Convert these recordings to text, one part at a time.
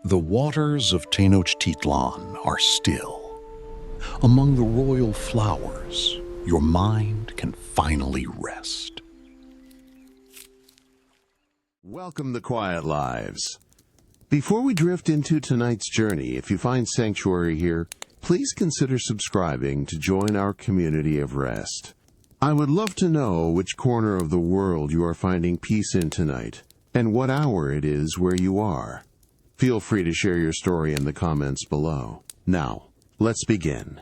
The waters of Tenochtitlan are still. Among the royal flowers, your mind can finally rest. Welcome to Quiet Lives. Before we drift into tonight's journey, if you find sanctuary here, please consider subscribing to join our community of rest. I would love to know which corner of the world you are finding peace in tonight, and what hour it is where you are. Feel free to share your story in the comments below. Now, let's begin.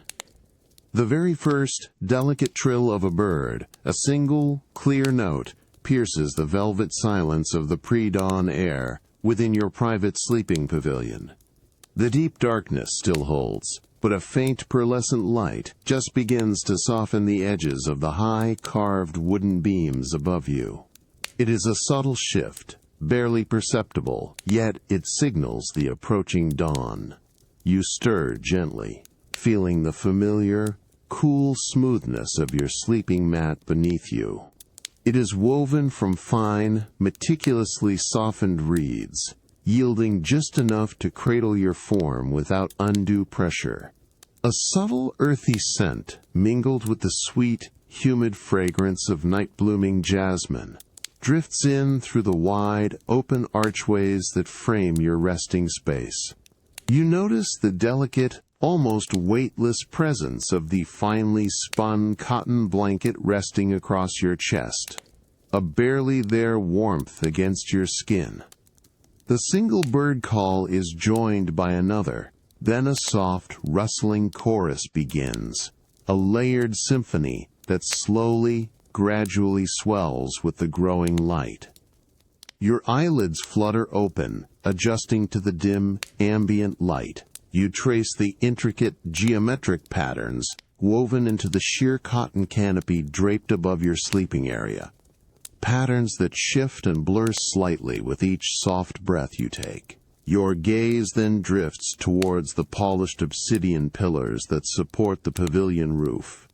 The very first delicate trill of a bird, a single, clear note, pierces the velvet silence of the pre-dawn air within your private sleeping pavilion. The deep darkness still holds, but a faint pearlescent light just begins to soften the edges of the high, carved wooden beams above you. It is a subtle shift, barely perceptible, yet it signals the approaching dawn. You stir gently, feeling the familiar, cool smoothness of your sleeping mat beneath you. It is woven from fine, meticulously softened reeds, yielding just enough to cradle your form without undue pressure. A subtle, earthy scent, mingled with the sweet, humid fragrance of night-blooming jasmine, drifts in through the wide, open archways that frame your resting space. You notice the delicate, almost weightless presence of the finely spun cotton blanket resting across your chest, a barely there warmth against your skin. The single bird call is joined by another, then a soft, rustling chorus begins, a layered symphony that slowly, gradually swells with the growing light. Your eyelids flutter open, adjusting to the dim, ambient light. You trace the intricate, geometric patterns woven into the sheer cotton canopy draped above your sleeping area. Patterns that shift and blur slightly with each soft breath you take. Your gaze then drifts towards the polished obsidian pillars that support the pavilion roof,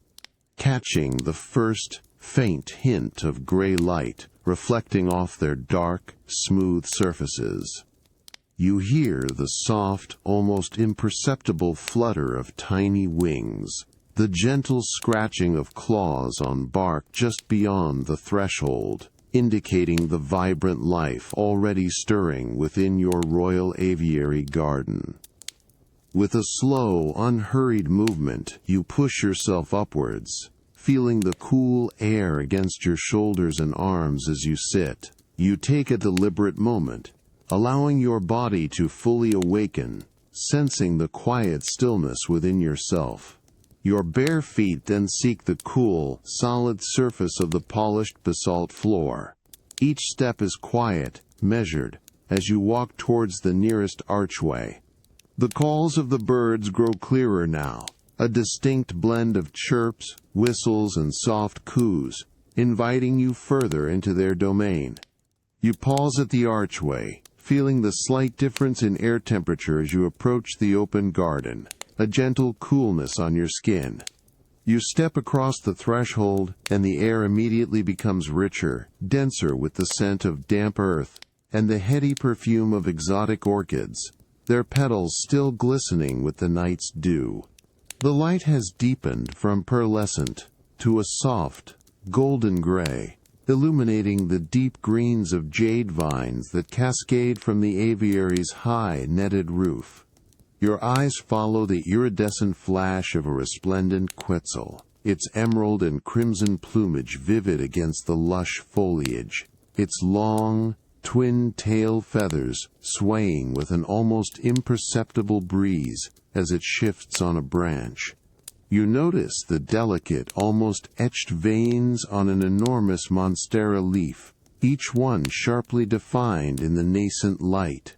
catching the first faint hint of gray light reflecting off their dark, smooth surfaces. You hear the soft, almost imperceptible flutter of tiny wings, the gentle scratching of claws on bark just beyond the threshold, indicating the vibrant life already stirring within your royal aviary garden. With a slow, unhurried movement, you push yourself upwards, feeling the cool air against your shoulders and arms as you sit. You take a deliberate moment, allowing your body to fully awaken, sensing the quiet stillness within yourself. Your bare feet then seek the cool, solid surface of the polished basalt floor. Each step is quiet, measured, as you walk towards the nearest archway. The calls of the birds grow clearer now, a distinct blend of chirps, whistles, and soft coos, inviting you further into their domain. You pause at the archway, feeling the slight difference in air temperature as you approach the open garden, a gentle coolness on your skin. You step across the threshold, and the air immediately becomes richer, denser with the scent of damp earth and the heady perfume of exotic orchids, their petals still glistening with the night's dew. The light has deepened from pearlescent to a soft, golden gray, illuminating the deep greens of jade vines that cascade from the aviary's high, netted roof. Your eyes follow the iridescent flash of a resplendent quetzal, its emerald and crimson plumage vivid against the lush foliage, its long, twin-tail feathers swaying with an almost imperceptible breeze as it shifts on a branch. You notice the delicate, almost etched veins on an enormous monstera leaf, each one sharply defined in the nascent light.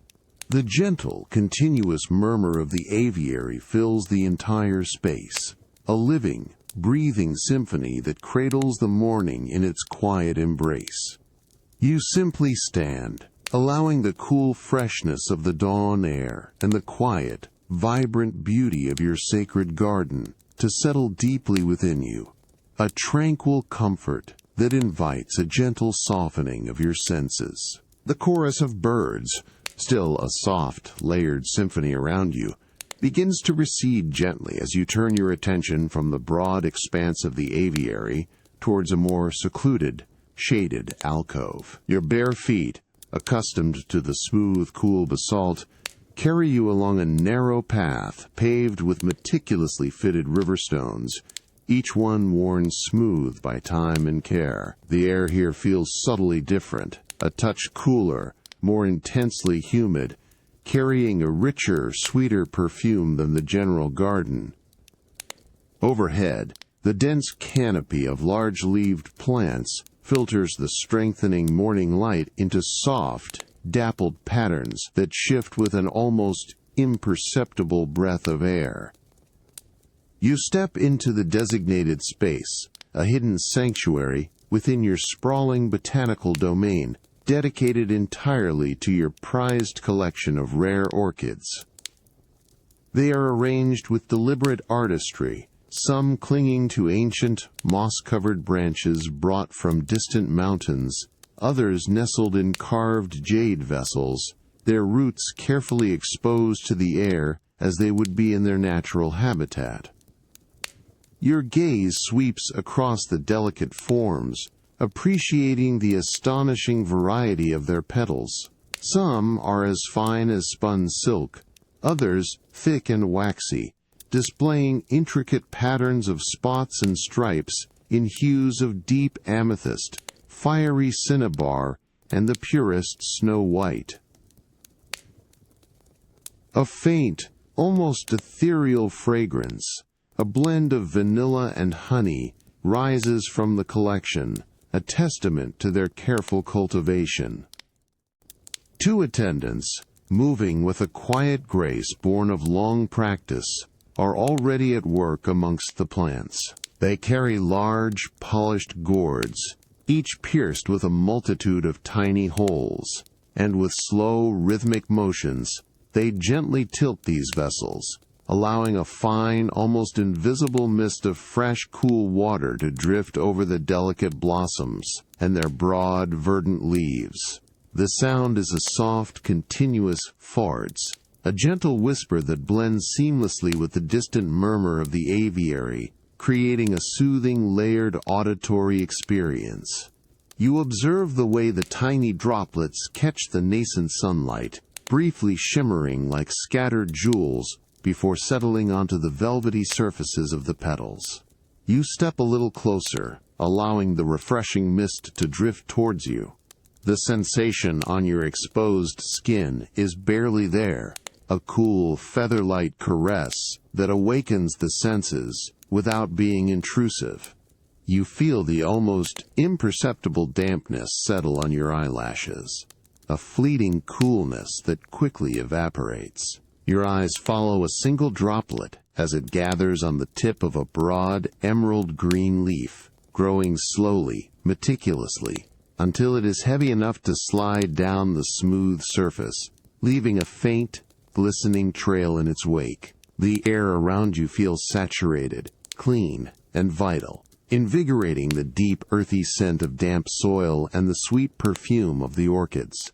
The gentle, continuous murmur of the aviary fills the entire space, a living, breathing symphony that cradles the morning in its quiet embrace. You simply stand, allowing the cool freshness of the dawn air and the quiet, vibrant beauty of your sacred garden to settle deeply within you, a tranquil comfort that invites a gentle softening of your senses. The chorus of birds, Still, a soft, layered symphony around you begins to recede gently as you turn your attention from the broad expanse of the aviary towards a more secluded, shaded alcove. Your bare feet, accustomed to the smooth, cool basalt, carry you along a narrow path paved with meticulously fitted river stones, each one worn smooth by time and care. The air here feels subtly different, a touch cooler, more intensely humid, carrying a richer, sweeter perfume than the general garden. Overhead, the dense canopy of large-leaved plants filters the strengthening morning light into soft, dappled patterns that shift with an almost imperceptible breath of air. You step into the designated space, a hidden sanctuary within your sprawling botanical domain, dedicated entirely to your prized collection of rare orchids. They are arranged with deliberate artistry, some clinging to ancient, moss-covered branches brought from distant mountains, others nestled in carved jade vessels, their roots carefully exposed to the air as they would be in their natural habitat. Your gaze sweeps across the delicate forms, appreciating the astonishing variety of their petals. Some are as fine as spun silk, others thick and waxy, displaying intricate patterns of spots and stripes in hues of deep amethyst, fiery cinnabar, and the purest snow white. A faint, almost ethereal fragrance, a blend of vanilla and honey, rises from the collection, a testament to their careful cultivation. Two attendants, moving with a quiet grace born of long practice, are already at work amongst the plants. They carry large, polished gourds, each pierced with a multitude of tiny holes, and with slow, rhythmic motions, they gently tilt these vessels, allowing a fine, almost invisible mist of fresh, cool water to drift over the delicate blossoms and their broad, verdant leaves. The sound is a soft, continuous farts, a gentle whisper that blends seamlessly with the distant murmur of the aviary, creating a soothing, layered auditory experience. You observe the way the tiny droplets catch the nascent sunlight, briefly shimmering like scattered jewels before settling onto the velvety surfaces of the petals. You step a little closer, allowing the refreshing mist to drift towards you. The sensation on your exposed skin is barely there, a cool, feather-light caress that awakens the senses without being intrusive. You feel the almost imperceptible dampness settle on your eyelashes, a fleeting coolness that quickly evaporates. Your eyes follow a single droplet as it gathers on the tip of a broad, emerald-green leaf, growing slowly, meticulously, until it is heavy enough to slide down the smooth surface, leaving a faint, glistening trail in its wake. The air around you feels saturated, clean, and vital, invigorating the deep, earthy scent of damp soil and the sweet perfume of the orchids.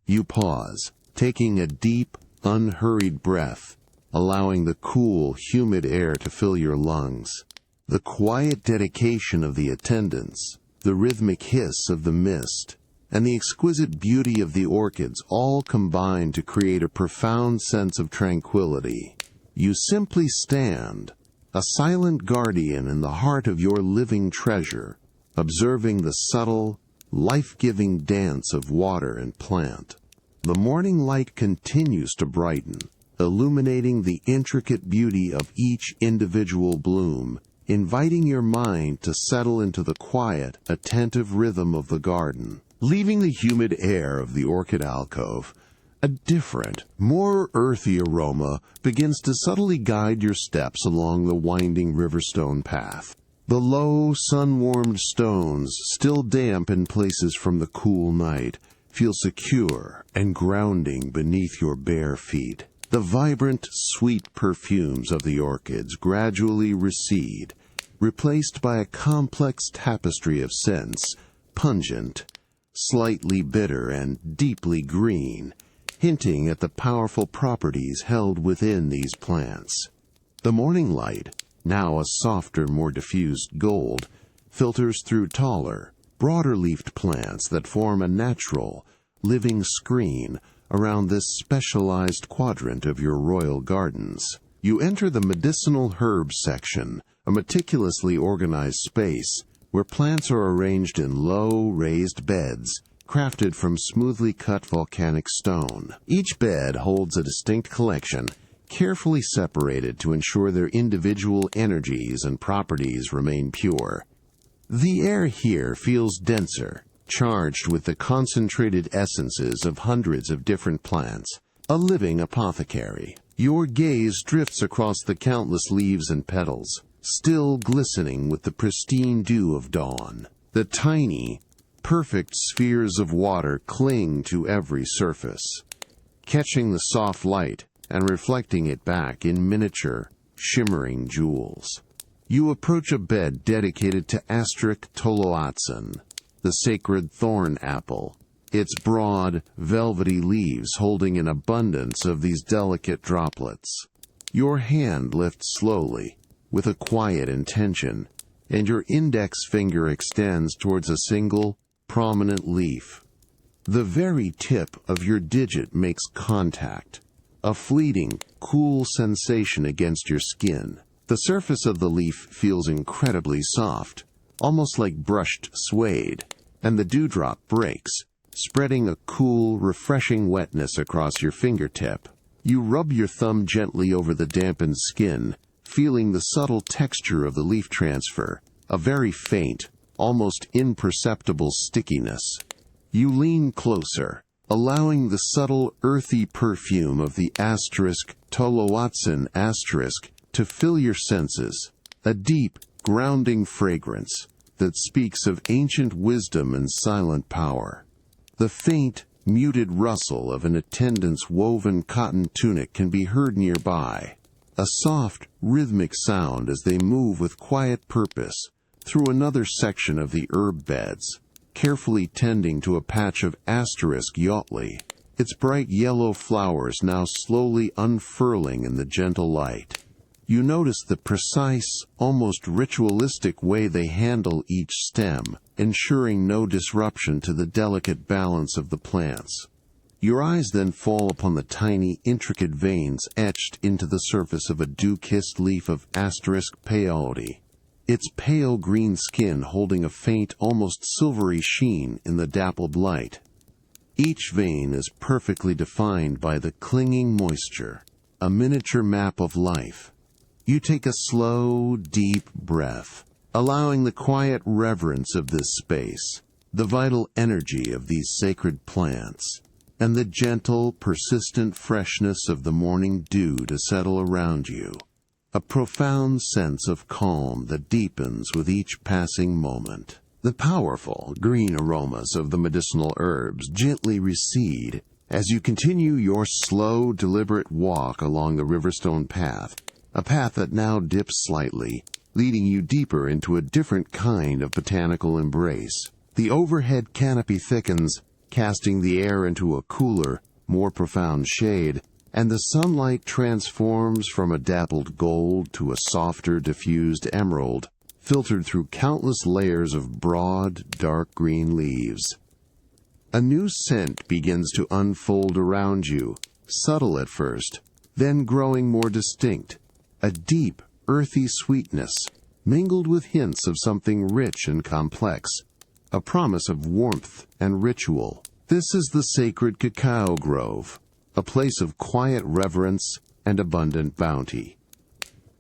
You pause, taking a deep, unhurried breath, allowing the cool, humid air to fill your lungs. The quiet dedication of the attendants, the rhythmic hiss of the mist, and the exquisite beauty of the orchids all combine to create a profound sense of tranquility. You simply stand, a silent guardian in the heart of your living treasure, observing the subtle, life-giving dance of water and plant. The morning light continues to brighten, illuminating the intricate beauty of each individual bloom, inviting your mind to settle into the quiet, attentive rhythm of the garden. Leaving the humid air of the orchid alcove, a different, more earthy aroma begins to subtly guide your steps along the winding riverstone path. The low, sun-warmed stones, still damp in places from the cool night, feel secure and grounding beneath your bare feet. The vibrant, sweet perfumes of the orchids gradually recede, replaced by a complex tapestry of scents, pungent, slightly bitter, and deeply green, hinting at the powerful properties held within these plants. The morning light, now a softer, more diffused gold, filters through taller, broader-leafed plants that form a natural, living screen around this specialized quadrant of your royal gardens. You enter the medicinal herbs section, a meticulously organized space where plants are arranged in low, raised beds crafted from smoothly cut volcanic stone. Each bed holds a distinct collection, carefully separated to ensure their individual energies and properties remain pure. The air here feels denser, charged with the concentrated essences of hundreds of different plants, a living apothecary. Your gaze drifts across the countless leaves and petals, still glistening with the pristine dew of dawn. The tiny, perfect spheres of water cling to every surface, catching the soft light and reflecting it back in miniature, shimmering jewels. You approach a bed dedicated to Tenochtitlan, the sacred thorn apple, its broad, velvety leaves holding an abundance of these delicate droplets. Your hand lifts slowly, with a quiet intention, and your index finger extends towards a single, prominent leaf. The very tip of your digit makes contact, a fleeting, cool sensation against your skin. The surface of the leaf feels incredibly soft, almost like brushed suede, and the dewdrop breaks, spreading a cool, refreshing wetness across your fingertip. You rub your thumb gently over the dampened skin, feeling the subtle texture of the leaf transfer, a very faint, almost imperceptible stickiness. You lean closer, allowing the subtle, earthy perfume of the Toloatsan to fill your senses, a deep, grounding fragrance that speaks of ancient wisdom and silent power. The faint, muted rustle of an attendant's woven cotton tunic can be heard nearby, a soft, rhythmic sound as they move with quiet purpose through another section of the herb beds, carefully tending to a patch of Yotli, its bright yellow flowers now slowly unfurling in the gentle light. You notice the precise, almost ritualistic way they handle each stem, ensuring no disruption to the delicate balance of the plants. Your eyes then fall upon the tiny, intricate veins etched into the surface of a dew-kissed leaf of peyote, its pale green skin holding a faint, almost silvery sheen in the dappled light. Each vein is perfectly defined by the clinging moisture, a miniature map of life. You take a slow, deep breath, allowing the quiet reverence of this space, the vital energy of these sacred plants, and the gentle, persistent freshness of the morning dew to settle around you. A profound sense of calm that deepens with each passing moment. The powerful, green aromas of the medicinal herbs gently recede as you continue your slow, deliberate walk along the Riverstone path, a path that now dips slightly, leading you deeper into a different kind of botanical embrace. The overhead canopy thickens, casting the air into a cooler, more profound shade, and the sunlight transforms from a dappled gold to a softer, diffused emerald, filtered through countless layers of broad, dark green leaves. A new scent begins to unfold around you, subtle at first, then growing more distinct. A deep, earthy sweetness, mingled with hints of something rich and complex, a promise of warmth and ritual. This is the sacred cacao grove, a place of quiet reverence and abundant bounty.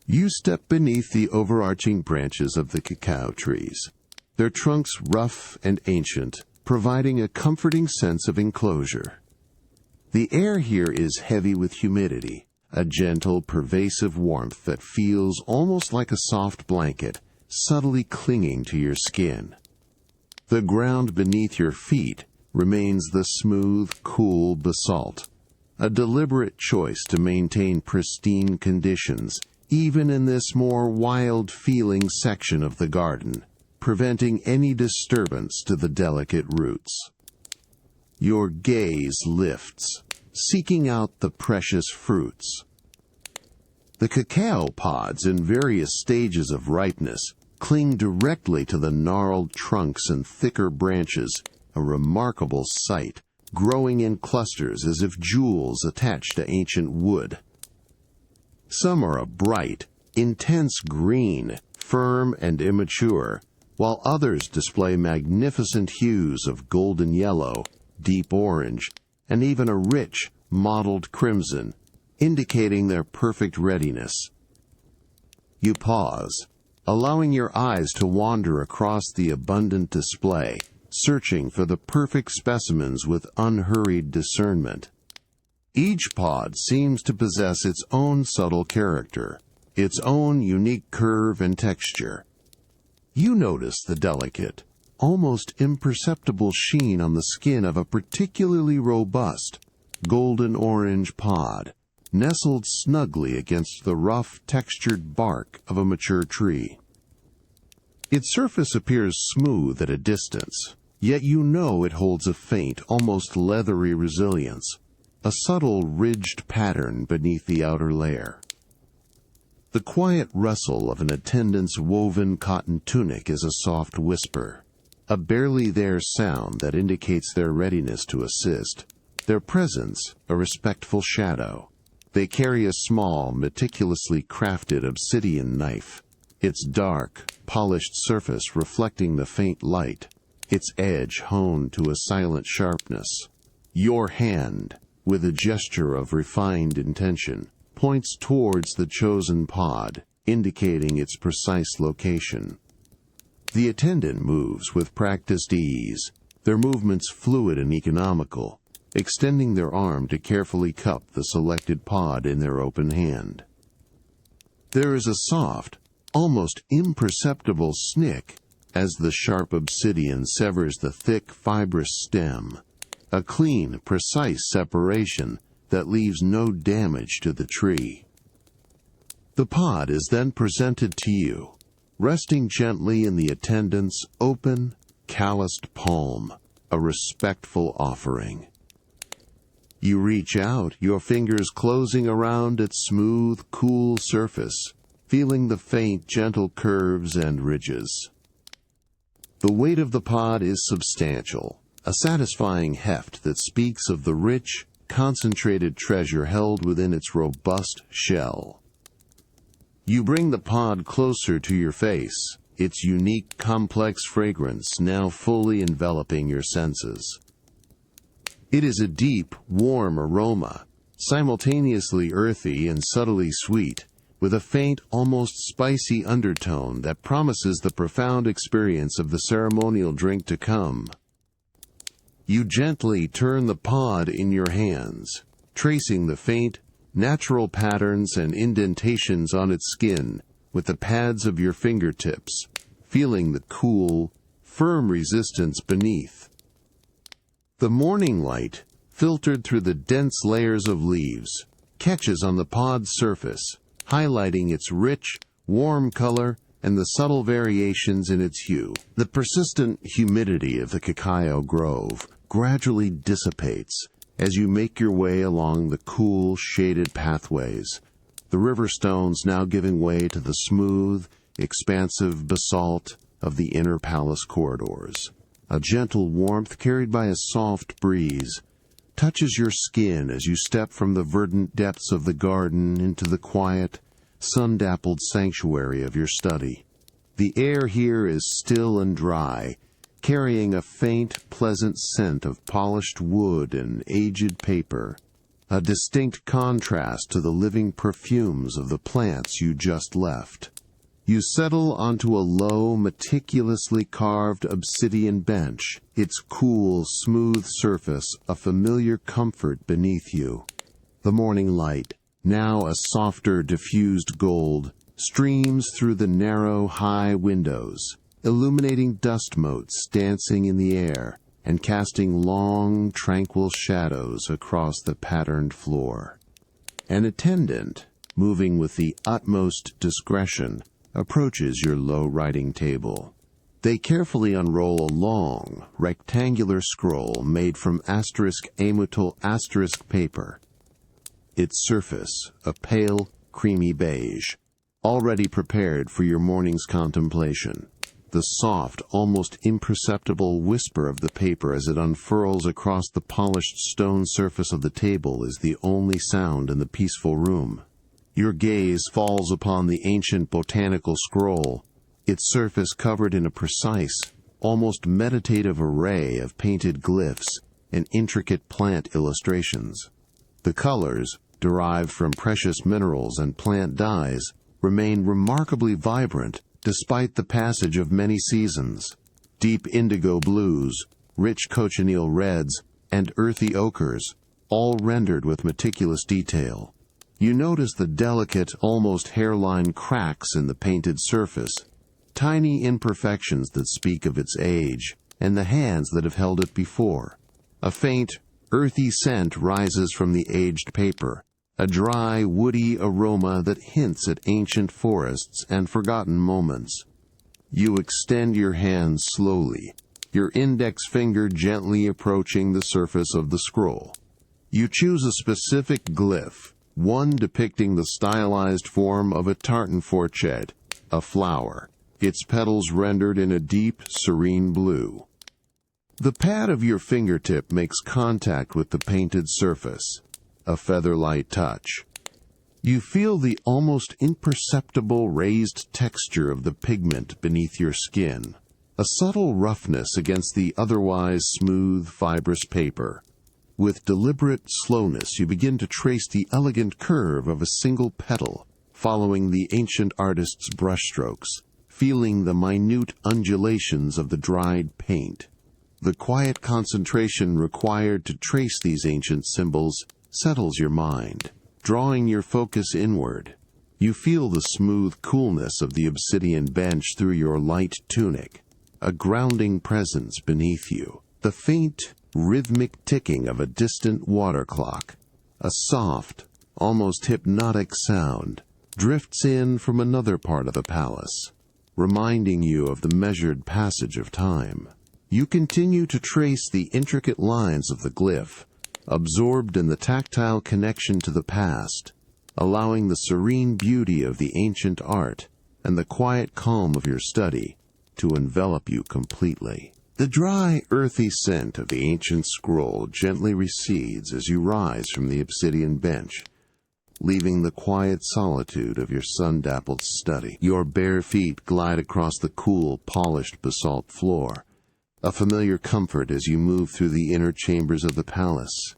You step beneath the overarching branches of the cacao trees, their trunks rough and ancient, providing a comforting sense of enclosure. The air here is heavy with humidity, a gentle, pervasive warmth that feels almost like a soft blanket, subtly clinging to your skin. The ground beneath your feet remains the smooth, cool basalt, a deliberate choice to maintain pristine conditions, even in this more wild-feeling section of the garden, preventing any disturbance to the delicate roots. Your gaze lifts, seeking out the precious fruits. The cacao pods in various stages of ripeness cling directly to the gnarled trunks and thicker branches, a remarkable sight, growing in clusters as if jewels attached to ancient wood. Some are a bright, intense green, firm and immature, while others display magnificent hues of golden yellow, deep orange, and even a rich, mottled crimson, indicating their perfect readiness. You pause, allowing your eyes to wander across the abundant display, searching for the perfect specimens with unhurried discernment. Each pod seems to possess its own subtle character, its own unique curve and texture. You notice the delicate, almost imperceptible sheen on the skin of a particularly robust, golden-orange pod, nestled snugly against the rough, textured bark of a mature tree. Its surface appears smooth at a distance, yet you know it holds a faint, almost leathery resilience, a subtle ridged pattern beneath the outer layer. The quiet rustle of an attendant's woven cotton tunic is a soft whisper, a barely there sound that indicates their readiness to assist, their presence a respectful shadow. They carry a small, meticulously crafted obsidian knife, its dark, polished surface reflecting the faint light, its edge honed to a silent sharpness. Your hand, with a gesture of refined intention, points towards the chosen pod, indicating its precise location. The attendant moves with practiced ease, their movements fluid and economical, extending their arm to carefully cup the selected pod in their open hand. There is a soft, almost imperceptible snick as the sharp obsidian severs the thick, fibrous stem, a clean, precise separation that leaves no damage to the tree. The pod is then presented to you, resting gently in the attendant's open, calloused palm, a respectful offering. You reach out, your fingers closing around its smooth, cool surface, feeling the faint, gentle curves and ridges. The weight of the pod is substantial, a satisfying heft that speaks of the rich, concentrated treasure held within its robust shell. You bring the pod closer to your face, its unique, complex fragrance now fully enveloping your senses. It is a deep, warm aroma, simultaneously earthy and subtly sweet, with a faint, almost spicy undertone that promises the profound experience of the ceremonial drink to come. You gently turn the pod in your hands, tracing the faint, natural patterns and indentations on its skin with the pads of your fingertips, feeling the cool, firm resistance beneath. The morning light, filtered through the dense layers of leaves, catches on the pod's surface, highlighting its rich, warm color and the subtle variations in its hue. The persistent humidity of the cacao grove gradually dissipates as you make your way along the cool, shaded pathways, the river stones now giving way to the smooth, expansive basalt of the inner palace corridors. A gentle warmth carried by a soft breeze touches your skin as you step from the verdant depths of the garden into the quiet, sun-dappled sanctuary of your study. The air here is still and dry, carrying a faint, pleasant scent of polished wood and aged paper, a distinct contrast to the living perfumes of the plants you just left. You settle onto a low, meticulously carved obsidian bench, its cool, smooth surface a familiar comfort beneath you. The morning light, now a softer, diffused gold, streams through the narrow, high windows, illuminating dust motes dancing in the air and casting long, tranquil shadows across the patterned floor. An attendant, moving with the utmost discretion, approaches your low writing table. They carefully unroll a long, rectangular scroll made from *** paper. Its surface, a pale, creamy beige, already prepared for your morning's contemplation. The soft, almost imperceptible whisper of the paper as it unfurls across the polished stone surface of the table is the only sound in the peaceful room. Your gaze falls upon the ancient botanical scroll, its surface covered in a precise, almost meditative array of painted glyphs and intricate plant illustrations. The colors, derived from precious minerals and plant dyes, remain remarkably vibrant despite the passage of many seasons. Deep indigo blues, rich cochineal reds, and earthy ochres, all rendered with meticulous detail. You notice the delicate, almost hairline cracks in the painted surface, tiny imperfections that speak of its age, and the hands that have held it before. A faint, earthy scent rises from the aged paper, a dry, woody aroma that hints at ancient forests and forgotten moments. You extend your hand slowly, your index finger gently approaching the surface of the scroll. You choose a specific glyph, one depicting the stylized form of a tartan-forchet, a flower, its petals rendered in a deep, serene blue. The pad of your fingertip makes contact with the painted surface, a feather-light touch. You feel the almost imperceptible raised texture of the pigment beneath your skin, a subtle roughness against the otherwise smooth, fibrous paper. With deliberate slowness, you begin to trace the elegant curve of a single petal, following the ancient artist's brushstrokes, feeling the minute undulations of the dried paint. The quiet concentration required to trace these ancient symbols settles your mind, drawing your focus inward. You feel the smooth coolness of the obsidian bench through your light tunic, a grounding presence beneath you. The faint, rhythmic ticking of a distant water clock, a soft, almost hypnotic sound, drifts in from another part of the palace, reminding you of the measured passage of time. You continue to trace the intricate lines of the glyph, absorbed in the tactile connection to the past, allowing the serene beauty of the ancient art and the quiet calm of your study to envelop you completely. The dry, earthy scent of the ancient scroll gently recedes as you rise from the obsidian bench, leaving the quiet solitude of your sun-dappled study. Your bare feet glide across the cool, polished basalt floor, a familiar comfort as you move through the inner chambers of the palace.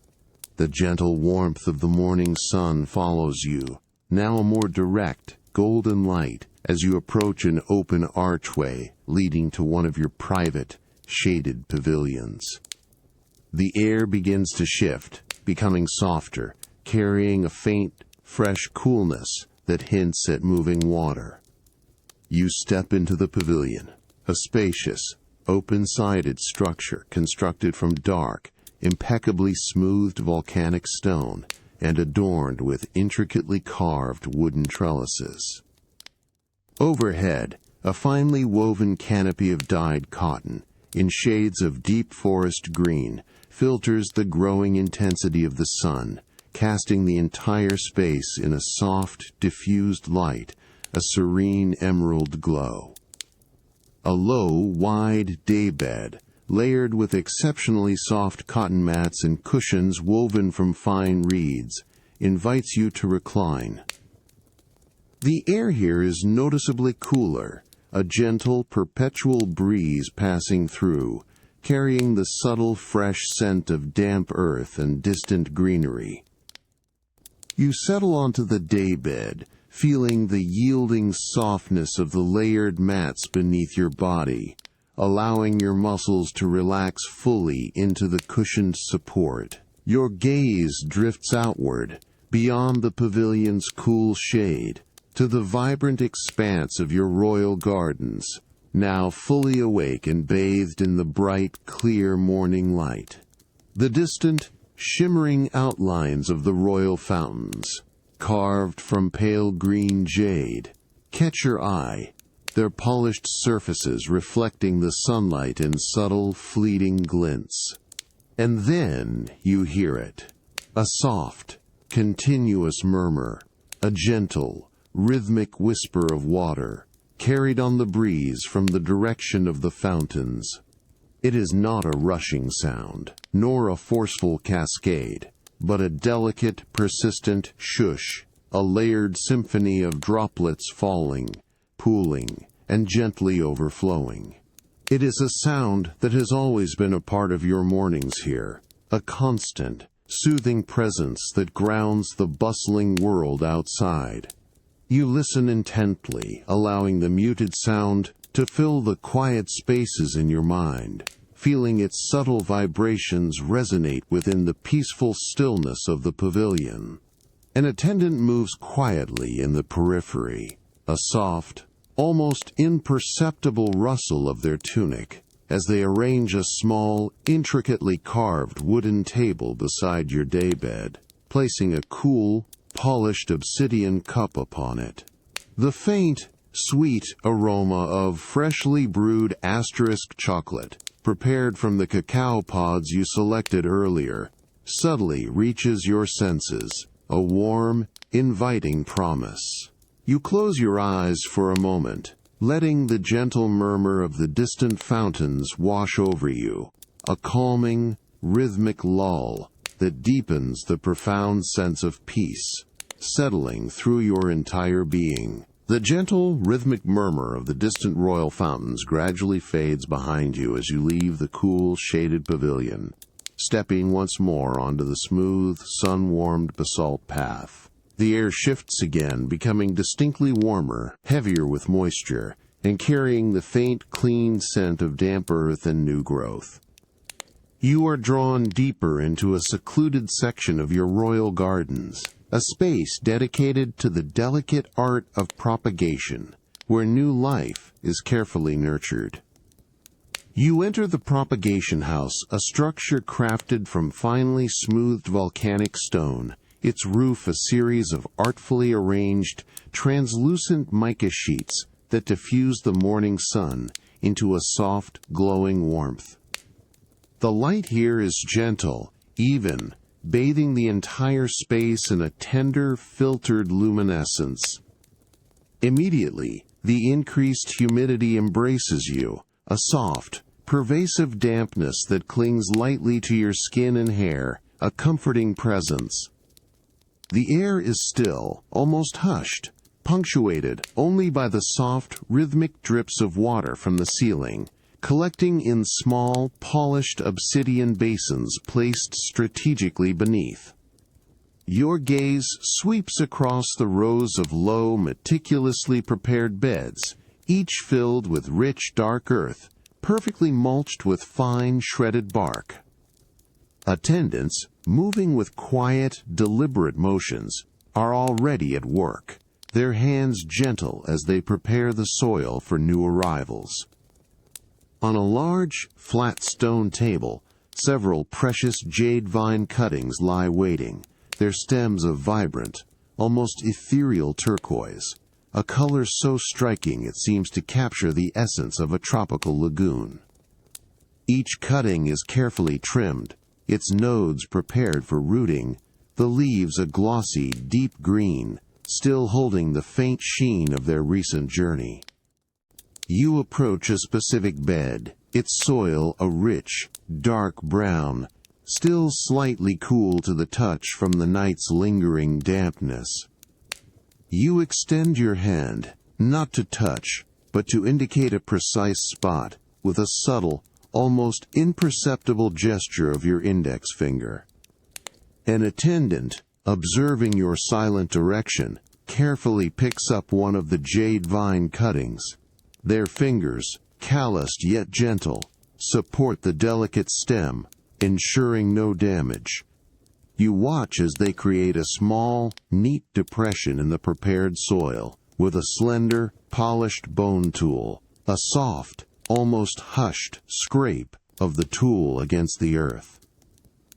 The gentle warmth of the morning sun follows you, now a more direct, golden light, as you approach an open archway leading to one of your private, shaded pavilions. The air begins to shift, becoming softer, carrying a faint, fresh coolness that hints at moving water. You step into the pavilion, a spacious, open-sided structure constructed from dark, impeccably smoothed volcanic stone and adorned with intricately carved wooden trellises. Overhead, a finely woven canopy of dyed cotton, in shades of deep forest green, filters the growing intensity of the sun, casting the entire space in a soft, diffused light, a serene emerald glow. A low, wide daybed, layered with exceptionally soft cotton mats and cushions woven from fine reeds, invites you to recline. The air here is noticeably cooler, a gentle, perpetual breeze passing through, carrying the subtle, fresh scent of damp earth and distant greenery. You settle onto the daybed, feeling the yielding softness of the layered mats beneath your body, allowing your muscles to relax fully into the cushioned support. Your gaze drifts outward, beyond the pavilion's cool shade, to the vibrant expanse of your royal gardens, now fully awake and bathed in the bright, clear morning light. The distant, shimmering outlines of the royal fountains, carved from pale green jade, catch your eye, their polished surfaces reflecting the sunlight in subtle, fleeting glints. And then you hear it. A soft, continuous murmur, a gentle, rhythmic whisper of water, carried on the breeze from the direction of the fountains. It is not a rushing sound, nor a forceful cascade, but a delicate, persistent shush, a layered symphony of droplets falling, pooling, and gently overflowing. It is a sound that has always been a part of your mornings here, a constant, soothing presence that grounds the bustling world outside. You listen intently, allowing the muted sound to fill the quiet spaces in your mind, feeling its subtle vibrations resonate within the peaceful stillness of the pavilion. An attendant moves quietly in the periphery, a soft, almost imperceptible rustle of their tunic, as they arrange a small, intricately carved wooden table beside your daybed, placing a cool, polished obsidian cup upon it. The faint, sweet aroma of freshly brewed asterisk chocolate, prepared from the cacao pods you selected earlier, subtly reaches your senses, a warm, inviting promise. You close your eyes for a moment, letting the gentle murmur of the distant fountains wash over you, a calming, rhythmic lull that deepens the profound sense of peace, settling through your entire being. The gentle, rhythmic murmur of the distant royal fountains gradually fades behind you as you leave the cool, shaded pavilion, stepping once more onto the smooth, sun-warmed basalt path. The air shifts again, becoming distinctly warmer, heavier with moisture, and carrying the faint, clean scent of damp earth and new growth. You are drawn deeper into a secluded section of your royal gardens, a space dedicated to the delicate art of propagation, where new life is carefully nurtured. You enter the propagation house, a structure crafted from finely smoothed volcanic stone, its roof a series of artfully arranged, translucent mica sheets that diffuse the morning sun into a soft, glowing warmth. The light here is gentle, even, bathing the entire space in a tender, filtered luminescence. Immediately, the increased humidity embraces you, a soft, pervasive dampness that clings lightly to your skin and hair, a comforting presence. The air is still, almost hushed, punctuated only by the soft, rhythmic drips of water from the ceiling, collecting in small, polished obsidian basins placed strategically beneath. Your gaze sweeps across the rows of low, meticulously prepared beds, each filled with rich, dark earth, perfectly mulched with fine, shredded bark. Attendants, moving with quiet, deliberate motions, are already at work, their hands gentle as they prepare the soil for new arrivals. On a large, flat stone table, several precious jade vine cuttings lie waiting, their stems of vibrant, almost ethereal turquoise, a color so striking it seems to capture the essence of a tropical lagoon. Each cutting is carefully trimmed, its nodes prepared for rooting, the leaves a glossy, deep green, still holding the faint sheen of their recent journey. You approach a specific bed, its soil a rich, dark brown, still slightly cool to the touch from the night's lingering dampness. You extend your hand, not to touch, but to indicate a precise spot, with a subtle, almost imperceptible gesture of your index finger. An attendant, observing your silent direction, carefully picks up one of the jade vine cuttings. Their fingers, calloused yet gentle, support the delicate stem, ensuring no damage. You watch as they create a small, neat depression in the prepared soil, with a slender, polished bone tool, a soft, almost hushed scrape of the tool against the earth.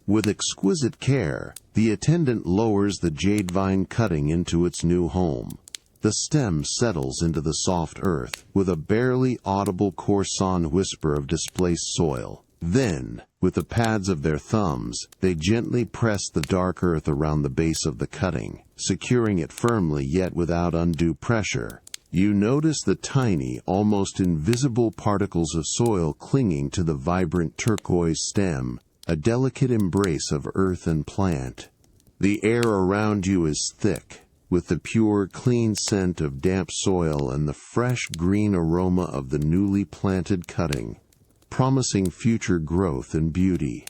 With exquisite care, the attendant lowers the jade vine cutting into its new home, The stem settles into the soft earth with a barely audible coarse-on whisper of displaced soil. Then, with the pads of their thumbs, they gently press the dark earth around the base of the cutting, securing it firmly yet without undue pressure. You notice the tiny, almost invisible particles of soil clinging to the vibrant turquoise stem, a delicate embrace of earth and plant. The air around you is thick, with the pure, clean scent of damp soil and the fresh green aroma of the newly planted cutting, promising future growth and beauty.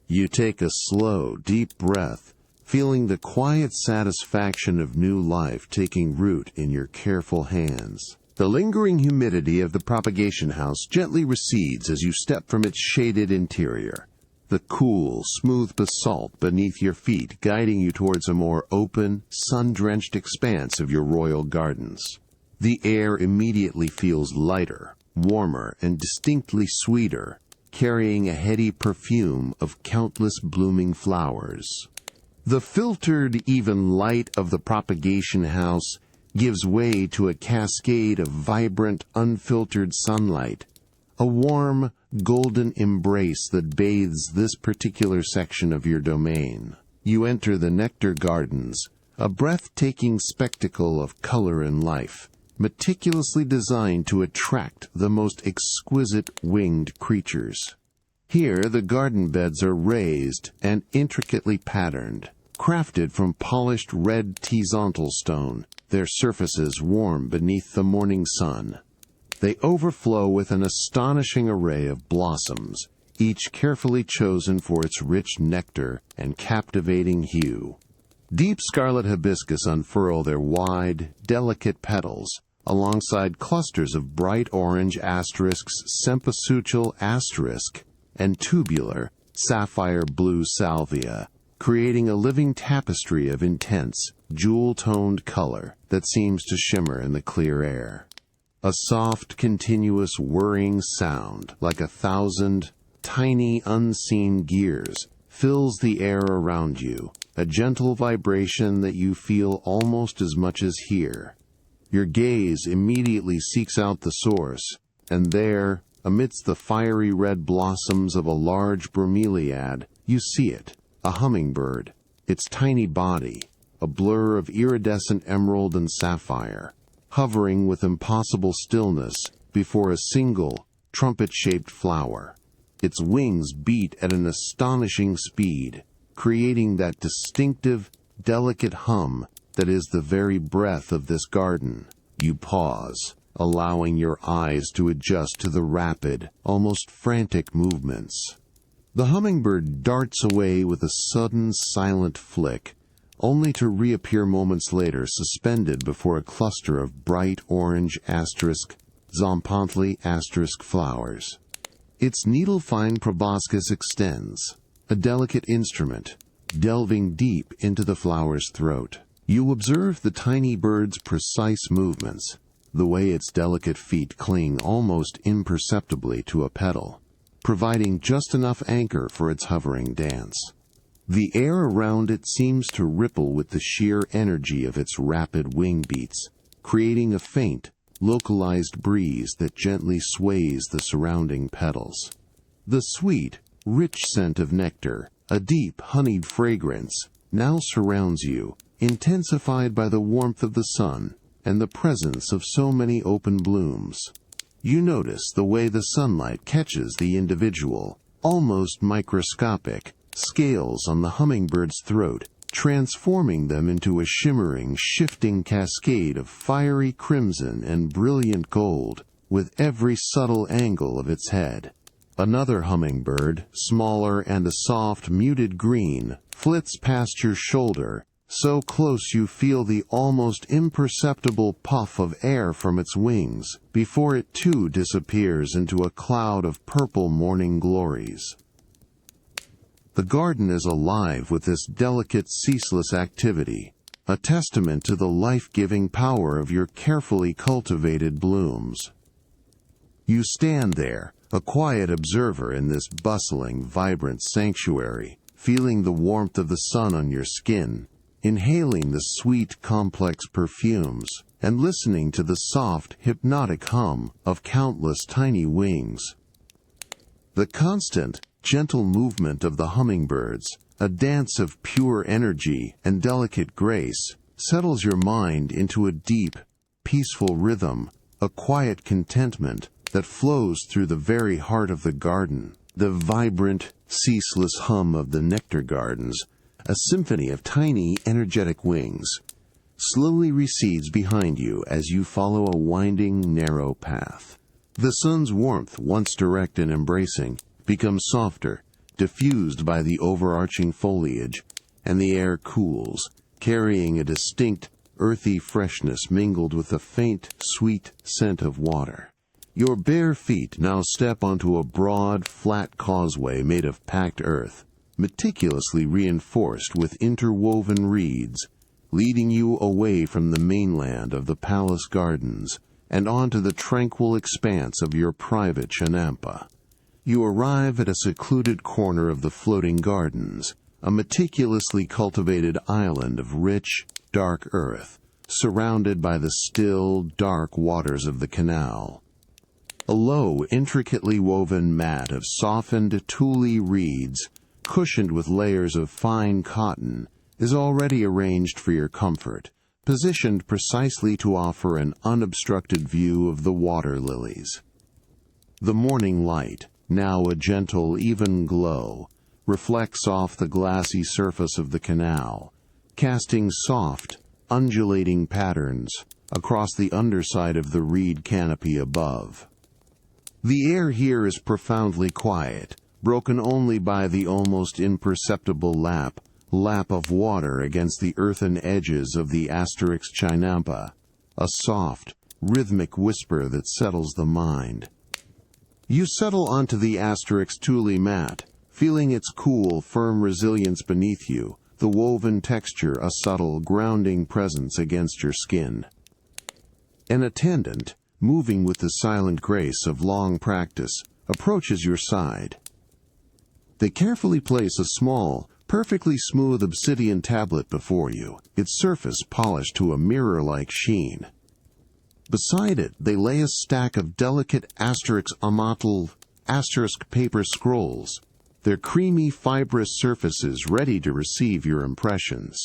You take a slow, deep breath, feeling the quiet satisfaction of new life taking root in your careful hands. The lingering humidity of the propagation house gently recedes as you step from its shaded interior, the cool, smooth basalt beneath your feet guiding you towards a more open, sun-drenched expanse of your royal gardens. The air immediately feels lighter, warmer, and distinctly sweeter, carrying a heady perfume of countless blooming flowers. The filtered, even light of the propagation house gives way to a cascade of vibrant, unfiltered sunlight, a warm, golden embrace that bathes this particular section of your domain. You enter the nectar gardens, a breathtaking spectacle of color and life, meticulously designed to attract the most exquisite winged creatures. Here, the garden beds are raised and intricately patterned, crafted from polished red Tenochtitlan stone, their surfaces warm beneath the morning sun. They overflow with an astonishing array of blossoms, each carefully chosen for its rich nectar and captivating hue. Deep scarlet hibiscus unfurl their wide, delicate petals, alongside clusters of bright orange asterisks, cempasúchil asterisk, and tubular, sapphire blue salvia, creating a living tapestry of intense, jewel-toned color that seems to shimmer in the clear air. A soft, continuous whirring sound, like 1,000 tiny, unseen gears, fills the air around you, a gentle vibration that you feel almost as much as hear. Your gaze immediately seeks out the source, and there, amidst the fiery red blossoms of a large bromeliad, you see it, a hummingbird, its tiny body, a blur of iridescent emerald and sapphire, hovering with impossible stillness before a single, trumpet-shaped flower. Its wings beat at an astonishing speed, creating that distinctive, delicate hum that is the very breath of this garden. You pause, allowing your eyes to adjust to the rapid, almost frantic movements. The hummingbird darts away with a sudden, silent flick, only to reappear moments later suspended before a cluster of bright orange asterisk, zompantli asterisk flowers. Its needle-fine proboscis extends, a delicate instrument, delving deep into the flower's throat. You observe the tiny bird's precise movements, the way its delicate feet cling almost imperceptibly to a petal, providing just enough anchor for its hovering dance. The air around it seems to ripple with the sheer energy of its rapid wing beats, creating a faint, localized breeze that gently sways the surrounding petals. The sweet, rich scent of nectar, a deep, honeyed fragrance, now surrounds you, intensified by the warmth of the sun and the presence of so many open blooms. You notice the way the sunlight catches the individual, almost microscopic, scales on the hummingbird's throat, transforming them into a shimmering, shifting cascade of fiery crimson and brilliant gold with every subtle angle of its head. Another hummingbird, smaller and a soft, muted green, flits past your shoulder, so close you feel the almost imperceptible puff of air from its wings, before it too disappears into a cloud of purple morning glories. The garden is alive with this delicate, ceaseless activity, a testament to the life-giving power of your carefully cultivated blooms. You stand there, a quiet observer in this bustling, vibrant sanctuary, feeling the warmth of the sun on your skin, inhaling the sweet, complex perfumes, and listening to the soft, hypnotic hum of countless tiny wings. The constant, gentle movement of the hummingbirds, a dance of pure energy and delicate grace, settles your mind into a deep, peaceful rhythm, a quiet contentment that flows through the very heart of the garden. The vibrant, ceaseless hum of the nectar gardens, a symphony of tiny, energetic wings, slowly recedes behind you as you follow a winding, narrow path. The sun's warmth, once direct and embracing, becomes softer, diffused by the overarching foliage, and the air cools, carrying a distinct, earthy freshness mingled with a faint, sweet scent of water. Your bare feet now step onto a broad, flat causeway made of packed earth, meticulously reinforced with interwoven reeds, leading you away from the mainland of the palace gardens and onto the tranquil expanse of your private chinampa. You arrive at a secluded corner of the floating gardens, a meticulously cultivated island of rich, dark earth, surrounded by the still, dark waters of the canal. A low, intricately woven mat of softened tule reeds, cushioned with layers of fine cotton, is already arranged for your comfort, positioned precisely to offer an unobstructed view of the water lilies. The morning light, now a gentle, even glow, reflects off the glassy surface of the canal, casting soft, undulating patterns across the underside of the reed canopy above. The air here is profoundly quiet, broken only by the almost imperceptible lap of water against the earthen edges of the Asterix chinampa, a soft, rhythmic whisper that settles the mind. You settle onto the Asterix tule mat, feeling its cool, firm resilience beneath you, the woven texture a subtle, grounding presence against your skin. An attendant, moving with the silent grace of long practice, approaches your side. They carefully place a small, perfectly smooth obsidian tablet before you, its surface polished to a mirror-like sheen. Beside it, they lay a stack of delicate asterisk paper scrolls, their creamy, fibrous surfaces ready to receive your impressions.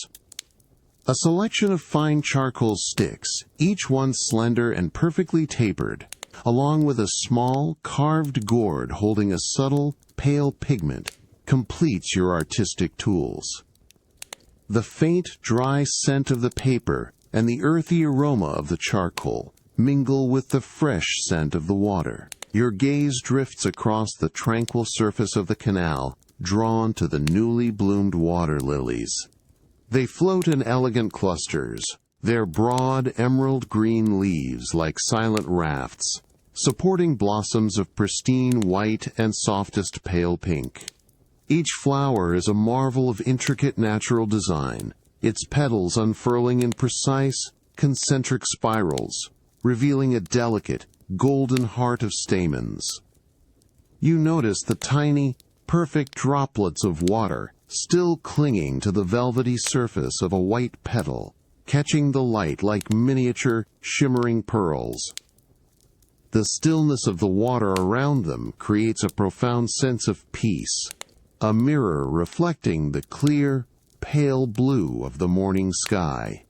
A selection of fine charcoal sticks, each one slender and perfectly tapered, along with a small, carved gourd holding a subtle, pale pigment, completes your artistic tools. The faint, dry scent of the paper and the earthy aroma of the charcoal mingle with the fresh scent of the water. Your gaze drifts across the tranquil surface of the canal, drawn to the newly bloomed water lilies. They float in elegant clusters, their broad emerald green leaves like silent rafts, supporting blossoms of pristine white and softest pale pink. Each flower is a marvel of intricate natural design, its petals unfurling in precise, concentric spirals, revealing a delicate, golden heart of stamens. You notice the tiny, perfect droplets of water still clinging to the velvety surface of a white petal, catching the light like miniature, shimmering pearls. The stillness of the water around them creates a profound sense of peace, a mirror reflecting the clear, pale blue of the morning sky.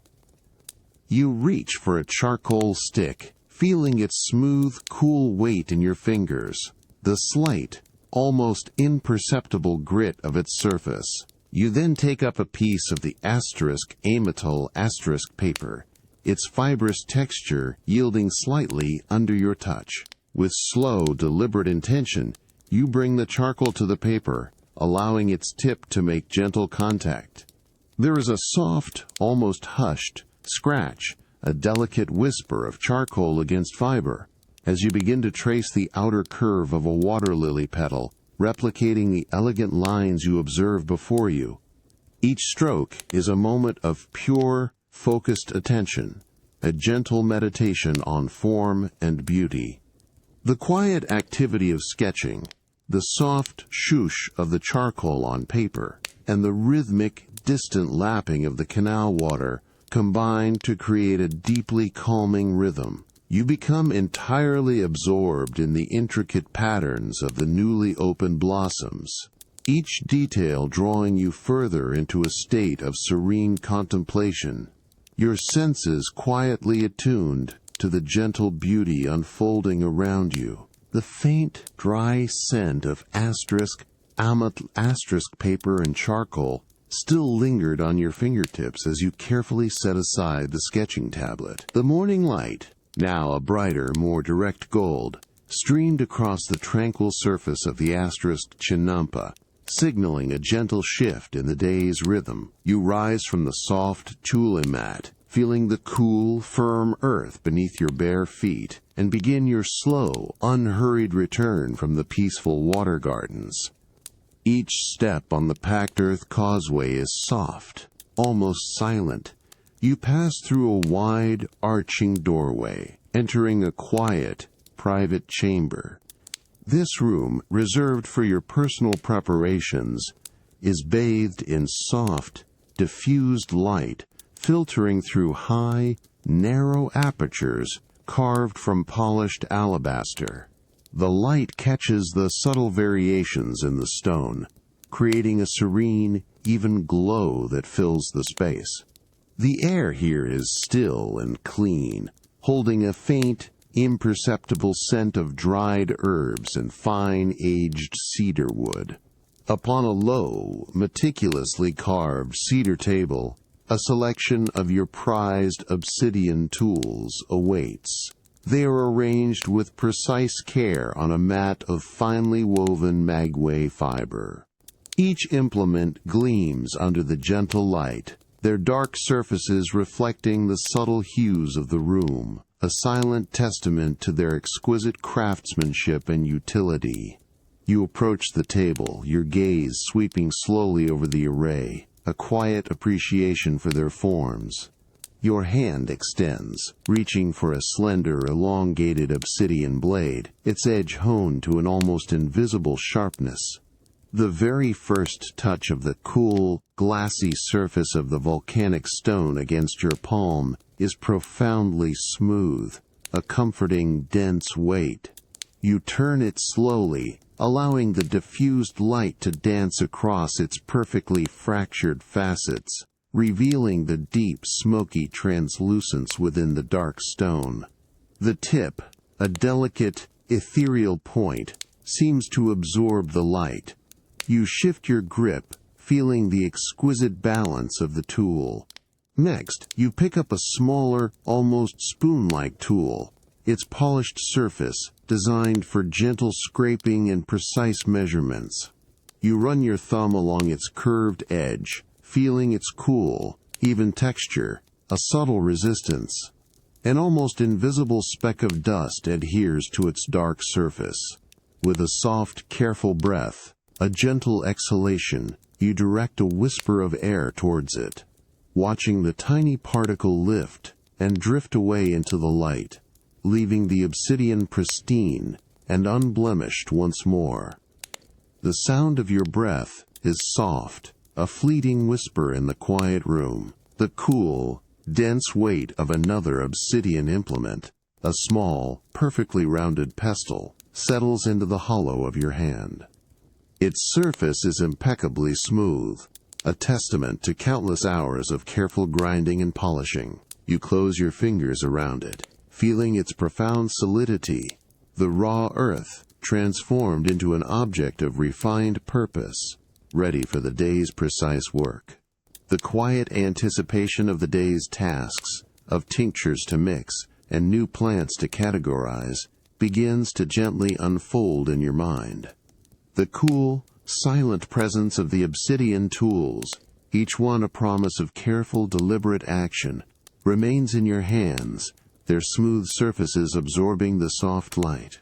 You reach for a charcoal stick, feeling its smooth, cool weight in your fingers, the slight, almost imperceptible grit of its surface. You then take up a piece of the amethyl paper, its fibrous texture yielding slightly under your touch. With slow, deliberate intention, you bring the charcoal to the paper, allowing its tip to make gentle contact. There is a soft, almost hushed, scratch, a delicate whisper of charcoal against fiber, as you begin to trace the outer curve of a water lily petal, replicating the elegant lines you observe before you. Each stroke is a moment of pure, focused attention, a gentle meditation on form and beauty. The quiet activity of sketching, the soft shoosh of the charcoal on paper, and the rhythmic, distant lapping of the canal water combine to create a deeply calming rhythm. You become entirely absorbed in the intricate patterns of the newly opened blossoms, each detail drawing you further into a state of serene contemplation, your senses quietly attuned to the gentle beauty unfolding around you. The faint, dry scent of asterisk paper and charcoal still lingered on your fingertips as you carefully set aside the sketching tablet. The morning light, now a brighter, more direct gold, streamed across the tranquil surface of the asterisk chinampa, signaling a gentle shift in the day's rhythm. You rise from the soft tule mat, feeling the cool, firm earth beneath your bare feet, and begin your slow, unhurried return from the peaceful water gardens. Each step on the packed earth causeway is soft, almost silent. You pass through a wide, arching doorway, entering a quiet, private chamber. This room, reserved for your personal preparations, is bathed in soft, diffused light, filtering through high, narrow apertures carved from polished alabaster. The light catches the subtle variations in the stone, creating a serene, even glow that fills the space. The air here is still and clean, holding a faint, imperceptible scent of dried herbs and fine aged cedar wood. Upon a low, meticulously carved cedar table, a selection of your prized obsidian tools awaits. They are arranged with precise care on a mat of finely woven maguey fiber. Each implement gleams under the gentle light, their dark surfaces reflecting the subtle hues of the room, a silent testament to their exquisite craftsmanship and utility. You approach the table, your gaze sweeping slowly over the array, a quiet appreciation for their forms. Your hand extends, reaching for a slender, elongated obsidian blade, its edge honed to an almost invisible sharpness. The very first touch of the cool, glassy surface of the volcanic stone against your palm is profoundly smooth, a comforting, dense weight. You turn it slowly, allowing the diffused light to dance across its perfectly fractured facets, revealing the deep, smoky translucence within the dark stone. The tip, a delicate, ethereal point, seems to absorb the light. You shift your grip, feeling the exquisite balance of the tool. Next, you pick up a smaller, almost spoon-like tool, its polished surface designed for gentle scraping and precise measurements. You run your thumb along its curved edge, feeling its cool, even texture, a subtle resistance. An almost invisible speck of dust adheres to its dark surface. With a soft, careful breath, a gentle exhalation, you direct a whisper of air towards it, watching the tiny particle lift and drift away into the light, leaving the obsidian pristine and unblemished once more. The sound of your breath is soft, a fleeting whisper in the quiet room. The cool, dense weight of another obsidian implement, a small, perfectly rounded pestle, settles into the hollow of your hand. Its surface is impeccably smooth, a testament to countless hours of careful grinding and polishing. You close your fingers around it, feeling its profound solidity, the raw earth transformed into an object of refined purpose, ready for the day's precise work. The quiet anticipation of the day's tasks, of tinctures to mix and new plants to categorize, begins to gently unfold in your mind. The cool, silent presence of the obsidian tools, each one a promise of careful, deliberate action, remains in your hands, their smooth surfaces absorbing the soft light.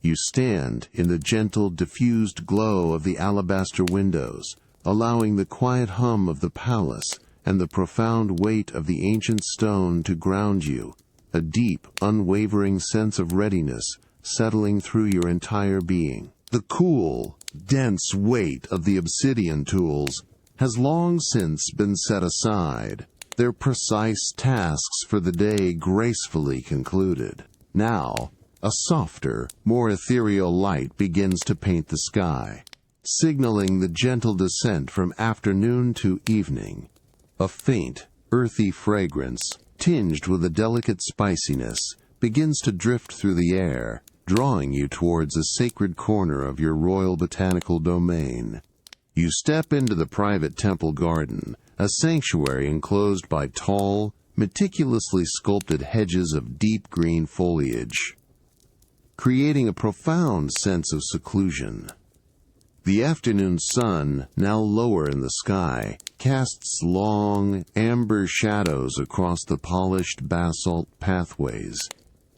You stand in the gentle, diffused glow of the alabaster windows, allowing the quiet hum of the palace and the profound weight of the ancient stone to ground you, a deep, unwavering sense of readiness settling through your entire being. The cool, dense weight of the obsidian tools has long since been set aside, their precise tasks for the day gracefully concluded. Now, a softer, more ethereal light begins to paint the sky, signaling the gentle descent from afternoon to evening. A faint, earthy fragrance, tinged with a delicate spiciness, begins to drift through the air, drawing you towards a sacred corner of your royal botanical domain. You step into the private temple garden, a sanctuary enclosed by tall, meticulously sculpted hedges of deep green foliage, creating a profound sense of seclusion. The afternoon sun, now lower in the sky, casts long, amber shadows across the polished basalt pathways,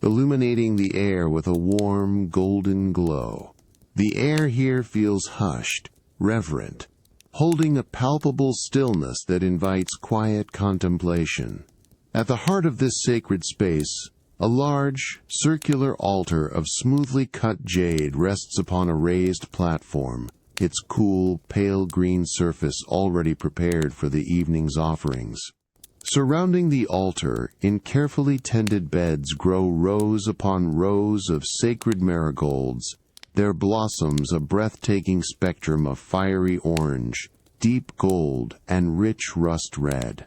illuminating the air with a warm, golden glow. The air here feels hushed, reverent, holding a palpable stillness that invites quiet contemplation. At the heart of this sacred space, a large, circular altar of smoothly cut jade rests upon a raised platform, its cool, pale green surface already prepared for the evening's offerings. Surrounding the altar, in carefully tended beds, grow rows upon rows of sacred marigolds, their blossoms a breathtaking spectrum of fiery orange, deep gold, and rich rust red.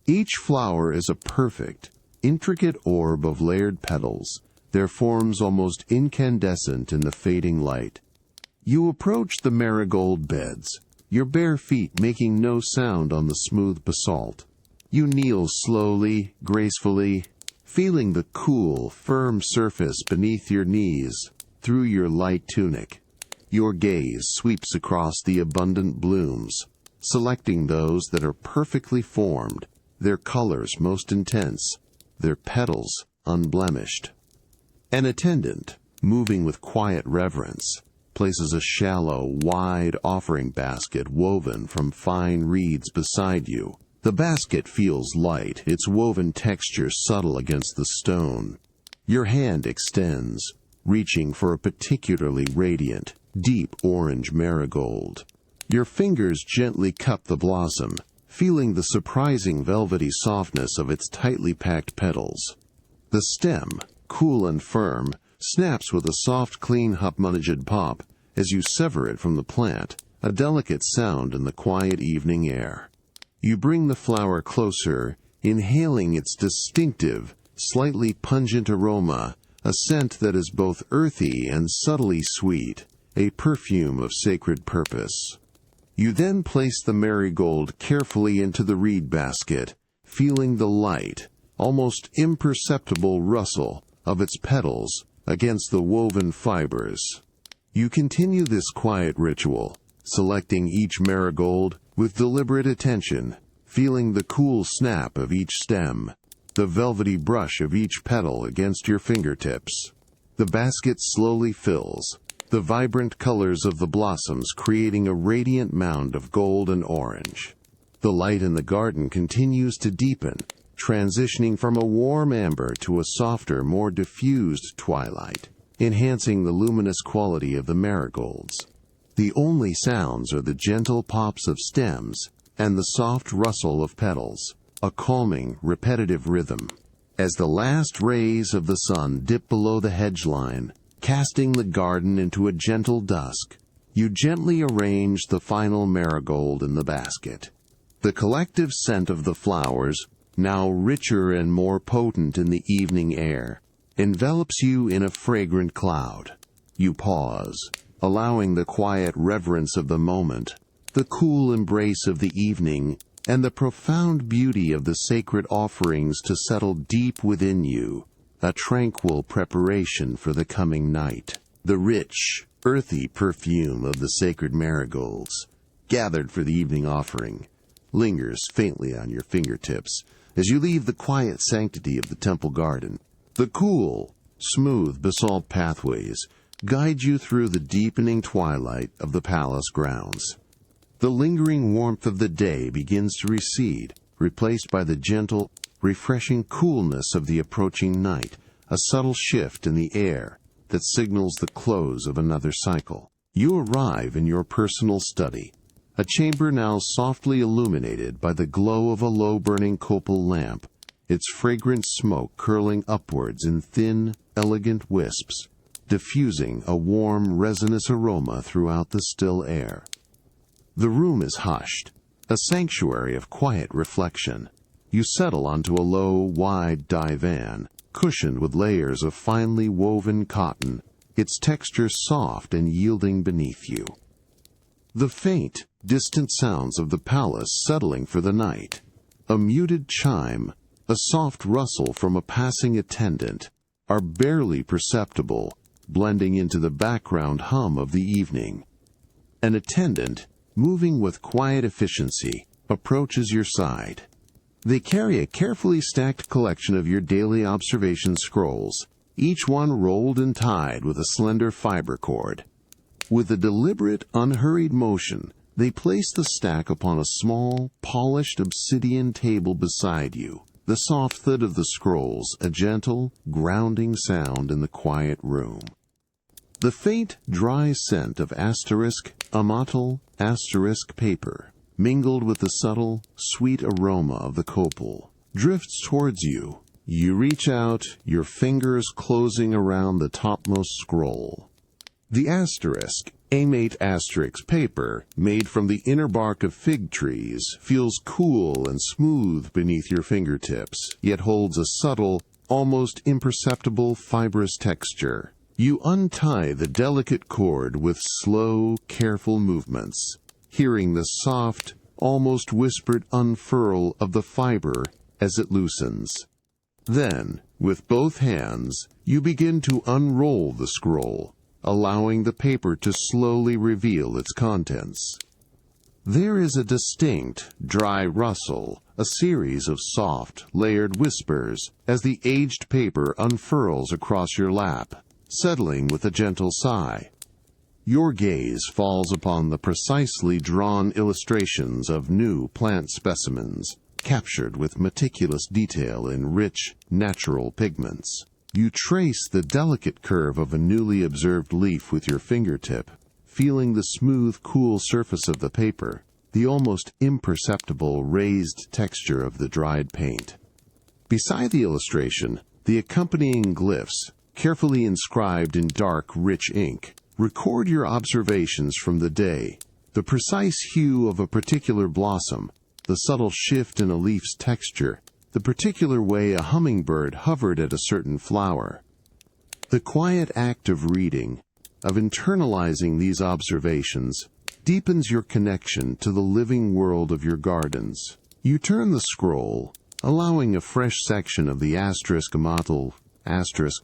Each flower is a perfect, intricate orb of layered petals, their forms almost incandescent in the fading light. You approach the marigold beds, your bare feet making no sound on the smooth basalt. You kneel slowly, gracefully, feeling the cool, firm surface beneath your knees through your light tunic. Your gaze sweeps across the abundant blooms, selecting those that are perfectly formed, their colors most intense, their petals unblemished. An attendant, moving with quiet reverence, places a shallow, wide offering basket woven from fine reeds beside you. The basket feels light, its woven texture subtle against the stone. Your hand extends, reaching for a particularly radiant, deep orange marigold. Your fingers gently cup the blossom, feeling the surprising velvety softness of its tightly packed petals. The stem, cool and firm, snaps with a soft, clean hummunigid pop as you sever it from the plant, a delicate sound in the quiet evening air. You bring the flower closer, inhaling its distinctive, slightly pungent aroma, a scent that is both earthy and subtly sweet, a perfume of sacred purpose. You then place the marigold carefully into the reed basket, feeling the light, almost imperceptible rustle of its petals against the woven fibers. You continue this quiet ritual, selecting each marigold with deliberate attention, feeling the cool snap of each stem, the velvety brush of each petal against your fingertips. The basket slowly fills, the vibrant colors of the blossoms creating a radiant mound of gold and orange. The light in the garden continues to deepen, transitioning from a warm amber to a softer, more diffused twilight, enhancing the luminous quality of the marigolds. The only sounds are the gentle pops of stems and the soft rustle of petals, a calming, repetitive rhythm. As the last rays of the sun dip below the hedge line, casting the garden into a gentle dusk, you gently arrange the final marigold in the basket. The collective scent of the flowers, now richer and more potent in the evening air, envelops you in a fragrant cloud. You pause, allowing the quiet reverence of the moment, the cool embrace of the evening, and the profound beauty of the sacred offerings to settle deep within you, a tranquil preparation for the coming night. The rich, earthy perfume of the sacred marigolds, gathered for the evening offering, lingers faintly on your fingertips as you leave the quiet sanctity of the temple garden. The cool, smooth basalt pathways guide you through the deepening twilight of the palace grounds. The lingering warmth of the day begins to recede, replaced by the gentle, refreshing coolness of the approaching night, a subtle shift in the air that signals the close of another cycle. You arrive in your personal study, a chamber now softly illuminated by the glow of a low-burning copal lamp, its fragrant smoke curling upwards in thin, elegant wisps, diffusing a warm, resinous aroma throughout the still air. The room is hushed, a sanctuary of quiet reflection. You settle onto a low, wide divan, cushioned with layers of finely woven cotton, its texture soft and yielding beneath you. The faint, distant sounds of the palace settling for the night, a muted chime, a soft rustle from a passing attendant, are barely perceptible, blending into the background hum of the evening. An attendant, moving with quiet efficiency, approaches your side. They carry a carefully stacked collection of your daily observation scrolls, each one rolled and tied with a slender fiber cord. With a deliberate, unhurried motion, they place the stack upon a small, polished obsidian table beside you, the soft thud of the scrolls a gentle, grounding sound in the quiet room. The faint, dry scent of amatl paper, mingled with the subtle, sweet aroma of the copal, drifts towards you. You reach out, your fingers closing around the topmost scroll. The amate paper, made from the inner bark of fig trees, feels cool and smooth beneath your fingertips, yet holds a subtle, almost imperceptible fibrous texture. You untie the delicate cord with slow, careful movements, hearing the soft, almost whispered unfurl of the fiber as it loosens. Then, with both hands, you begin to unroll the scroll, allowing the paper to slowly reveal its contents. There is a distinct, dry rustle, a series of soft, layered whispers as the aged paper unfurls across your lap, settling with a gentle sigh. Your gaze falls upon the precisely drawn illustrations of new plant specimens, captured with meticulous detail in rich, natural pigments. You trace the delicate curve of a newly observed leaf with your fingertip, feeling the smooth, cool surface of the paper, the almost imperceptible raised texture of the dried paint. Beside the illustration, the accompanying glyphs, carefully inscribed in dark, rich ink, record your observations from the day, the precise hue of a particular blossom, the subtle shift in a leaf's texture, the particular way a hummingbird hovered at a certain flower. The quiet act of reading, of internalizing these observations, deepens your connection to the living world of your gardens. You turn the scroll, allowing a fresh section of the amatl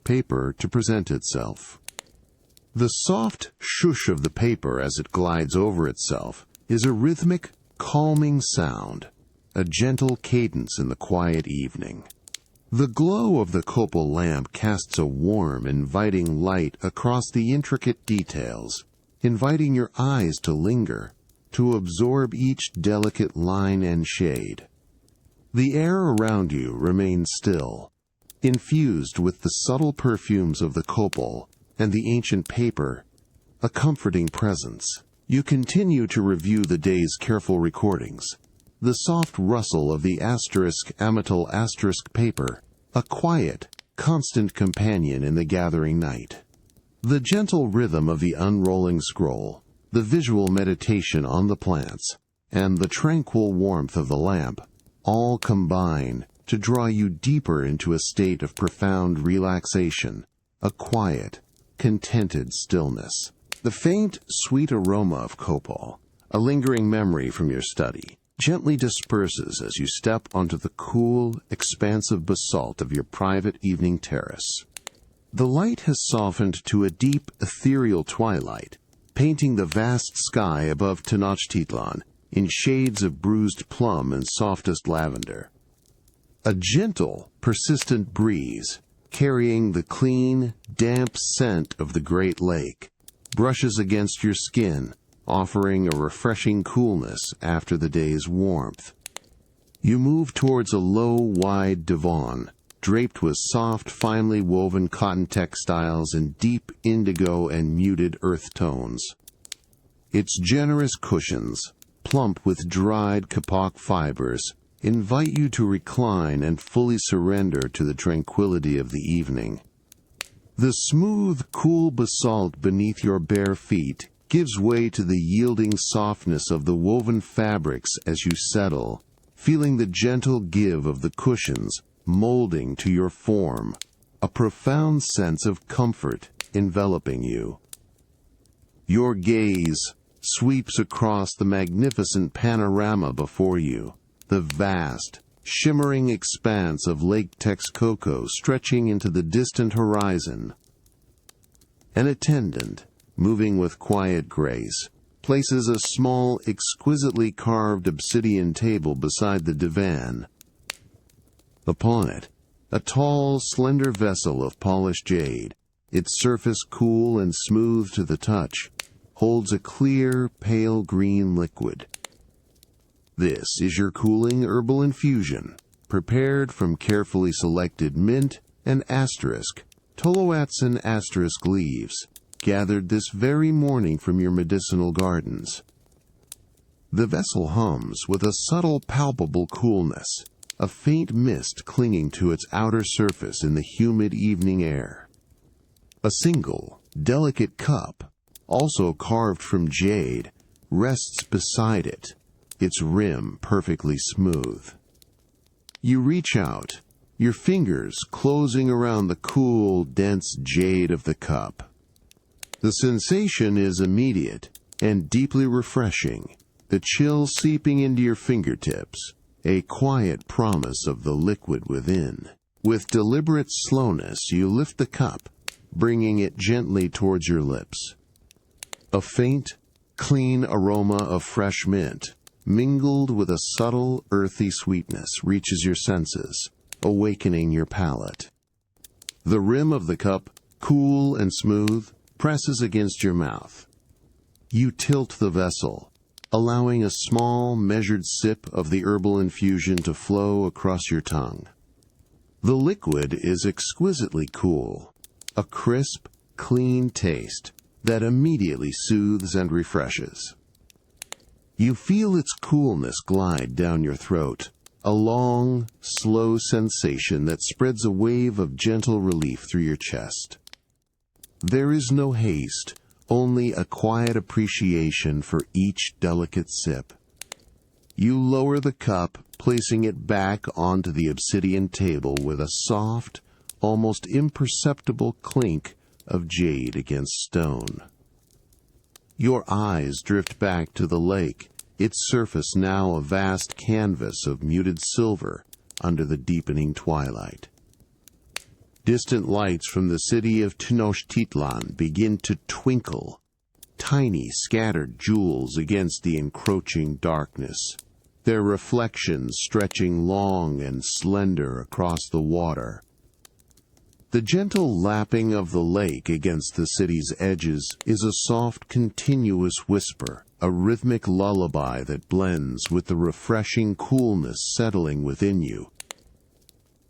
paper to present itself. The soft shush of the paper as it glides over itself is a rhythmic, calming sound, a gentle cadence in the quiet evening. The glow of the copal lamp casts a warm, inviting light across the intricate details, inviting your eyes to linger, to absorb each delicate line and shade. The air around you remains still, infused with the subtle perfumes of the copal and the ancient paper, a comforting presence. You continue to review the day's careful recordings, the soft rustle of the amatl paper, a quiet, constant companion in the gathering night. The gentle rhythm of the unrolling scroll, the visual meditation on the plants, and the tranquil warmth of the lamp, all combine to draw you deeper into a state of profound relaxation, a quiet, contented stillness. The faint, sweet aroma of copal, a lingering memory from your study, gently disperses as you step onto the cool, expansive basalt of your private evening terrace. The light has softened to a deep, ethereal twilight, painting the vast sky above Tenochtitlan in shades of bruised plum and softest lavender. A gentle, persistent breeze, carrying the clean, damp scent of the Great Lake, brushes against your skin, offering a refreshing coolness after the day's warmth. You move towards a low, wide divan, draped with soft, finely woven cotton textiles in deep indigo and muted earth tones. Its generous cushions, plump with dried kapok fibers, invite you to recline and fully surrender to the tranquility of the evening. The smooth, cool basalt beneath your bare feet gives way to the yielding softness of the woven fabrics as you settle, feeling the gentle give of the cushions molding to your form, a profound sense of comfort enveloping you. Your gaze sweeps across the magnificent panorama before you, the vast, shimmering expanse of Lake Texcoco stretching into the distant horizon. An attendant, moving with quiet grace, places a small, exquisitely carved obsidian table beside the divan. Upon it, a tall, slender vessel of polished jade, its surface cool and smooth to the touch, holds a clear, pale green liquid. This is your cooling herbal infusion, prepared from carefully selected mint and Toloatsan * leaves, gathered this very morning from your medicinal gardens. The vessel hums with a subtle, palpable coolness, a faint mist clinging to its outer surface in the humid evening air. A single, delicate cup, also carved from jade, rests beside it, its rim perfectly smooth. You reach out, your fingers closing around the cool, dense jade of the cup. The sensation is immediate and deeply refreshing, the chill seeping into your fingertips, a quiet promise of the liquid within. With deliberate slowness, you lift the cup, bringing it gently towards your lips. A faint, clean aroma of fresh mint, mingled with a subtle, earthy sweetness, reaches your senses, awakening your palate. The rim of the cup, cool and smooth, presses against your mouth. You tilt the vessel, allowing a small, measured sip of the herbal infusion to flow across your tongue. The liquid is exquisitely cool, a crisp, clean taste that immediately soothes and refreshes. You feel its coolness glide down your throat, a long, slow sensation that spreads a wave of gentle relief through your chest. There is no haste, only a quiet appreciation for each delicate sip. You lower the cup, placing it back onto the obsidian table with a soft, almost imperceptible clink of jade against stone. Your eyes drift back to the lake, its surface now a vast canvas of muted silver under the deepening twilight. Distant lights from the city of Tenochtitlan begin to twinkle, tiny scattered jewels against the encroaching darkness, their reflections stretching long and slender across the water. The gentle lapping of the lake against the city's edges is a soft, continuous whisper, a rhythmic lullaby that blends with the refreshing coolness settling within you.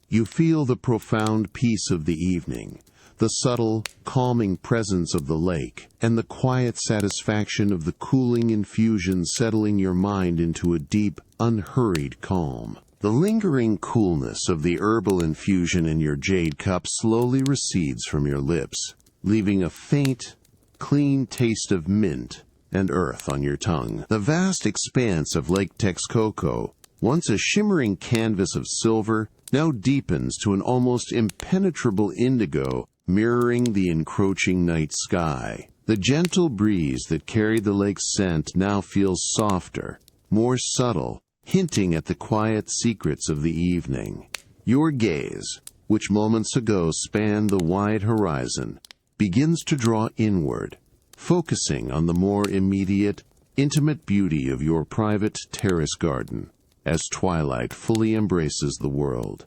You feel the profound peace of the evening, the subtle, calming presence of the lake, and the quiet satisfaction of the cooling infusion settling your mind into a deep, unhurried calm. The lingering coolness of the herbal infusion in your jade cup slowly recedes from your lips, leaving a faint, clean taste of mint and earth on your tongue. The vast expanse of Lake Texcoco, once a shimmering canvas of silver, now deepens to an almost impenetrable indigo, mirroring the encroaching night sky. The gentle breeze that carried the lake's scent now feels softer, more subtle, hinting at the quiet secrets of the evening. Your gaze, which moments ago spanned the wide horizon, begins to draw inward, focusing on the more immediate, intimate beauty of your private terrace garden. As twilight fully embraces the world,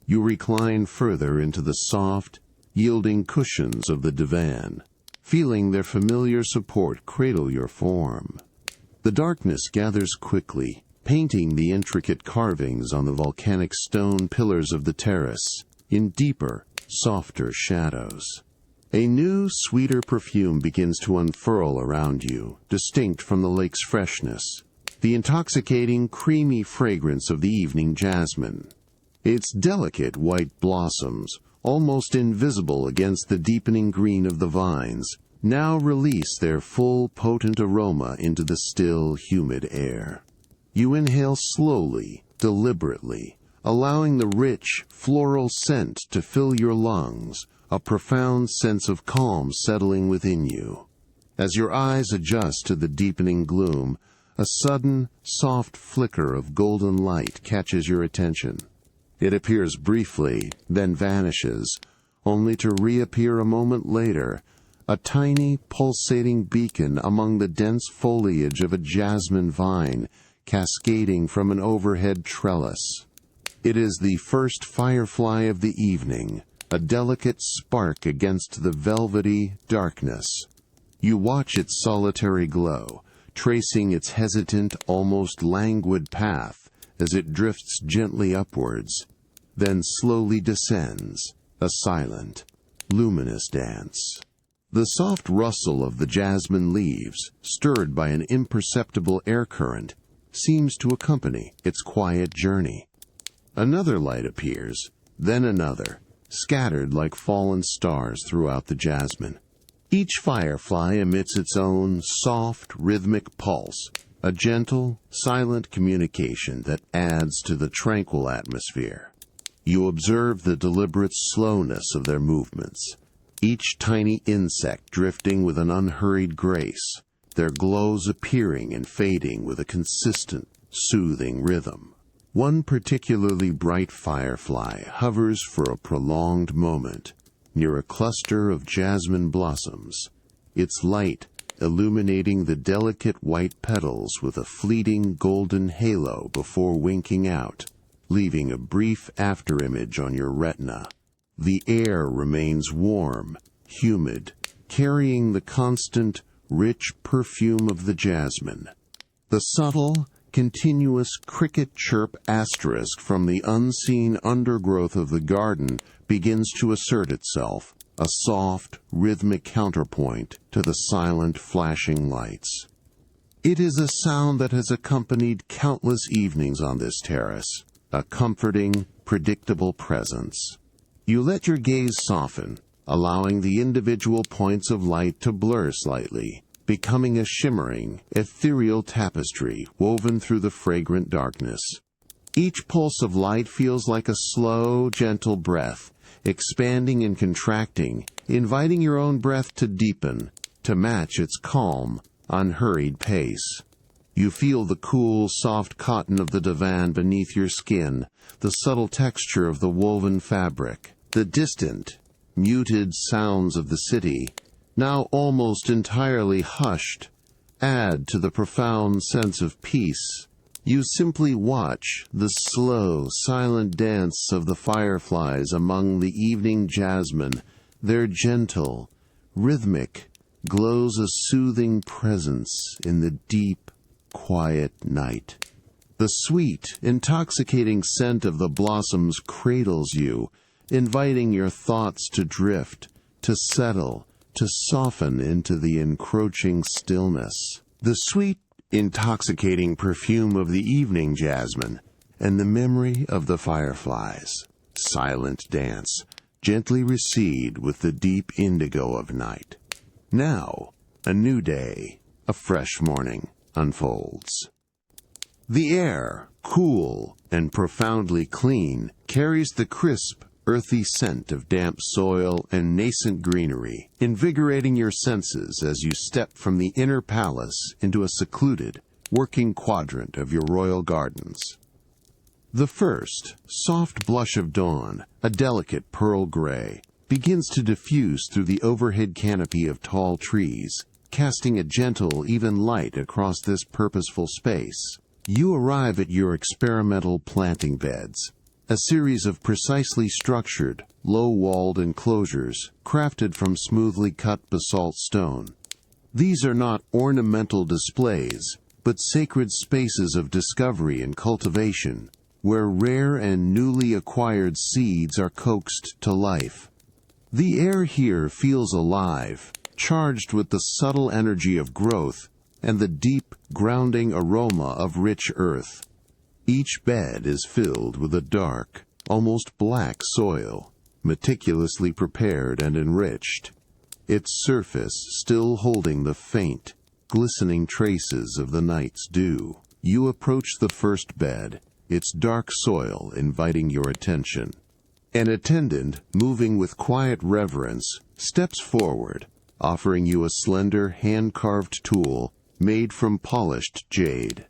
you recline further into the soft, yielding cushions of the divan, feeling their familiar support cradle your form. The darkness gathers quickly, painting the intricate carvings on the volcanic stone pillars of the terrace in deeper, softer shadows. A new, sweeter perfume begins to unfurl around you, distinct from the lake's freshness. the intoxicating, creamy fragrance of the evening jasmine. Its delicate white blossoms, almost invisible against the deepening green of the vines, now release their full, potent aroma into the still, humid air. You inhale slowly, deliberately, allowing the rich, floral scent to fill your lungs, a profound sense of calm settling within you. As your eyes adjust to the deepening gloom, a sudden, soft flicker of golden light catches your attention. It appears briefly, then vanishes, only to reappear a moment later, a tiny, pulsating beacon among the dense foliage of a jasmine vine cascading from an overhead trellis. It is the first firefly of the evening, a delicate spark against the velvety darkness. You watch its solitary glow, tracing its hesitant, almost languid path as it drifts gently upwards, then slowly descends, a silent, luminous dance. The soft rustle of the jasmine leaves, stirred by an imperceptible air current, seems to accompany its quiet journey. Another light appears, then another, scattered like fallen stars throughout the jasmine. Each firefly emits its own soft, rhythmic pulse, a gentle, silent communication that adds to the tranquil atmosphere. You observe the deliberate slowness of their movements, each tiny insect drifting with an unhurried grace, their glows appearing and fading with a consistent, soothing rhythm. One particularly bright firefly hovers for a prolonged moment near a cluster of jasmine blossoms, its light illuminating the delicate white petals with a fleeting golden halo before winking out, leaving a brief afterimage on your retina. The air remains warm, humid, carrying the constant, rich perfume of the jasmine. The subtle, continuous cricket chirp asterisk from the unseen undergrowth of the garden begins to assert itself, a soft, rhythmic counterpoint to the silent, flashing lights. It is a sound that has accompanied countless evenings on this terrace, a comforting, predictable presence. You let your gaze soften, allowing the individual points of light to blur slightly, becoming a shimmering, ethereal tapestry woven through the fragrant darkness. Each pulse of light feels like a slow, gentle breath, expanding and contracting, inviting your own breath to deepen, to match its calm, unhurried pace. You feel the cool, soft cotton of the divan beneath your skin, the subtle texture of the woven fabric, the distant, muted sounds of the city, now almost entirely hushed, add to the profound sense of peace. You simply watch the slow, silent dance of the fireflies among the evening jasmine. Their gentle, rhythmic, glows a soothing presence in the deep, quiet night. The sweet, intoxicating scent of the blossoms cradles you, inviting your thoughts to drift, to settle, to soften into the encroaching stillness. The sweet, intoxicating perfume of the evening jasmine and the memory of the fireflies' silent dance gently recede with the deep indigo of night. Now, a new day, a fresh morning, unfolds. The air, cool and profoundly clean, carries the crisp, earthy scent of damp soil and nascent greenery, invigorating your senses as you step from the inner palace into a secluded, working quadrant of your royal gardens. The first, soft blush of dawn, a delicate pearl gray, begins to diffuse through the overhead canopy of tall trees, casting a gentle, even light across this purposeful space. You arrive at your experimental planting beds, a series of precisely structured, low-walled enclosures crafted from smoothly cut basalt stone. These are not ornamental displays, but sacred spaces of discovery and cultivation, where rare and newly acquired seeds are coaxed to life. The air here feels alive, charged with the subtle energy of growth, and the deep, grounding aroma of rich earth. Each bed is filled with a dark, almost black soil, meticulously prepared and enriched, its surface still holding the faint, glistening traces of the night's dew. You approach the first bed, its dark soil inviting your attention. An attendant, moving with quiet reverence, steps forward, offering you a slender, hand-carved tool made from polished jade.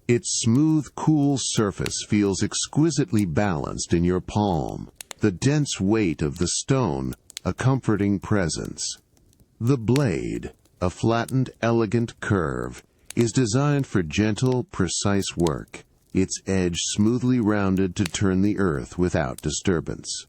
Its smooth, cool surface feels exquisitely balanced in your palm, the dense weight of the stone a comforting presence. The blade, a flattened, elegant curve, is designed for gentle, precise work, its edge smoothly rounded to turn the earth without disturbance.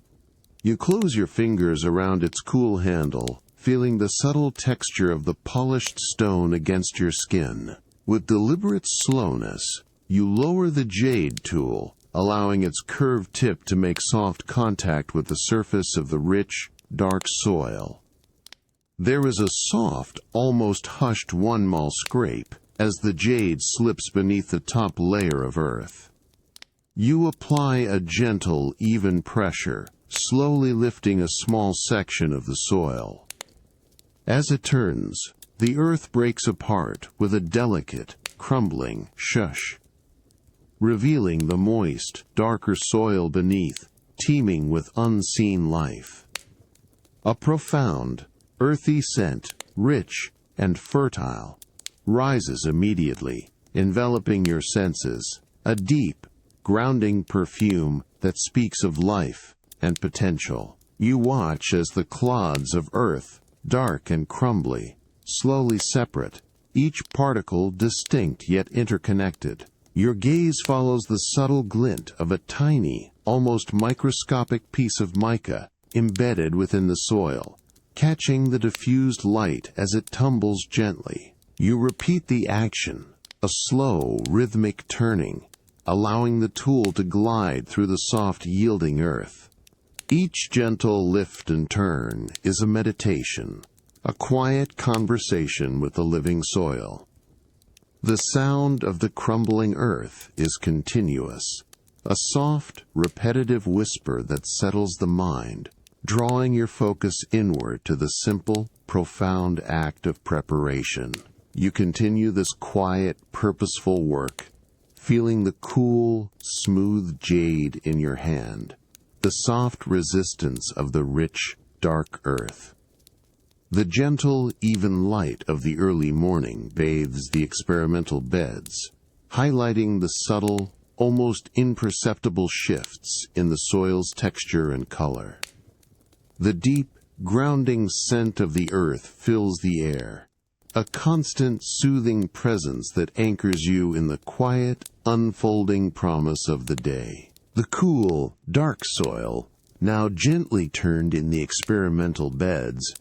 You close your fingers around its cool handle, feeling the subtle texture of the polished stone against your skin. With deliberate slowness, you lower the jade tool, allowing its curved tip to make soft contact with the surface of the rich, dark soil. There is a soft, almost hushed one-mal scrape as the jade slips beneath the top layer of earth. You apply a gentle, even pressure, slowly lifting a small section of the soil. As it turns, the earth breaks apart with a delicate, crumbling shush, revealing the moist, darker soil beneath, teeming with unseen life. A profound, earthy scent, rich and fertile, rises immediately, enveloping your senses, a deep, grounding perfume that speaks of life and potential. You watch as the clods of earth, dark and crumbly, slowly separate, each particle distinct yet interconnected. Your gaze follows the subtle glint of a tiny, almost microscopic piece of mica embedded within the soil, catching the diffused light as it tumbles gently. You repeat the action, a slow, rhythmic turning, allowing the tool to glide through the soft, yielding earth. Each gentle lift and turn is a meditation, a quiet conversation with the living soil. The sound of the crumbling earth is continuous, a soft, repetitive whisper that settles the mind, drawing your focus inward to the simple, profound act of preparation. You continue this quiet, purposeful work, feeling the cool, smooth jade in your hand, the soft resistance of the rich, dark earth. The gentle, even light of the early morning bathes the experimental beds, highlighting the subtle, almost imperceptible shifts in the soil's texture and color. The deep, grounding scent of the earth fills the air, a constant, soothing presence that anchors you in the quiet, unfolding promise of the day. The cool, dark soil, now gently turned in the experimental beds,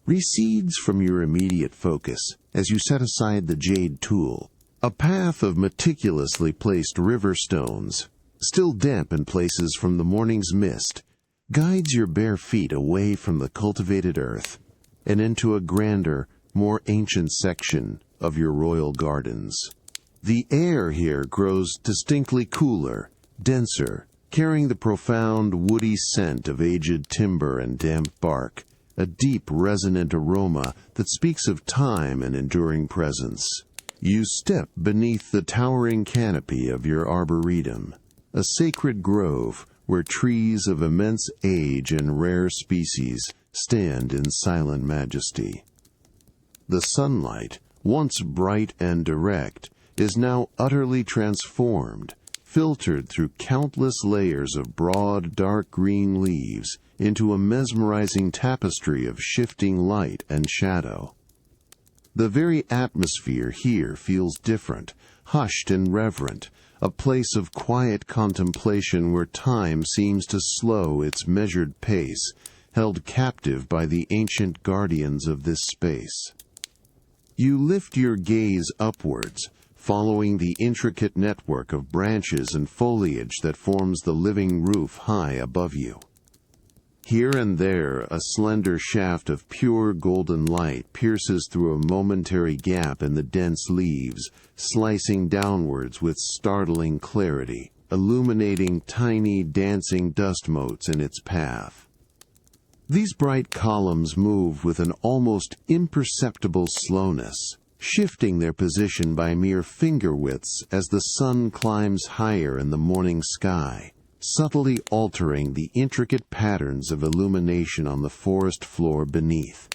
recedes from your immediate focus as you set aside the jade tool. A path of meticulously placed river stones, still damp in places from the morning's mist, guides your bare feet away from the cultivated earth and into a grander, more ancient section of your royal gardens. The air here grows distinctly cooler, denser, carrying the profound woody scent of aged timber and damp bark, a deep resonant aroma that speaks of time and enduring presence. You step beneath the towering canopy of your arboretum, a sacred grove where trees of immense age and rare species stand in silent majesty. The sunlight, once bright and direct, is now utterly transformed, filtered through countless layers of broad, dark green leaves into a mesmerizing tapestry of shifting light and shadow. The very atmosphere here feels different, hushed and reverent, a place of quiet contemplation where time seems to slow its measured pace, held captive by the ancient guardians of this space. You lift your gaze upwards, following the intricate network of branches and foliage that forms the living roof high above you. Here and there, a slender shaft of pure golden light pierces through a momentary gap in the dense leaves, slicing downwards with startling clarity, illuminating tiny dancing dust motes in its path. These bright columns move with an almost imperceptible slowness, shifting their position by mere finger widths as the sun climbs higher in the morning sky, subtly altering the intricate patterns of illumination on the forest floor beneath.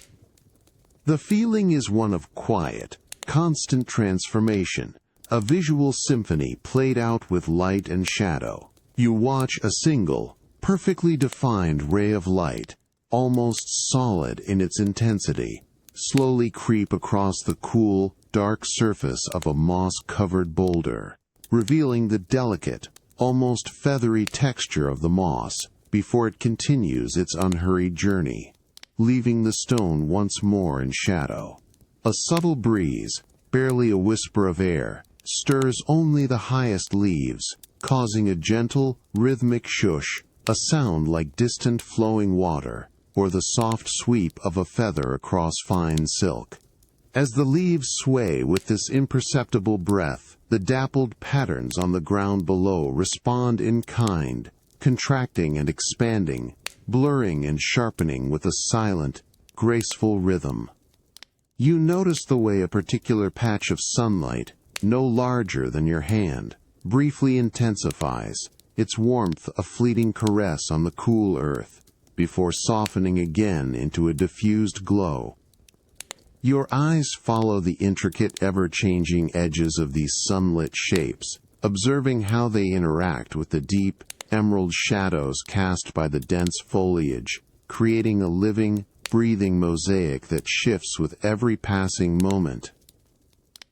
The feeling is one of quiet, constant transformation, a visual symphony played out with light and shadow. You watch a single, perfectly defined ray of light, almost solid in its intensity, slowly creep across the cool, dark surface of a moss-covered boulder, revealing the delicate, almost feathery texture of the moss before it continues its unhurried journey, leaving the stone once more in shadow. A subtle breeze, barely a whisper of air, stirs only the highest leaves, causing a gentle, rhythmic shush, a sound like distant flowing water, or the soft sweep of a feather across fine silk. As the leaves sway with this imperceptible breath, the dappled patterns on the ground below respond in kind, contracting and expanding, blurring and sharpening with a silent, graceful rhythm. You notice the way a particular patch of sunlight, no larger than your hand, briefly intensifies, its warmth a fleeting caress on the cool earth, before softening again into a diffused glow. Your eyes follow the intricate, ever-changing edges of these sunlit shapes, observing how they interact with the deep, emerald shadows cast by the dense foliage, creating a living, breathing mosaic that shifts with every passing moment.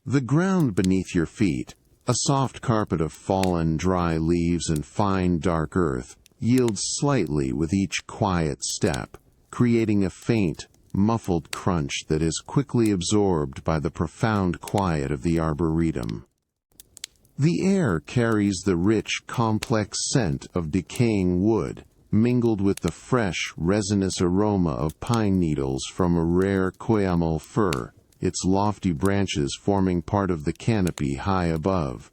The ground beneath your feet, a soft carpet of fallen, dry leaves and fine, dark earth, yields slightly with each quiet step, creating a faint, muffled crunch that is quickly absorbed by the profound quiet of the arboretum. The air carries the rich, complex scent of decaying wood, mingled with the fresh, resinous aroma of pine needles from a rare Coyamal fir, its lofty branches forming part of the canopy high above.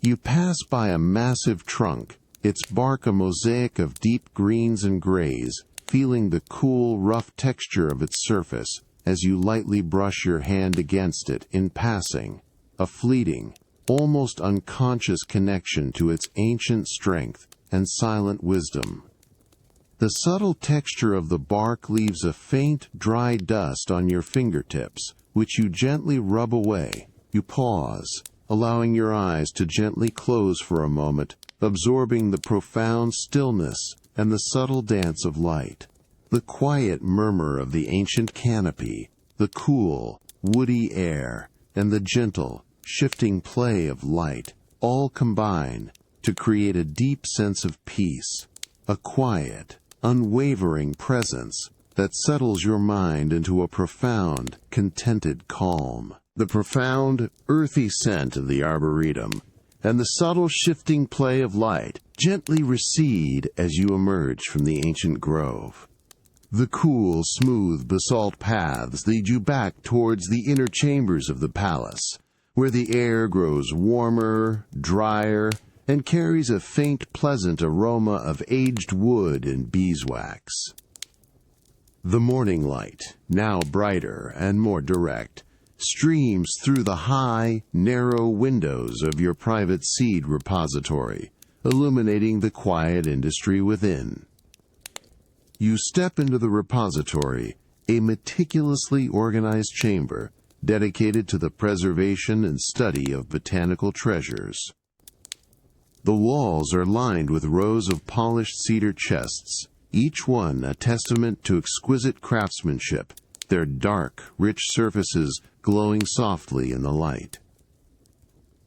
You pass by a massive trunk, its bark a mosaic of deep greens and grays, feeling the cool, rough texture of its surface as you lightly brush your hand against it in passing, a fleeting, almost unconscious connection to its ancient strength and silent wisdom. The subtle texture of the bark leaves a faint, dry dust on your fingertips, which you gently rub away. You pause, allowing your eyes to gently close for a moment, absorbing the profound stillness and the subtle dance of light. The quiet murmur of the ancient canopy, the cool, woody air, and the gentle, shifting play of light, all combine to create a deep sense of peace, a quiet, unwavering presence that settles your mind into a profound, contented calm. The profound, earthy scent of the arboretum and the subtle shifting play of light gently recede as you emerge from the ancient grove. The cool, smooth basalt paths lead you back towards the inner chambers of the palace, where the air grows warmer, drier, and carries a faint, pleasant aroma of aged wood and beeswax. The morning light, now brighter and more direct, streams through the high, narrow windows of your private seed repository, illuminating the quiet industry within. You step into the repository, a meticulously organized chamber dedicated to the preservation and study of botanical treasures. The walls are lined with rows of polished cedar chests, each one a testament to exquisite craftsmanship, their dark, rich surfaces glowing softly in the light.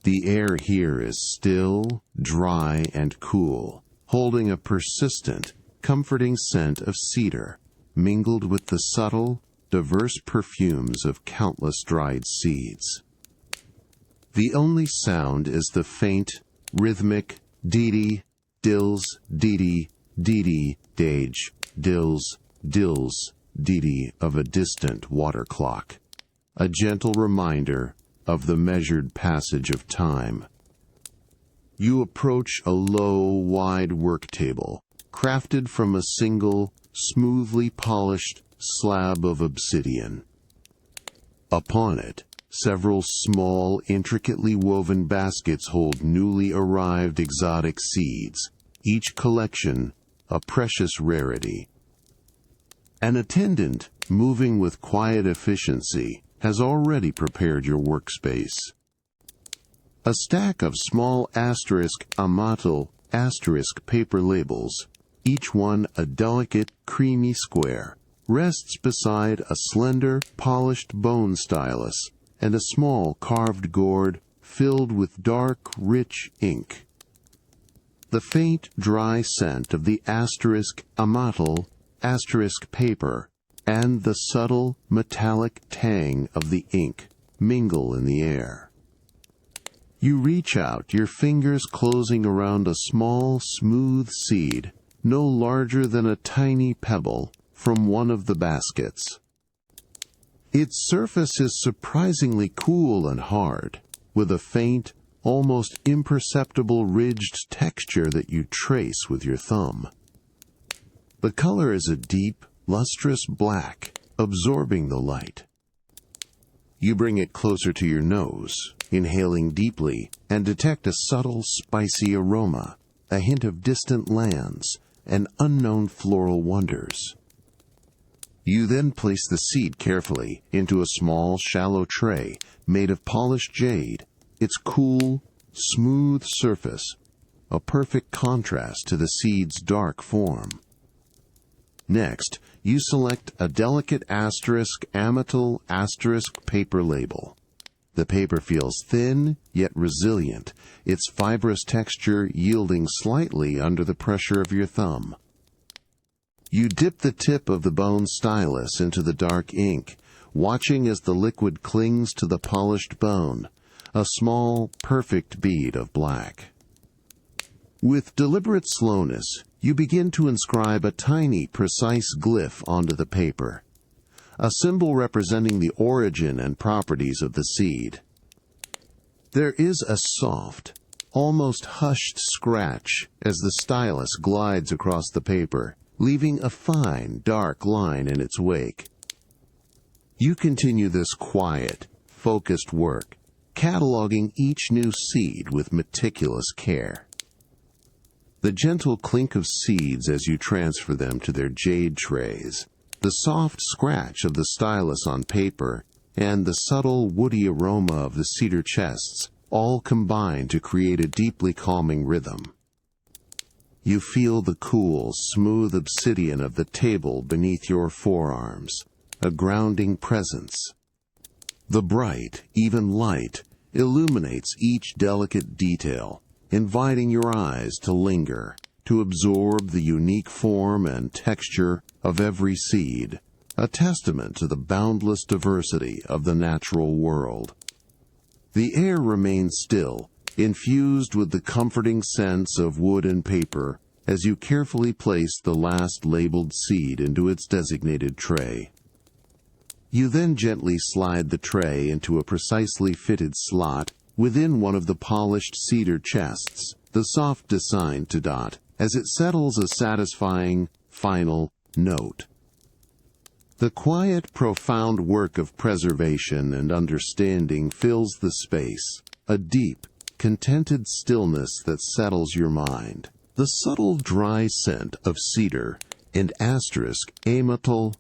The air here is still, dry, and cool, holding a persistent, comforting scent of cedar, mingled with the subtle, diverse perfumes of countless dried seeds. The only sound is the faint, rhythmic dee-dee, dills, dee-dee, dee-dee, dage dills, dills, dee of a distant water clock, a gentle reminder of the measured passage of time. You approach a low, wide work table, crafted from a single, smoothly polished slab of obsidian. Upon it, several small, intricately woven baskets hold newly arrived exotic seeds, each collection a precious rarity. An attendant, moving with quiet efficiency, has already prepared your workspace. A stack of small *amatl* paper labels, each one a delicate, creamy square, rests beside a slender, polished bone stylus and a small carved gourd filled with dark, rich ink. The faint, dry scent of the *amatl* paper and the subtle, metallic tang of the ink mingle in the air. You reach out, your fingers closing around a small, smooth seed, no larger than a tiny pebble, from one of the baskets. Its surface is surprisingly cool and hard, with a faint, almost imperceptible ridged texture that you trace with your thumb. The color is a deep, lustrous black, absorbing the light. You bring it closer to your nose, inhaling deeply, and detect a subtle, spicy aroma, a hint of distant lands and unknown floral wonders. You then place the seed carefully into a small, shallow tray made of polished jade, its cool, smooth surface a perfect contrast to the seed's dark form. Next, you select a delicate *amatl* paper label. The paper feels thin, yet resilient, its fibrous texture yielding slightly under the pressure of your thumb. You dip the tip of the bone stylus into the dark ink, watching as the liquid clings to the polished bone, a small, perfect bead of black. With deliberate slowness, you begin to inscribe a tiny, precise glyph onto the paper, a symbol representing the origin and properties of the seed. There is a soft, almost hushed scratch as the stylus glides across the paper, leaving a fine, dark line in its wake. You continue this quiet, focused work, cataloging each new seed with meticulous care. The gentle clink of seeds as you transfer them to their jade trays, the soft scratch of the stylus on paper, and the subtle, woody aroma of the cedar chests all combine to create a deeply calming rhythm. You feel the cool, smooth obsidian of the table beneath your forearms, a grounding presence. The bright, even light illuminates each delicate detail, inviting your eyes to linger, to absorb the unique form and texture of every seed, a testament to the boundless diversity of the natural world. The air remains still, infused with the comforting sense of wood and paper, as you carefully place the last labeled seed into its designated tray. You then gently slide the tray into a precisely fitted slot within one of the polished cedar chests, the soft design to dot, as it settles a satisfying, final note. The quiet, profound work of preservation and understanding fills the space, a deep, contented stillness that settles your mind. The subtle dry scent of cedar and *amatl*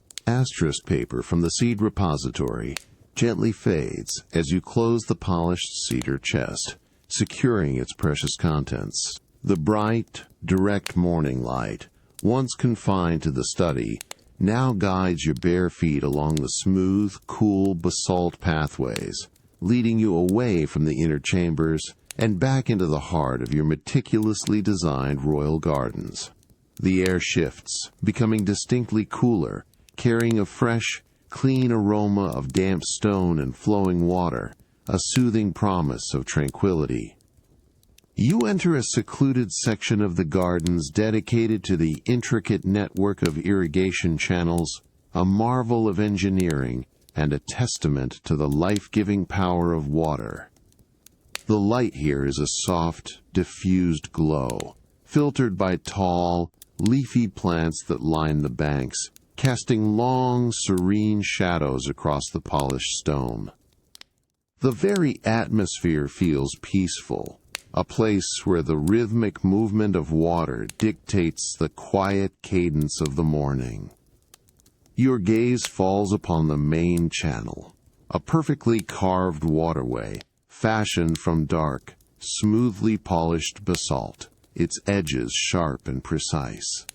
paper from the seed repository gently fades as you close the polished cedar chest, securing its precious contents. The bright, direct morning light, once confined to the study, now guides your bare feet along the smooth, cool basalt pathways, leading you away from the inner chambers and back into the heart of your meticulously designed royal gardens. The air shifts, becoming distinctly cooler, carrying a fresh, clean aroma of damp stone and flowing water, a soothing promise of tranquility. You enter a secluded section of the gardens dedicated to the intricate network of irrigation channels, a marvel of engineering and a testament to the life-giving power of water. The light here is a soft, diffused glow, filtered by tall, leafy plants that line the banks, casting long, serene shadows across the polished stone. The very atmosphere feels peaceful, a place where the rhythmic movement of water dictates the quiet cadence of the morning. Your gaze falls upon the main channel, a perfectly carved waterway, fashioned from dark, smoothly polished basalt, its edges sharp and precise.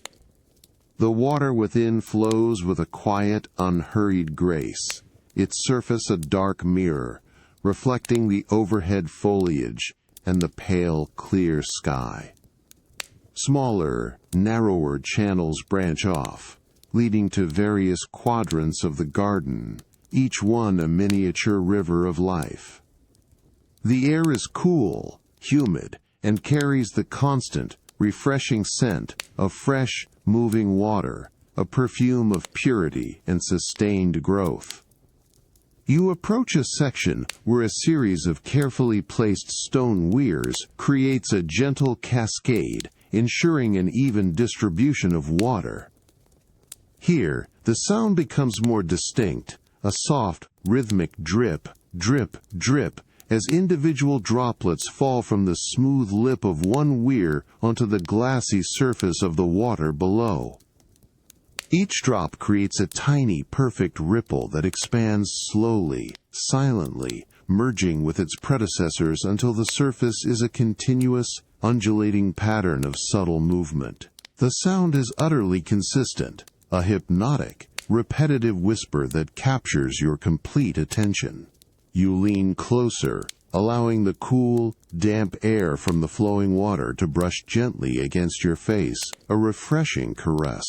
The water within flows with a quiet, unhurried grace, its surface a dark mirror, reflecting the overhead foliage and the pale, clear sky. Smaller, narrower channels branch off, leading to various quadrants of the garden, each one a miniature river of life. The air is cool, humid, and carries the constant, refreshing scent of fresh, moving water, a perfume of purity and sustained growth. You approach a section where a series of carefully placed stone weirs creates a gentle cascade, ensuring an even distribution of water. Here, the sound becomes more distinct, a soft, rhythmic drip, drip, drip, as individual droplets fall from the smooth lip of one weir onto the glassy surface of the water below. Each drop creates a tiny, perfect ripple that expands slowly, silently, merging with its predecessors until the surface is a continuous, undulating pattern of subtle movement. The sound is utterly consistent, a hypnotic, repetitive whisper that captures your complete attention. You lean closer, allowing the cool, damp air from the flowing water to brush gently against your face, a refreshing caress.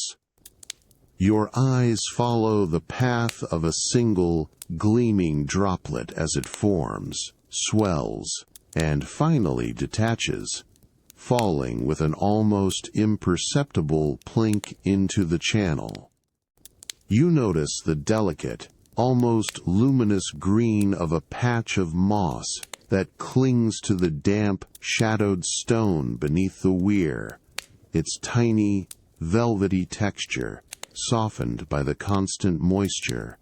Your eyes follow the path of a single, gleaming droplet as it forms, swells, and finally detaches, falling with an almost imperceptible plink into the channel. You notice the delicate, almost luminous green of a patch of moss that clings to the damp, shadowed stone beneath the weir, its tiny, velvety texture softened by the constant moisture.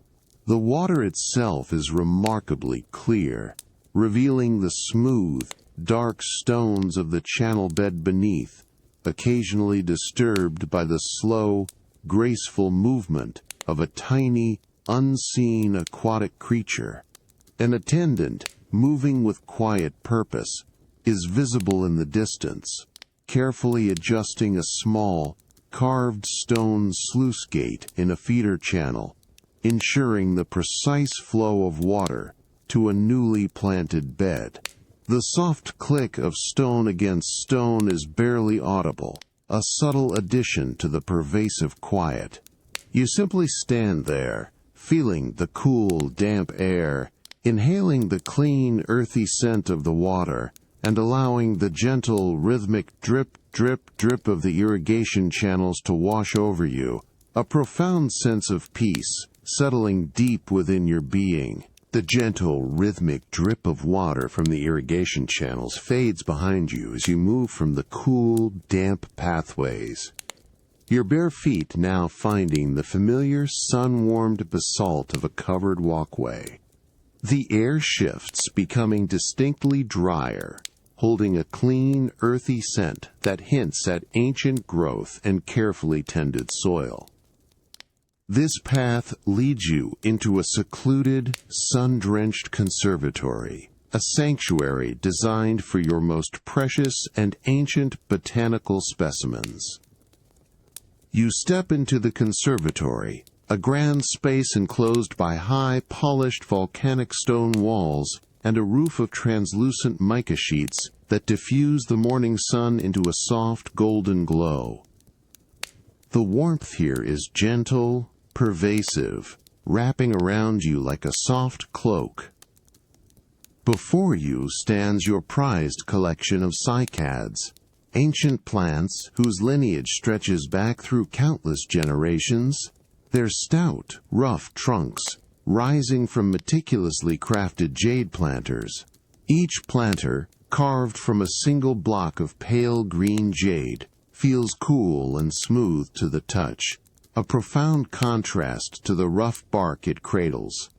The water itself is remarkably clear, revealing the smooth, dark stones of the channel bed beneath, occasionally disturbed by the slow, graceful movement of a tiny, unseen aquatic creature. An attendant, moving with quiet purpose, is visible in the distance, carefully adjusting a small, carved stone sluice gate in a feeder channel, ensuring the precise flow of water to a newly planted bed. The soft click of stone against stone is barely audible, a subtle addition to the pervasive quiet. You simply stand there, feeling the cool, damp air, inhaling the clean, earthy scent of the water, and allowing the gentle, rhythmic drip, drip, drip of the irrigation channels to wash over you, a profound sense of peace settling deep within your being. The gentle, rhythmic drip of water from the irrigation channels fades behind you as you move from the cool, damp pathways, your bare feet now finding the familiar sun-warmed basalt of a covered walkway. The air shifts, becoming distinctly drier, holding a clean, earthy scent that hints at ancient growth and carefully tended soil. This path leads you into a secluded, sun-drenched conservatory, a sanctuary designed for your most precious and ancient botanical specimens. You step into the conservatory, a grand space enclosed by high, polished volcanic stone walls and a roof of translucent mica sheets that diffuse the morning sun into a soft golden glow. The warmth here is gentle, pervasive, wrapping around you like a soft cloak. Before you stands your prized collection of cycads, ancient plants whose lineage stretches back through countless generations, their stout, rough trunks rising from meticulously crafted jade planters, each planter carved from a single block of pale green jade, feels cool and smooth to the touch, a profound contrast to the rough bark it cradles.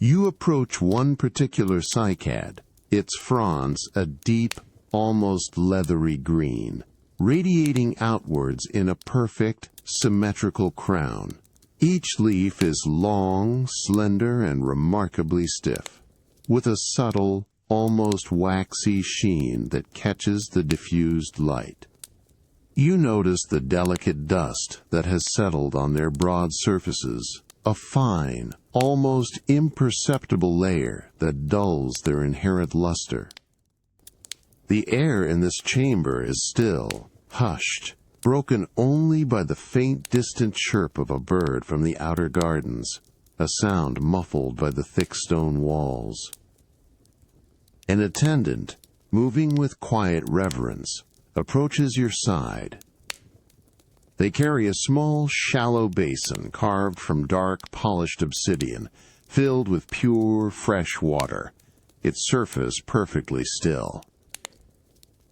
You approach one particular cycad, its fronds a deep, almost leathery green, radiating outwards in a perfect, symmetrical crown. Each leaf is long, slender, and remarkably stiff, with a subtle, almost waxy sheen that catches the diffused light. You notice the delicate dust that has settled on their broad surfaces, a fine, almost imperceptible layer that dulls their inherent luster. The air in this chamber is still, hushed, broken only by the faint distant chirp of a bird from the outer gardens, a sound muffled by the thick stone walls. An attendant, moving with quiet reverence, approaches your side. They carry a small, shallow basin carved from dark, polished obsidian, filled with pure, fresh water, its surface perfectly still.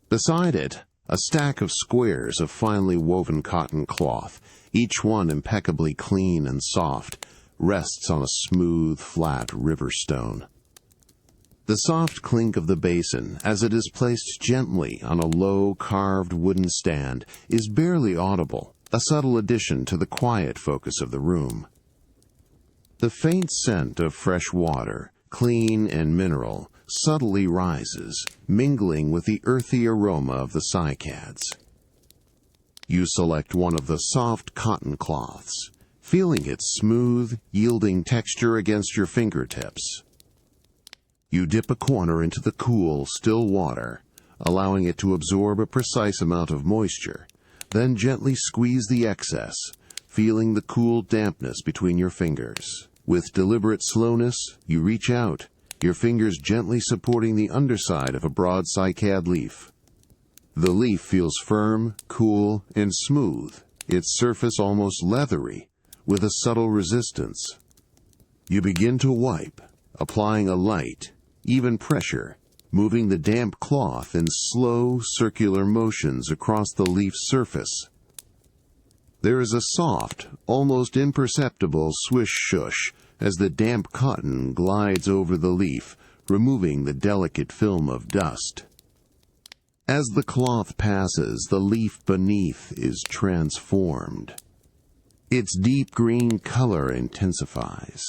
Beside it, a stack of squares of finely woven cotton cloth, each one impeccably clean and soft, rests on a smooth, flat river stone. The soft clink of the basin, as it is placed gently on a low, carved wooden stand, is barely audible, a subtle addition to the quiet focus of the room. The faint scent of fresh water, clean and mineral, subtly rises, mingling with the earthy aroma of the cycads. You select one of the soft cotton cloths, feeling its smooth, yielding texture against your fingertips. You dip a corner into the cool, still water, allowing it to absorb a precise amount of moisture, then gently squeeze the excess, feeling the cool dampness between your fingers. With deliberate slowness, you reach out, your fingers gently supporting the underside of a broad cycad leaf. The leaf feels firm, cool, and smooth, its surface almost leathery, with a subtle resistance. You begin to wipe, applying a light, even pressure, moving the damp cloth in slow, circular motions across the leaf's surface. There is a soft, almost imperceptible swish-shush as the damp cotton glides over the leaf, removing the delicate film of dust. As the cloth passes, the leaf beneath is transformed. Its deep green color intensifies,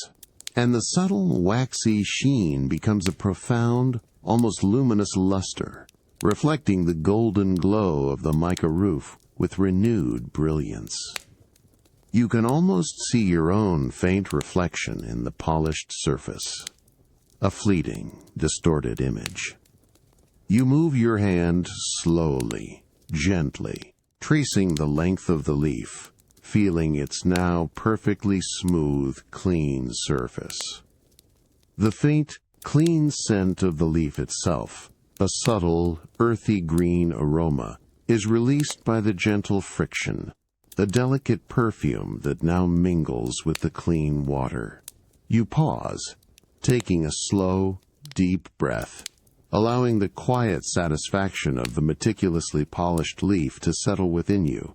and the subtle, waxy sheen becomes a profound, almost luminous luster, reflecting the golden glow of the mica roof with renewed brilliance. You can almost see your own faint reflection in the polished surface, a fleeting, distorted image. You move your hand slowly, gently, tracing the length of the leaf, feeling its now perfectly smooth, clean surface. The faint, clean scent of the leaf itself, a subtle, earthy green aroma, is released by the gentle friction, the delicate perfume that now mingles with the clean water. You pause, taking a slow, deep breath, allowing the quiet satisfaction of the meticulously polished leaf to settle within you.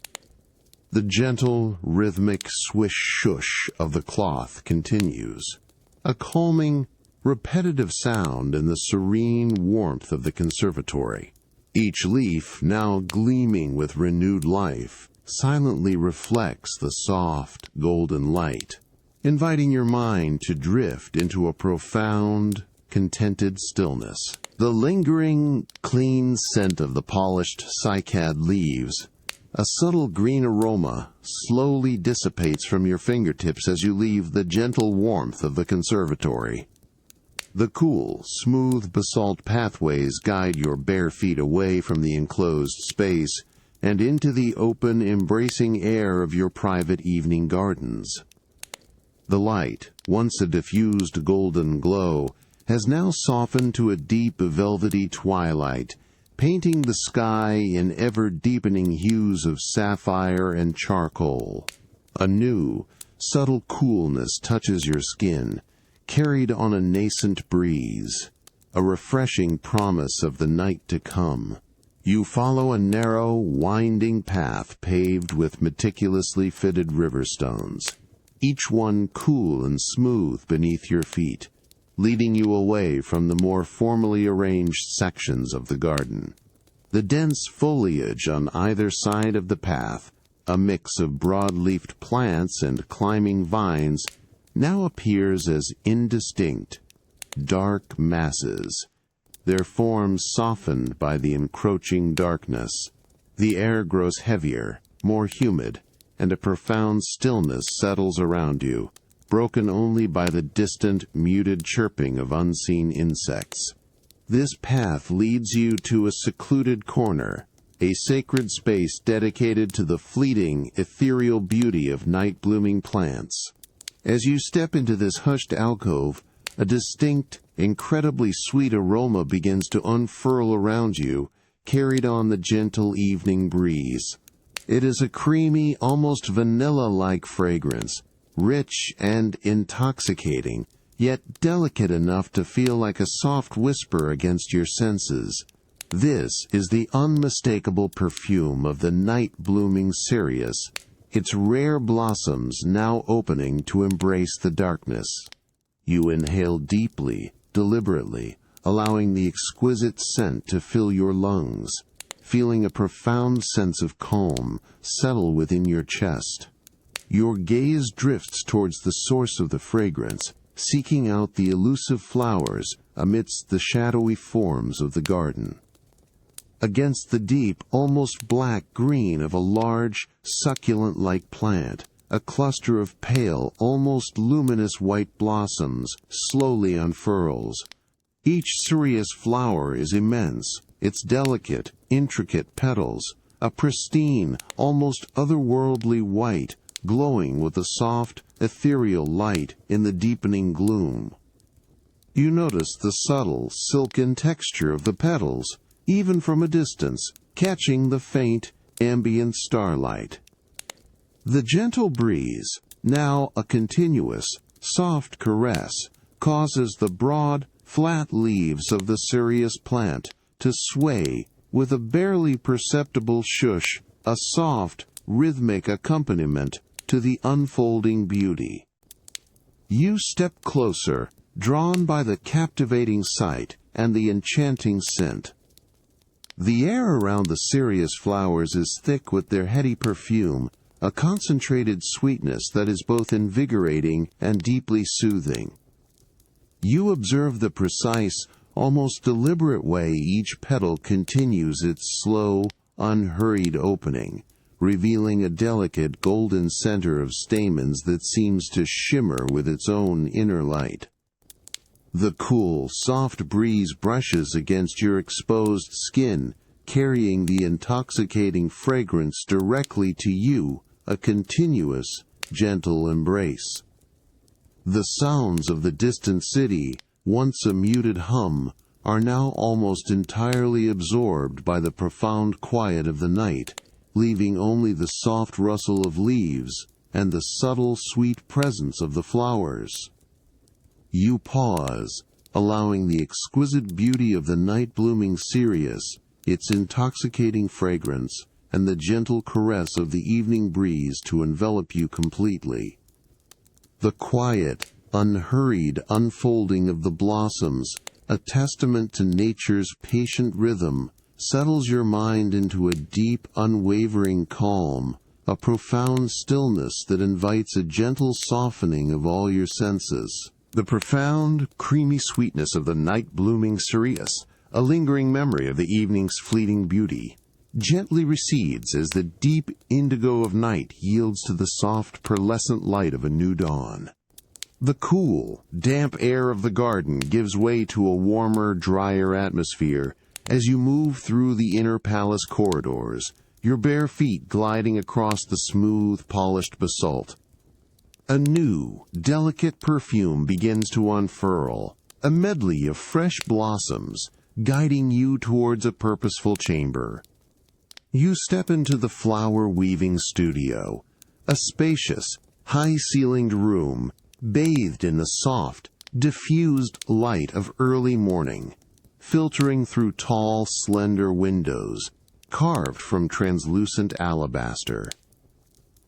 The gentle, rhythmic swish-shush of the cloth continues, a calming, repetitive sound in the serene warmth of the conservatory. Each leaf, now gleaming with renewed life, silently reflects the soft, golden light, inviting your mind to drift into a profound, contented stillness. The lingering, clean scent of the polished cycad leaves, a subtle green aroma, slowly dissipates from your fingertips as you leave the gentle warmth of the conservatory. The cool, smooth basalt pathways guide your bare feet away from the enclosed space and into the open, embracing air of your private evening gardens. The light, once a diffused golden glow, has now softened to a deep velvety twilight, painting the sky in ever-deepening hues of sapphire and charcoal. A new, subtle coolness touches your skin, carried on a nascent breeze, a refreshing promise of the night to come. You follow a narrow, winding path paved with meticulously fitted riverstones, each one cool and smooth beneath your feet, leading you away from the more formally arranged sections of the garden. The dense foliage on either side of the path, a mix of broad-leafed plants and climbing vines, now appears as indistinct, dark masses, their forms softened by the encroaching darkness. The air grows heavier, more humid, and a profound stillness settles around you, broken only by the distant, muted chirping of unseen insects. This path leads you to a secluded corner, a sacred space dedicated to the fleeting, ethereal beauty of night-blooming plants. As you step into this hushed alcove, a distinct, incredibly sweet aroma begins to unfurl around you, carried on the gentle evening breeze. It is a creamy, almost vanilla-like fragrance, rich and intoxicating, yet delicate enough to feel like a soft whisper against your senses. This is the unmistakable perfume of the night-blooming cereus, its rare blossoms now opening to embrace the darkness. You inhale deeply, deliberately, allowing the exquisite scent to fill your lungs, feeling a profound sense of calm settle within your chest. Your gaze drifts towards the source of the fragrance, seeking out the elusive flowers amidst the shadowy forms of the garden. Against the deep, almost black green of a large, succulent-like plant, a cluster of pale, almost luminous white blossoms slowly unfurls. Each cereus flower is immense, its delicate, intricate petals, a pristine, almost otherworldly white, glowing with a soft, ethereal light in the deepening gloom. You notice the subtle, silken texture of the petals, even from a distance, catching the faint, ambient starlight. The gentle breeze, now a continuous, soft caress, causes the broad, flat leaves of the cereus plant to sway with a barely perceptible shush, a soft, rhythmic accompaniment to the unfolding beauty. You step closer, drawn by the captivating sight and the enchanting scent. The air around the cereus flowers is thick with their heady perfume, a concentrated sweetness that is both invigorating and deeply soothing. You observe the precise, almost deliberate way each petal continues its slow, unhurried opening, revealing a delicate golden center of stamens that seems to shimmer with its own inner light. The cool, soft breeze brushes against your exposed skin, carrying the intoxicating fragrance directly to you, a continuous, gentle embrace. The sounds of the distant city, once a muted hum, are now almost entirely absorbed by the profound quiet of the night, leaving only the soft rustle of leaves and the subtle, sweet presence of the flowers. You pause, allowing the exquisite beauty of the night-blooming cereus, its intoxicating fragrance, and the gentle caress of the evening breeze to envelop you completely. The quiet, unhurried unfolding of the blossoms, a testament to nature's patient rhythm, settles your mind into a deep, unwavering calm, a profound stillness that invites a gentle softening of all your senses. The profound, creamy sweetness of the night-blooming cereus, a lingering memory of the evening's fleeting beauty, gently recedes as the deep indigo of night yields to the soft, pearlescent light of a new dawn. The cool, damp air of the garden gives way to a warmer, drier atmosphere as you move through the inner palace corridors, your bare feet gliding across the smooth, polished basalt. A new, delicate perfume begins to unfurl, a medley of fresh blossoms guiding you towards a purposeful chamber. You step into the flower weaving studio, a spacious, high-ceilinged room bathed in the soft, diffused light of early morning, filtering through tall, slender windows carved from translucent alabaster.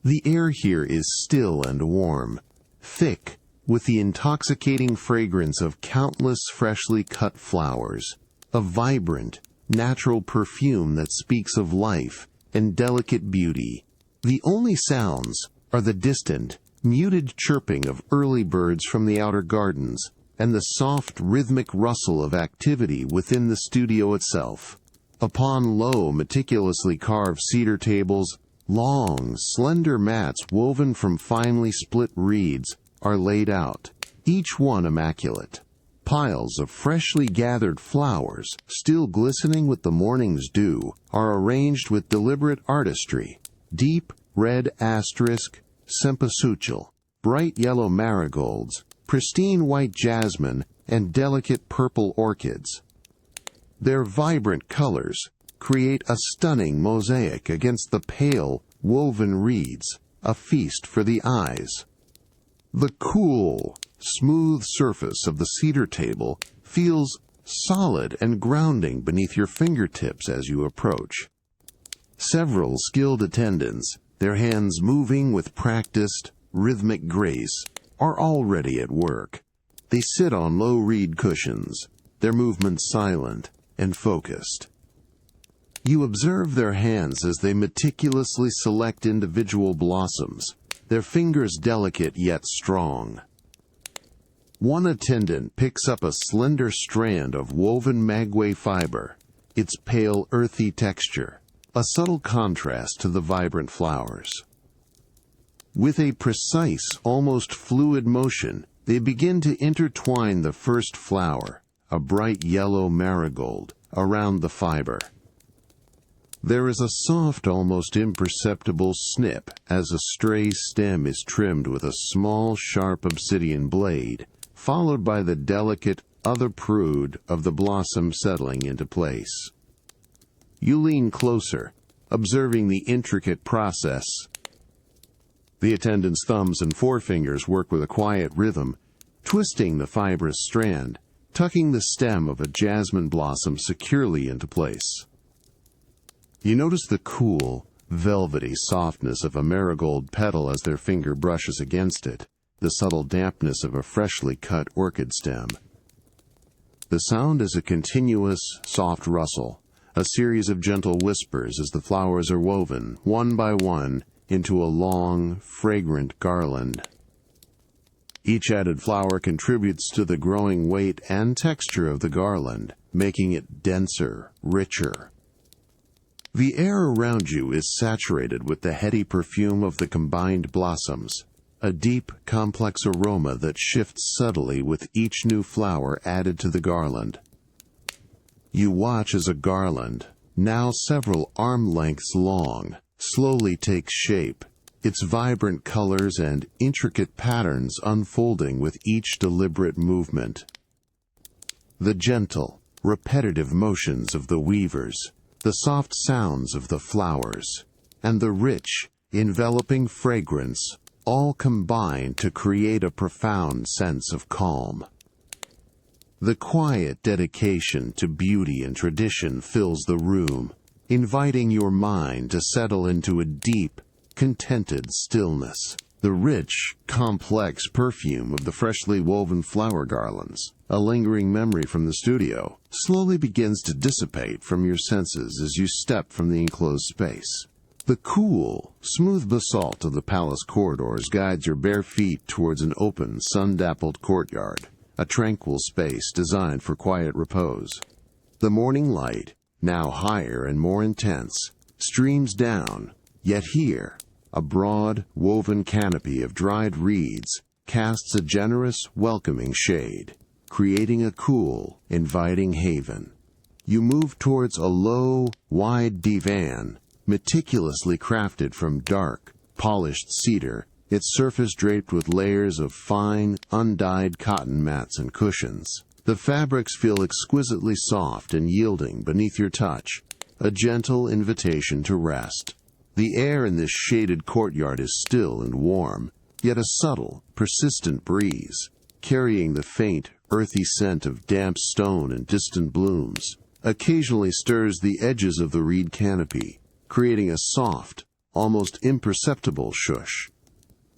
The air here is still and warm, thick with the intoxicating fragrance of countless freshly cut flowers, a vibrant, natural perfume that speaks of life and delicate beauty. The only sounds are the distant, muted chirping of early birds from the outer gardens and the soft, rhythmic rustle of activity within the studio itself. Upon low, meticulously carved cedar tables, long, slender mats woven from finely split reeds are laid out, each one immaculate. Piles of freshly gathered flowers, still glistening with the morning's dew, are arranged with deliberate artistry. Deep red asterisk, cempasúchil, bright yellow marigolds, pristine white jasmine, and delicate purple orchids. Their vibrant colors create a stunning mosaic against the pale, woven reeds, a feast for the eyes. The cool, smooth surface of the cedar table feels solid and grounding beneath your fingertips as you approach. Several skilled attendants, their hands moving with practiced, rhythmic grace, are already at work. They sit on low reed cushions, their movements silent and focused. You observe their hands as they meticulously select individual blossoms, their fingers delicate yet strong. One attendant picks up a slender strand of woven maguey fiber, its pale, earthy texture, a subtle contrast to the vibrant flowers. With a precise, almost fluid motion, they begin to intertwine the first flower, a bright yellow marigold, around the fiber. There is a soft, almost imperceptible snip as a stray stem is trimmed with a small, sharp obsidian blade, followed by the delicate other prude of the blossom settling into place. You lean closer, observing the intricate process. The attendant's thumbs and forefingers work with a quiet rhythm, twisting the fibrous strand, tucking the stem of a jasmine blossom securely into place. You notice the cool, velvety softness of a marigold petal as their finger brushes against it, the subtle dampness of a freshly cut orchid stem. The sound is a continuous, soft rustle, a series of gentle whispers as the flowers are woven, one by one, into a long, fragrant garland. Each added flower contributes to the growing weight and texture of the garland, making it denser, richer. The air around you is saturated with the heady perfume of the combined blossoms, a deep, complex aroma that shifts subtly with each new flower added to the garland. You watch as a garland, now several arm lengths long, slowly takes shape, its vibrant colors and intricate patterns unfolding with each deliberate movement. The gentle, repetitive motions of the weavers, the soft sounds of the flowers, and the rich, enveloping fragrance all combine to create a profound sense of calm. The quiet dedication to beauty and tradition fills the room, inviting your mind to settle into a deep, contented stillness. The rich, complex perfume of the freshly woven flower garlands, a lingering memory from the studio, slowly begins to dissipate from your senses as you step from the enclosed space. The cool, smooth basalt of the palace corridors guides your bare feet towards an open, sun-dappled courtyard, a tranquil space designed for quiet repose. The morning light, now higher and more intense, streams down, yet here, a broad, woven canopy of dried reeds casts a generous, welcoming shade, creating a cool, inviting haven. You move towards a low, wide divan, meticulously crafted from dark, polished cedar, its surface draped with layers of fine, undyed cotton mats and cushions. The fabrics feel exquisitely soft and yielding beneath your touch, a gentle invitation to rest. The air in this shaded courtyard is still and warm, yet a subtle, persistent breeze, carrying the faint, earthy scent of damp stone and distant blooms, occasionally stirs the edges of the reed canopy, creating a soft, almost imperceptible shush.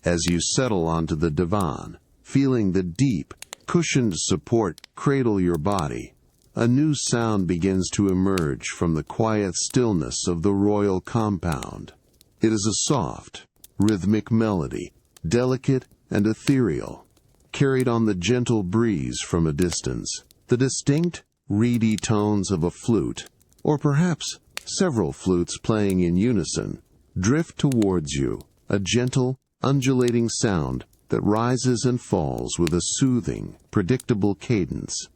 As you settle onto the divan, feeling the deep, cushioned support cradle your body, a new sound begins to emerge from the quiet stillness of the royal compound. It is a soft, rhythmic melody, delicate and ethereal, carried on the gentle breeze from a distance. The distinct, reedy tones of a flute, or perhaps several flutes playing in unison, drift towards you, a gentle, undulating sound that rises and falls with a soothing, predictable cadence.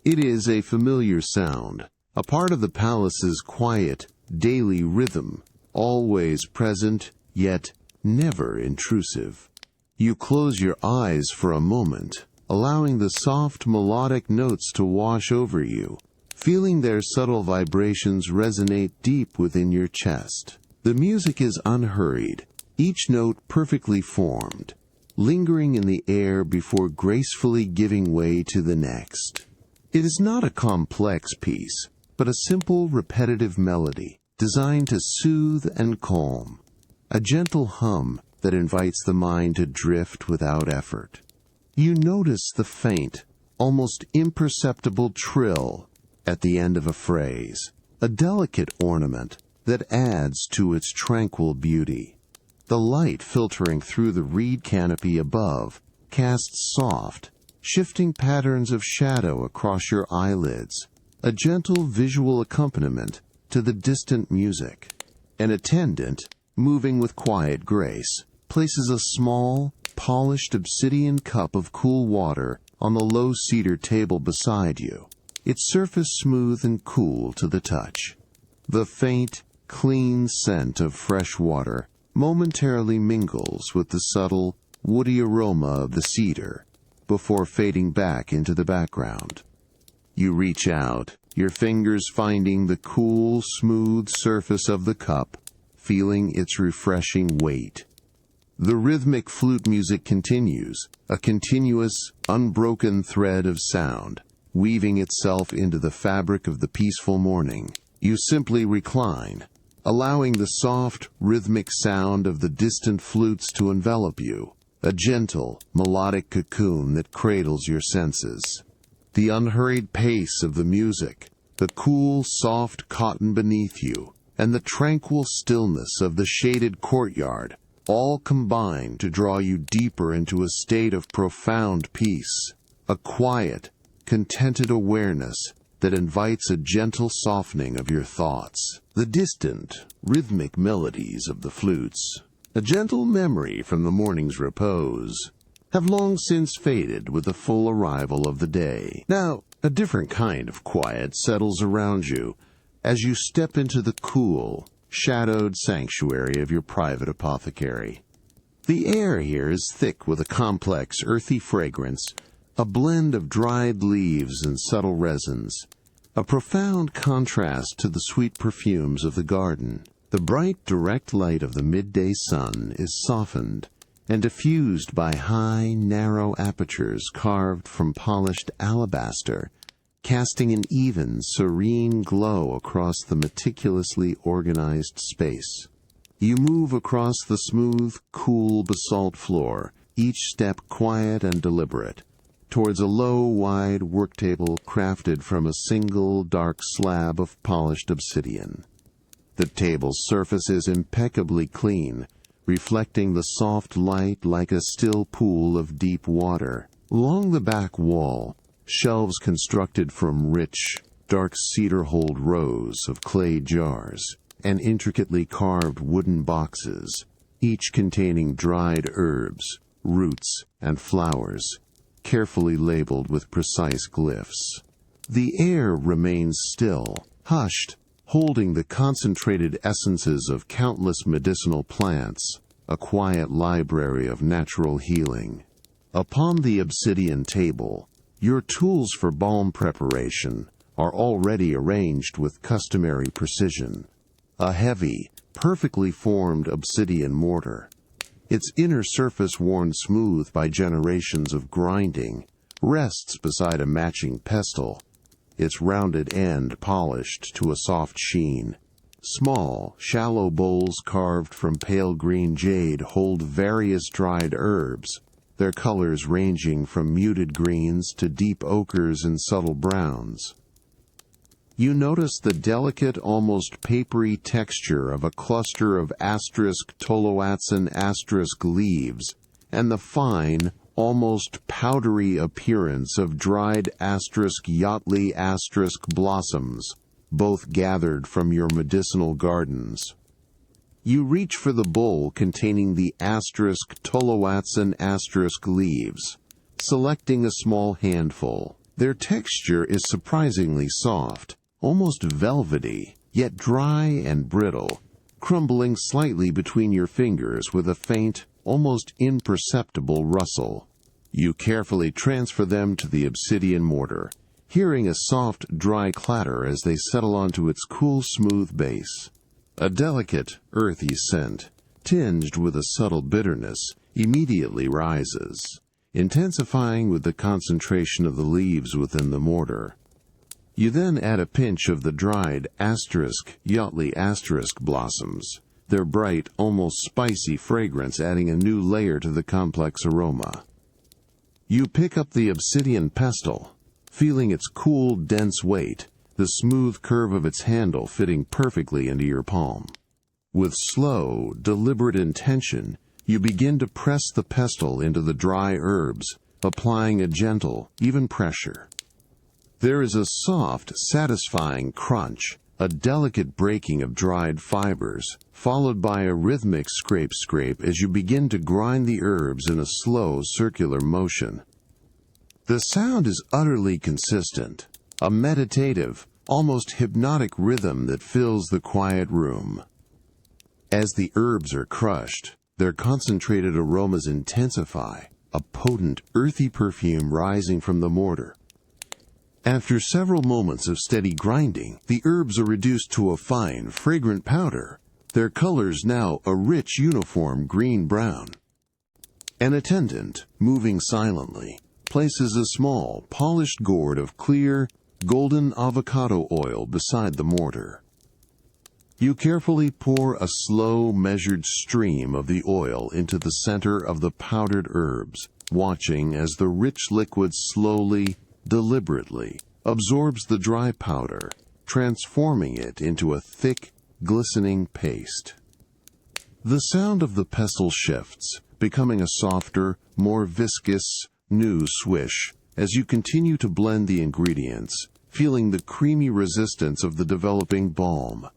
It is a familiar sound, a part of the palace's quiet, daily rhythm, always present, yet never intrusive. You close your eyes for a moment, allowing the soft melodic notes to wash over you, feeling their subtle vibrations resonate deep within your chest. The music is unhurried, each note perfectly formed, lingering in the air before gracefully giving way to the next. It is not a complex piece, but a simple, repetitive melody, designed to soothe and calm, a gentle hum that invites the mind to drift without effort. You notice the faint, almost imperceptible trill at the end of a phrase, a delicate ornament that adds to its tranquil beauty. The light filtering through the reed canopy above casts soft, shifting patterns of shadow across your eyelids, a gentle visual accompaniment to the distant music. An attendant, moving with quiet grace, places a small, polished obsidian cup of cool water on the low cedar table beside you, its surface smooth and cool to the touch. The faint, clean scent of fresh water momentarily mingles with the subtle, woody aroma of the cedar before fading back into the background. You reach out, your fingers finding the cool, smooth surface of the cup, feeling its refreshing weight. The rhythmic flute music continues, a continuous, unbroken thread of sound, weaving itself into the fabric of the peaceful morning. You simply recline, allowing the soft, rhythmic sound of the distant flutes to envelop you, a gentle, melodic cocoon that cradles your senses. The unhurried pace of the music, the cool, soft cotton beneath you, and the tranquil stillness of the shaded courtyard all combine to draw you deeper into a state of profound peace, a quiet, contented awareness that invites a gentle softening of your thoughts. The distant, rhythmic melodies of the flutes, a gentle memory from the morning's repose, have long since faded with the full arrival of the day. Now, a different kind of quiet settles around you as you step into the cool, shadowed sanctuary of your private apothecary. The air here is thick with a complex, earthy fragrance, a blend of dried leaves and subtle resins, a profound contrast to the sweet perfumes of the garden. The bright, direct light of the midday sun is softened and diffused by high, narrow apertures carved from polished alabaster, casting an even, serene glow across the meticulously organized space. You move across the smooth, cool basalt floor, each step quiet and deliberate, towards a low, wide work table crafted from a single, dark slab of polished obsidian. The table's surface is impeccably clean, reflecting the soft light like a still pool of deep water. Along the back wall, shelves constructed from rich, dark cedar-holed rows of clay jars and intricately carved wooden boxes, each containing dried herbs, roots, and flowers, carefully labeled with precise glyphs. The air remains still, hushed, holding the concentrated essences of countless medicinal plants, a quiet library of natural healing. Upon the obsidian table, Your tools for balm preparation are already arranged with customary precision. A heavy, perfectly formed obsidian mortar, its inner surface worn smooth by generations of grinding, rests beside a matching pestle, its rounded end polished to a soft sheen. Small, shallow bowls carved from pale green jade hold various dried herbs, their colors ranging from muted greens to deep ochres and subtle browns. You notice the delicate, almost papery texture of a cluster of *Toloatzin* leaves, and the fine, almost powdery appearance of dried *Yachtley* blossoms, both gathered from your medicinal gardens. You reach for the bowl containing the *Toloatzin* leaves, selecting a small handful. Their texture is surprisingly soft, almost velvety, yet dry and brittle, crumbling slightly between your fingers with a faint, almost imperceptible rustle. You carefully transfer them to the obsidian mortar, hearing a soft, dry clatter as they settle onto its cool, smooth base. A delicate, earthy scent, tinged with a subtle bitterness, immediately rises, intensifying with the concentration of the leaves within the mortar. You then add a pinch of the dried *Yachtley* blossoms, their bright, almost spicy fragrance adding a new layer to the complex aroma. You pick up the obsidian pestle, feeling its cool, dense weight, the smooth curve of its handle fitting perfectly into your palm. With slow, deliberate intention, you begin to press the pestle into the dry herbs, applying a gentle, even pressure. There is a soft, satisfying crunch, a delicate breaking of dried fibers, followed by a rhythmic scrape as you begin to grind the herbs in a slow, circular motion. The sound is utterly consistent, a meditative, almost hypnotic rhythm that fills the quiet room. As the herbs are crushed, their concentrated aromas intensify, a potent, earthy perfume rising from the mortar. After several moments of steady grinding, the herbs are reduced to a fine, fragrant powder, their colors now a rich, uniform green-brown. An attendant, moving silently, places a small, polished gourd of clear, golden avocado oil beside the mortar. You carefully pour a slow, measured stream of the oil into the center of the powdered herbs, watching as the rich liquid slowly, deliberately, absorbs the dry powder, transforming it into a thick, glistening paste. The sound of the pestle shifts, becoming a softer, more viscous, new swish, as you continue to blend the ingredients, feeling the creamy resistance of the developing balm.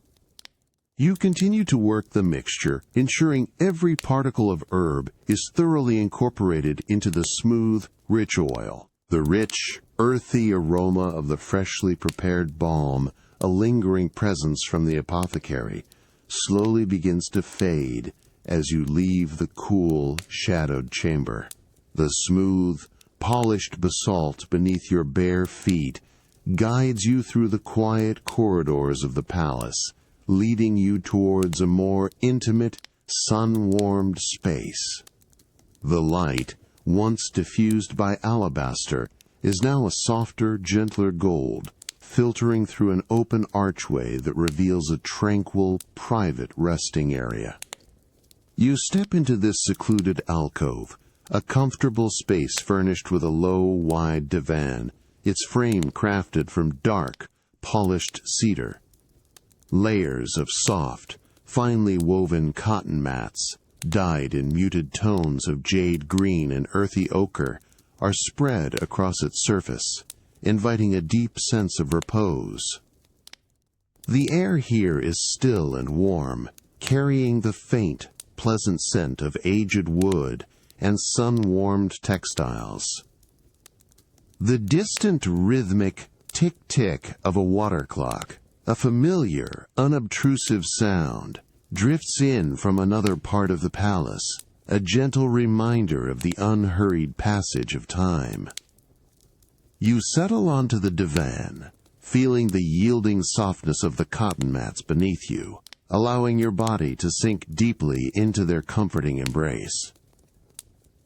You continue to work the mixture, ensuring every particle of herb is thoroughly incorporated into the smooth, rich oil. The rich, earthy aroma of the freshly prepared balm, a lingering presence from the apothecary, slowly begins to fade as you leave the cool, shadowed chamber. The smooth, polished basalt beneath your bare feet guides you through the quiet corridors of the palace, leading you towards a more intimate, sun-warmed space. The light, once diffused by alabaster, is now a softer, gentler gold, filtering through an open archway that reveals a tranquil, private resting area. You step into this secluded alcove, a comfortable space furnished with a low, wide divan, its frame crafted from dark, polished cedar. Layers of soft, finely woven cotton mats, dyed in muted tones of jade green and earthy ochre, are spread across its surface, inviting a deep sense of repose. The air here is still and warm, carrying the faint, pleasant scent of aged wood and sun-warmed textiles. The distant rhythmic tick-tick of a water clock, a familiar, unobtrusive sound, drifts in from another part of the palace, a gentle reminder of the unhurried passage of time. You settle onto the divan, feeling the yielding softness of the cotton mats beneath you, allowing your body to sink deeply into their comforting embrace.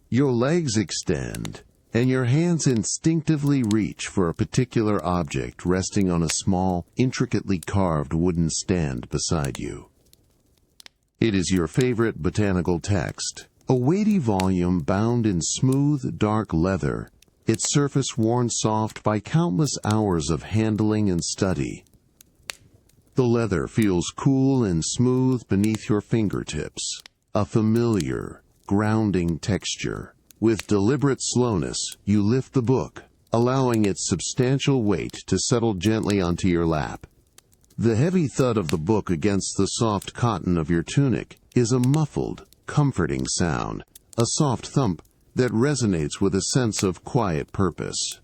Your legs extend, and your hands instinctively reach for a particular object resting on a small, intricately carved wooden stand beside you. It is your favorite botanical text, a weighty volume bound in smooth, dark leather, its surface worn soft by countless hours of handling and study. The leather feels cool and smooth beneath your fingertips, a familiar, grounding texture. With deliberate slowness, you lift the book, allowing its substantial weight to settle gently onto your lap. The heavy thud of the book against the soft cotton of your tunic is a muffled, comforting sound, a soft thump that resonates with a sense of quiet purpose.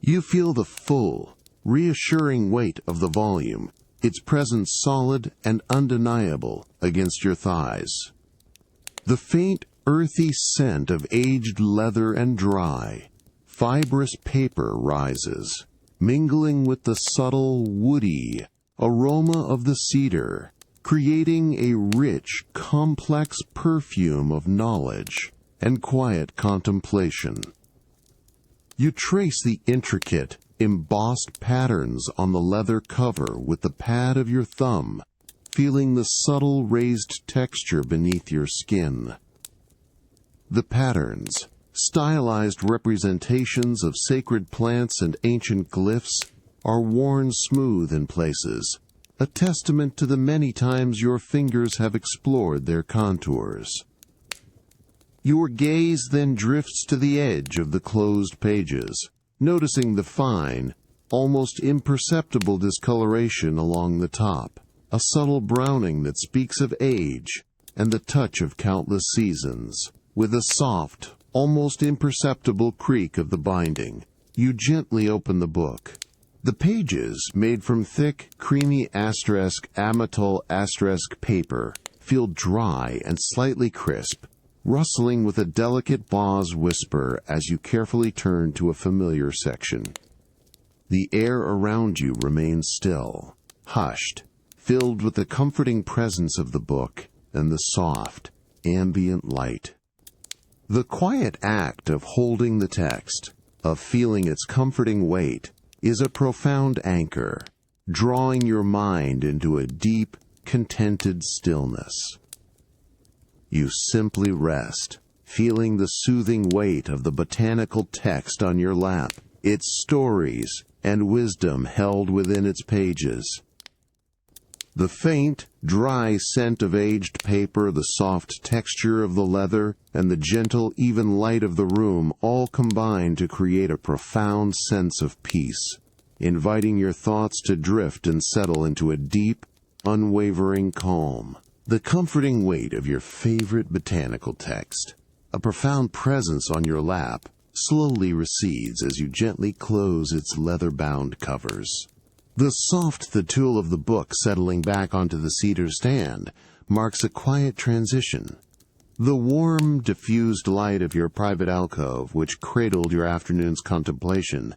You feel the full, reassuring weight of the volume, its presence solid and undeniable against your thighs. The faint, earthy scent of aged leather and dry, fibrous paper rises, mingling with the subtle, woody aroma of the cedar, creating a rich, complex perfume of knowledge and quiet contemplation. You trace the intricate, embossed patterns on the leather cover with the pad of your thumb, feeling the subtle raised texture beneath your skin. The patterns, stylized representations of sacred plants and ancient glyphs, are worn smooth in places, a testament to the many times your fingers have explored their contours. Your gaze then drifts to the edge of the closed pages, noticing the fine, almost imperceptible discoloration along the top, a subtle browning that speaks of age and the touch of countless seasons. With a soft, almost imperceptible creak of the binding, you gently open the book. The pages, made from thick, creamy **amytal** paper, feel dry and slightly crisp, rustling with a delicate buzz whisper as you carefully turn to a familiar section. The air around you remains still, hushed, filled with the comforting presence of the book and the soft, ambient light. The quiet act of holding the text, of feeling its comforting weight, is a profound anchor, drawing your mind into a deep, contented stillness. You simply rest, feeling the soothing weight of the botanical text on your lap, its stories and wisdom held within its pages. The faint, dry scent of aged paper, the soft texture of the leather, and the gentle, even light of the room all combine to create a profound sense of peace, inviting your thoughts to drift and settle into a deep, unwavering calm. The comforting weight of your favorite botanical text, a profound presence on your lap, slowly recedes as you gently close its leather-bound covers. The soft thatul of the book settling back onto the cedar stand marks a quiet transition. The warm, diffused light of your private alcove, which cradled your afternoon's contemplation,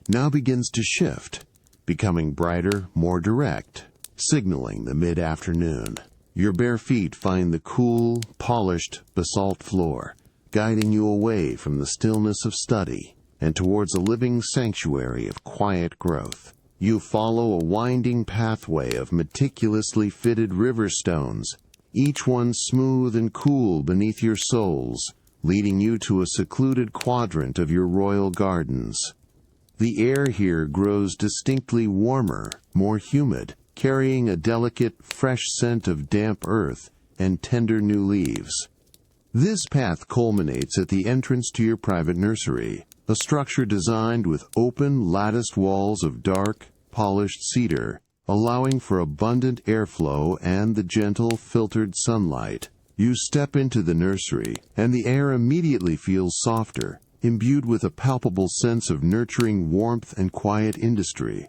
now begins to shift, becoming brighter, more direct, signaling the mid-afternoon. Your bare feet find the cool, polished basalt floor, guiding you away from the stillness of study and towards a living sanctuary of quiet growth. You follow a winding pathway of meticulously fitted river stones, each one smooth and cool beneath your soles, leading you to a secluded quadrant of your royal gardens. The air here grows distinctly warmer, more humid, carrying a delicate, fresh scent of damp earth and tender new leaves. This path culminates at the entrance to your private nursery, a structure designed with open, latticed walls of dark, polished cedar, allowing for abundant airflow and the gentle, filtered sunlight. You step into the nursery, and the air immediately feels softer, imbued with a palpable sense of nurturing warmth and quiet industry.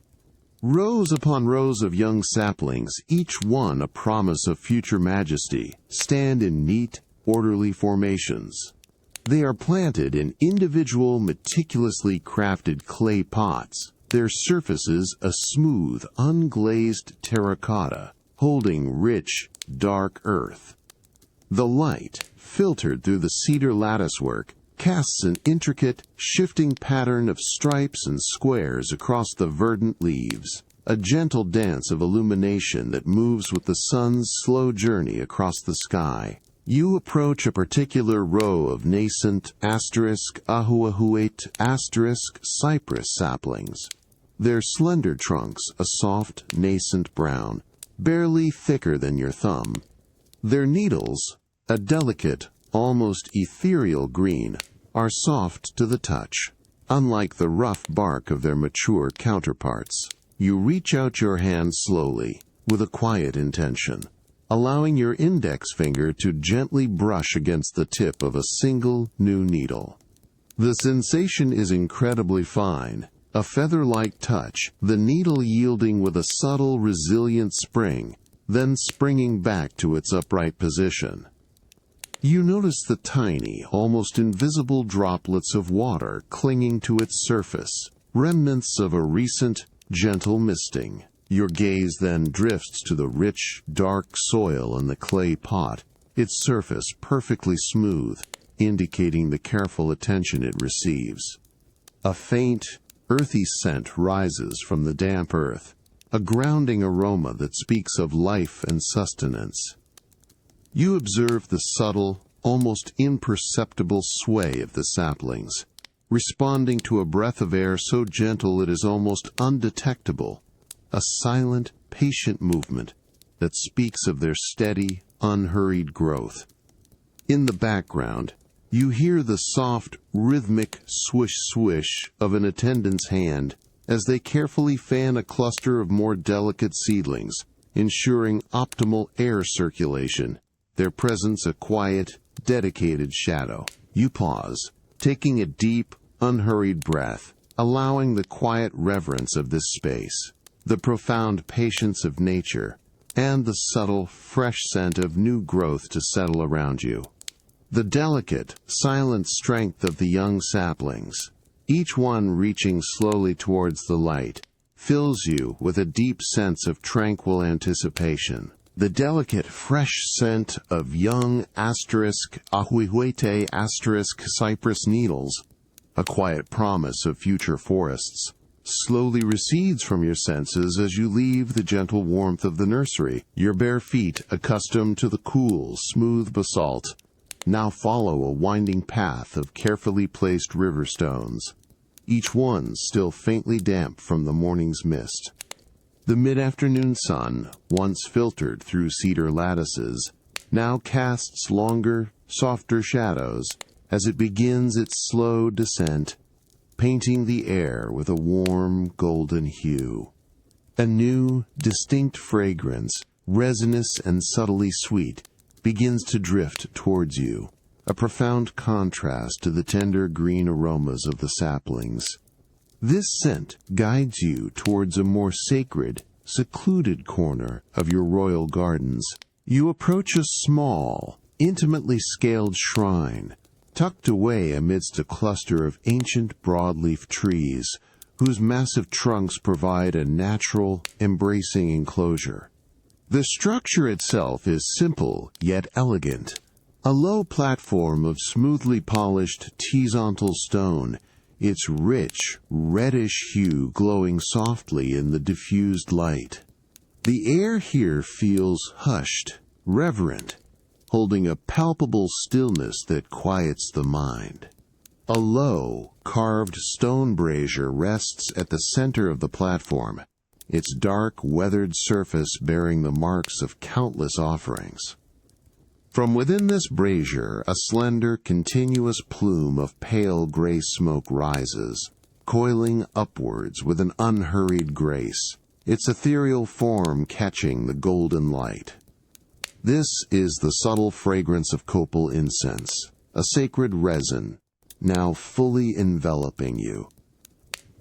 Rows upon rows of young saplings, each one a promise of future majesty, stand in neat, orderly formations. They are planted in individual, meticulously crafted clay pots, their surfaces a smooth, unglazed terracotta, holding rich, dark earth. The light, filtered through the cedar latticework, casts an intricate, shifting pattern of stripes and squares across the verdant leaves, a gentle dance of illumination that moves with the sun's slow journey across the sky. You approach a particular row of nascent *ahuahuate* cypress saplings. Their slender trunks a soft, nascent brown, barely thicker than your thumb. Their needles, a delicate, almost ethereal green, are soft to the touch. Unlike the rough bark of their mature counterparts, you reach out your hand slowly, with a quiet intention, allowing your index finger to gently brush against the tip of a single new needle. The sensation is incredibly fine, a feather-like touch, the needle yielding with a subtle, resilient spring, then springing back to its upright position. You notice the tiny, almost invisible droplets of water clinging to its surface, remnants of a recent, gentle misting. Your gaze then drifts to the rich, dark soil in the clay pot, its surface perfectly smooth, indicating the careful attention it receives. A faint, earthy scent rises from the damp earth, a grounding aroma that speaks of life and sustenance. You observe the subtle, almost imperceptible sway of the saplings, responding to a breath of air so gentle it is almost undetectable, a silent, patient movement that speaks of their steady, unhurried growth. In the background, you hear the soft, rhythmic swish-swish of an attendant's hand as they carefully fan a cluster of more delicate seedlings, ensuring optimal air circulation, their presence a quiet, dedicated shadow. You pause, taking a deep, unhurried breath, allowing the quiet reverence of this space, the profound patience of nature, and the subtle, fresh scent of new growth to settle around you. The delicate, silent strength of the young saplings, each one reaching slowly towards the light, fills you with a deep sense of tranquil anticipation. The delicate, fresh scent of young *ahuehuete* cypress needles, a quiet promise of future forests, slowly recedes from your senses as you leave the gentle warmth of the nursery. Your bare feet, accustomed to the cool, smooth basalt, now follow a winding path of carefully placed river stones, each one still faintly damp from the morning's mist. The mid-afternoon sun, once filtered through cedar lattices, now casts longer, softer shadows as it begins its slow descent, painting the air with a warm, golden hue. A new, distinct fragrance, resinous and subtly sweet, begins to drift towards you, a profound contrast to the tender green aromas of the saplings. This scent guides you towards a more sacred, secluded corner of your royal gardens. You approach a small, intimately scaled shrine, tucked away amidst a cluster of ancient broadleaf trees, whose massive trunks provide a natural, embracing enclosure. The structure itself is simple yet elegant, a low platform of smoothly polished horizontal stone, its rich, reddish hue glowing softly in the diffused light. The air here feels hushed, reverent, holding a palpable stillness that quiets the mind. A low, carved stone brazier rests at the center of the platform, its dark, weathered surface bearing the marks of countless offerings. From within this brazier, a slender, continuous plume of pale gray smoke rises, coiling upwards with an unhurried grace, its ethereal form catching the golden light. This is the subtle fragrance of copal incense, a sacred resin, now fully enveloping you.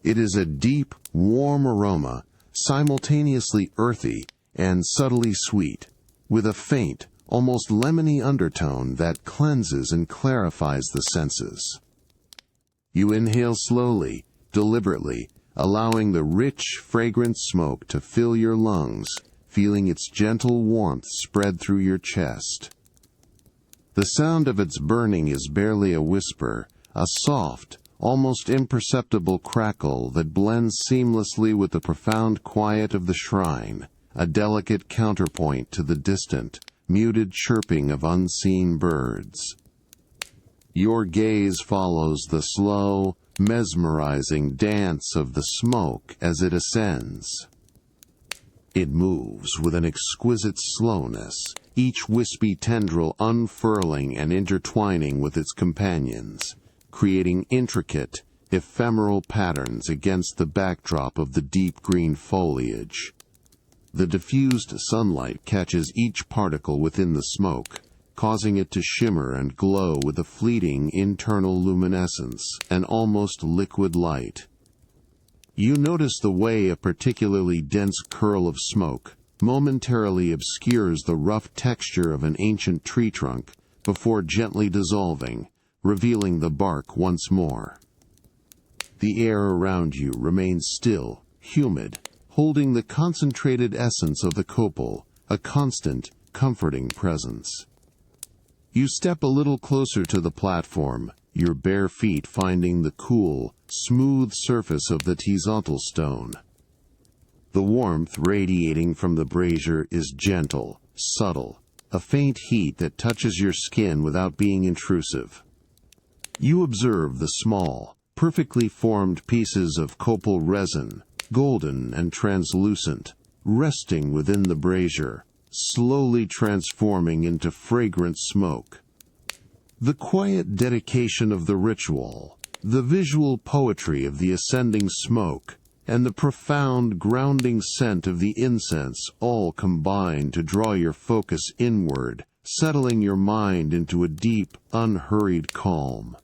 It is a deep, warm aroma, simultaneously earthy and subtly sweet, with a faint, almost lemony undertone that cleanses and clarifies the senses. You inhale slowly, deliberately, allowing the rich, fragrant smoke to fill your lungs, feeling its gentle warmth spread through your chest. The sound of its burning is barely a whisper, a soft, almost imperceptible crackle that blends seamlessly with the profound quiet of the shrine, a delicate counterpoint to the distant, muted chirping of unseen birds. Your gaze follows the slow, mesmerizing dance of the smoke as it ascends. It moves with an exquisite slowness, each wispy tendril unfurling and intertwining with its companions, creating intricate, ephemeral patterns against the backdrop of the deep green foliage. The diffused sunlight catches each particle within the smoke, causing it to shimmer and glow with a fleeting internal luminescence, an almost liquid light. You notice the way a particularly dense curl of smoke momentarily obscures the rough texture of an ancient tree trunk before gently dissolving, revealing the bark once more. The air around you remains still, humid, holding the concentrated essence of the copal, a constant, comforting presence. You step a little closer to the platform, your bare feet finding the cool, smooth surface of the Tenochtitlan stone. The warmth radiating from the brazier is gentle, subtle, a faint heat that touches your skin without being intrusive. You observe the small, perfectly formed pieces of copal resin, golden and translucent, resting within the brazier, slowly transforming into fragrant smoke. The quiet dedication of the ritual, the visual poetry of the ascending smoke, and the profound grounding scent of the incense all combine to draw your focus inward, settling your mind into a deep, unhurried calm.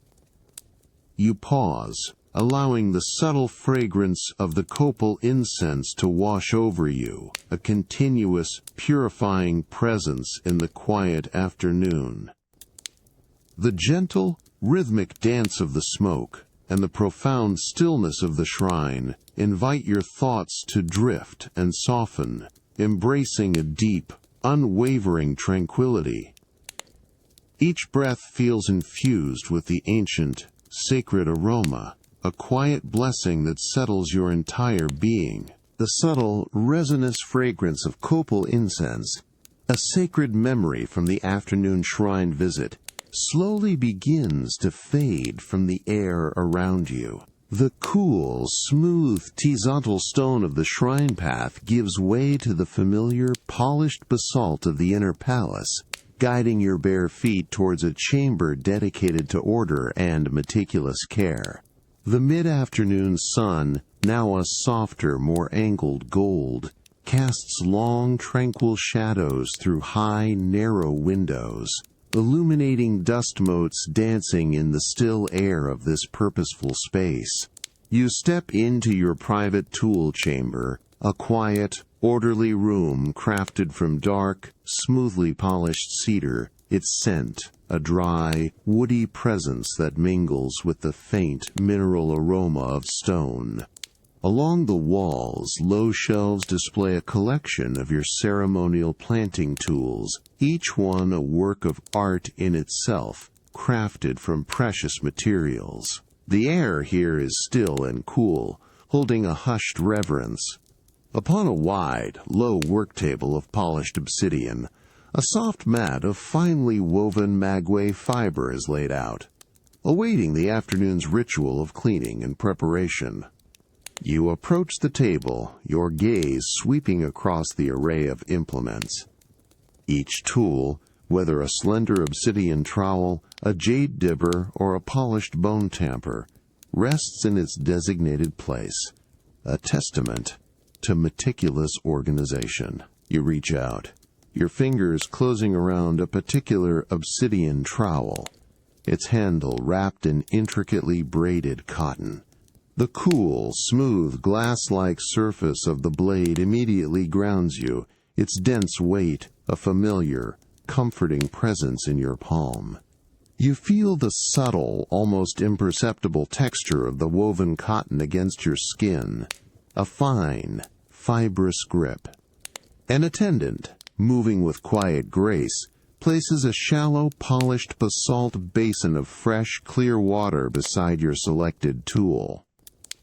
You pause, allowing the subtle fragrance of the copal incense to wash over you, a continuous, purifying presence in the quiet afternoon. The gentle, rhythmic dance of the smoke and the profound stillness of the shrine invite your thoughts to drift and soften, embracing a deep, unwavering tranquility. Each breath feels infused with the ancient, sacred aroma, a quiet blessing that settles your entire being. The subtle, resinous fragrance of copal incense, a sacred memory from the afternoon shrine visit, slowly begins to fade from the air around you. The cool, smooth Tenochtitlan stone of the shrine path gives way to the familiar, polished basalt of the inner palace, guiding your bare feet towards a chamber dedicated to order and meticulous care. The mid-afternoon sun, now a softer, more angled gold, casts long, tranquil shadows through high, narrow windows, illuminating dust motes dancing in the still air of this purposeful space. You step into your private tool chamber, a quiet, orderly room crafted from dark, smoothly polished cedar, its scent a dry, woody presence that mingles with the faint mineral aroma of stone. Along the walls, low shelves display a collection of your ceremonial planting tools, each one a work of art in itself, crafted from precious materials. The air here is still and cool, holding a hushed reverence. Upon a wide, low work table of polished obsidian, a soft mat of finely woven maguey fiber is laid out, awaiting the afternoon's ritual of cleaning and preparation. You approach the table, your gaze sweeping across the array of implements. Each tool, whether a slender obsidian trowel, a jade dibber, or a polished bone tamper, rests in its designated place, a testament to meticulous organization. You reach out, your fingers closing around a particular obsidian trowel, its handle wrapped in intricately braided cotton. The cool, smooth, glass-like surface of the blade immediately grounds you, its dense weight a familiar, comforting presence in your palm. You feel the subtle, almost imperceptible texture of the woven cotton against your skin, a fine, fibrous grip. An attendant, moving with quiet grace, places a shallow, polished basalt basin of fresh, clear water beside your selected tool.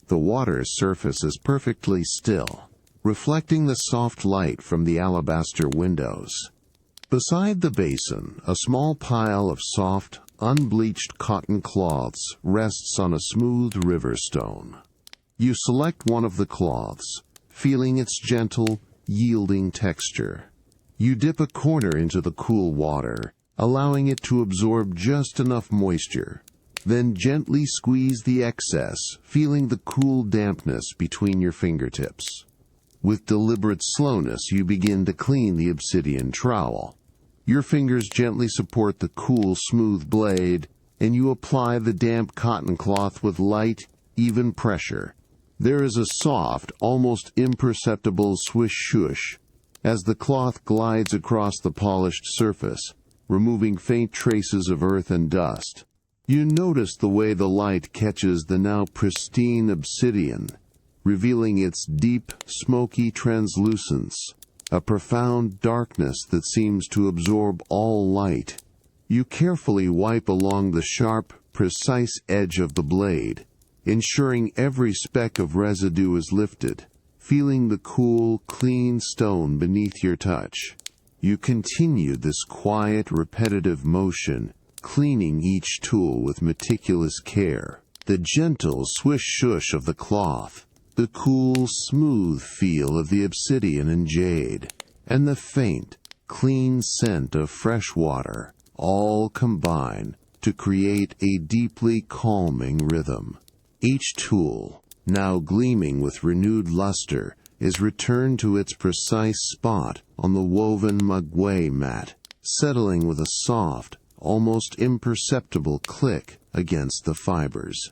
The water's surface is perfectly still, reflecting the soft light from the alabaster windows. Beside the basin, a small pile of soft, unbleached cotton cloths rests on a smooth river stone. You select one of the cloths, feeling its gentle, yielding texture. You dip a corner into the cool water, allowing it to absorb just enough moisture. Then gently squeeze the excess, feeling the cool dampness between your fingertips. With deliberate slowness, you begin to clean the obsidian trowel. Your fingers gently support the cool, smooth blade, and you apply the damp cotton cloth with light, even pressure. There is a soft, almost imperceptible swish-shush as the cloth glides across the polished surface, removing faint traces of earth and dust. You notice the way the light catches the now pristine obsidian, revealing its deep, smoky translucence, a profound darkness that seems to absorb all light. You carefully wipe along the sharp, precise edge of the blade, ensuring every speck of residue is lifted, feeling the cool, clean stone beneath your touch. You continue this quiet, repetitive motion, cleaning each tool with meticulous care. The gentle swish-shush of the cloth, the cool, smooth feel of the obsidian and jade, and the faint, clean scent of fresh water, all combine to create a deeply calming rhythm. Each tool, now gleaming with renewed luster, is returned to its precise spot on the woven maguey mat, settling with a soft, almost imperceptible click against the fibers.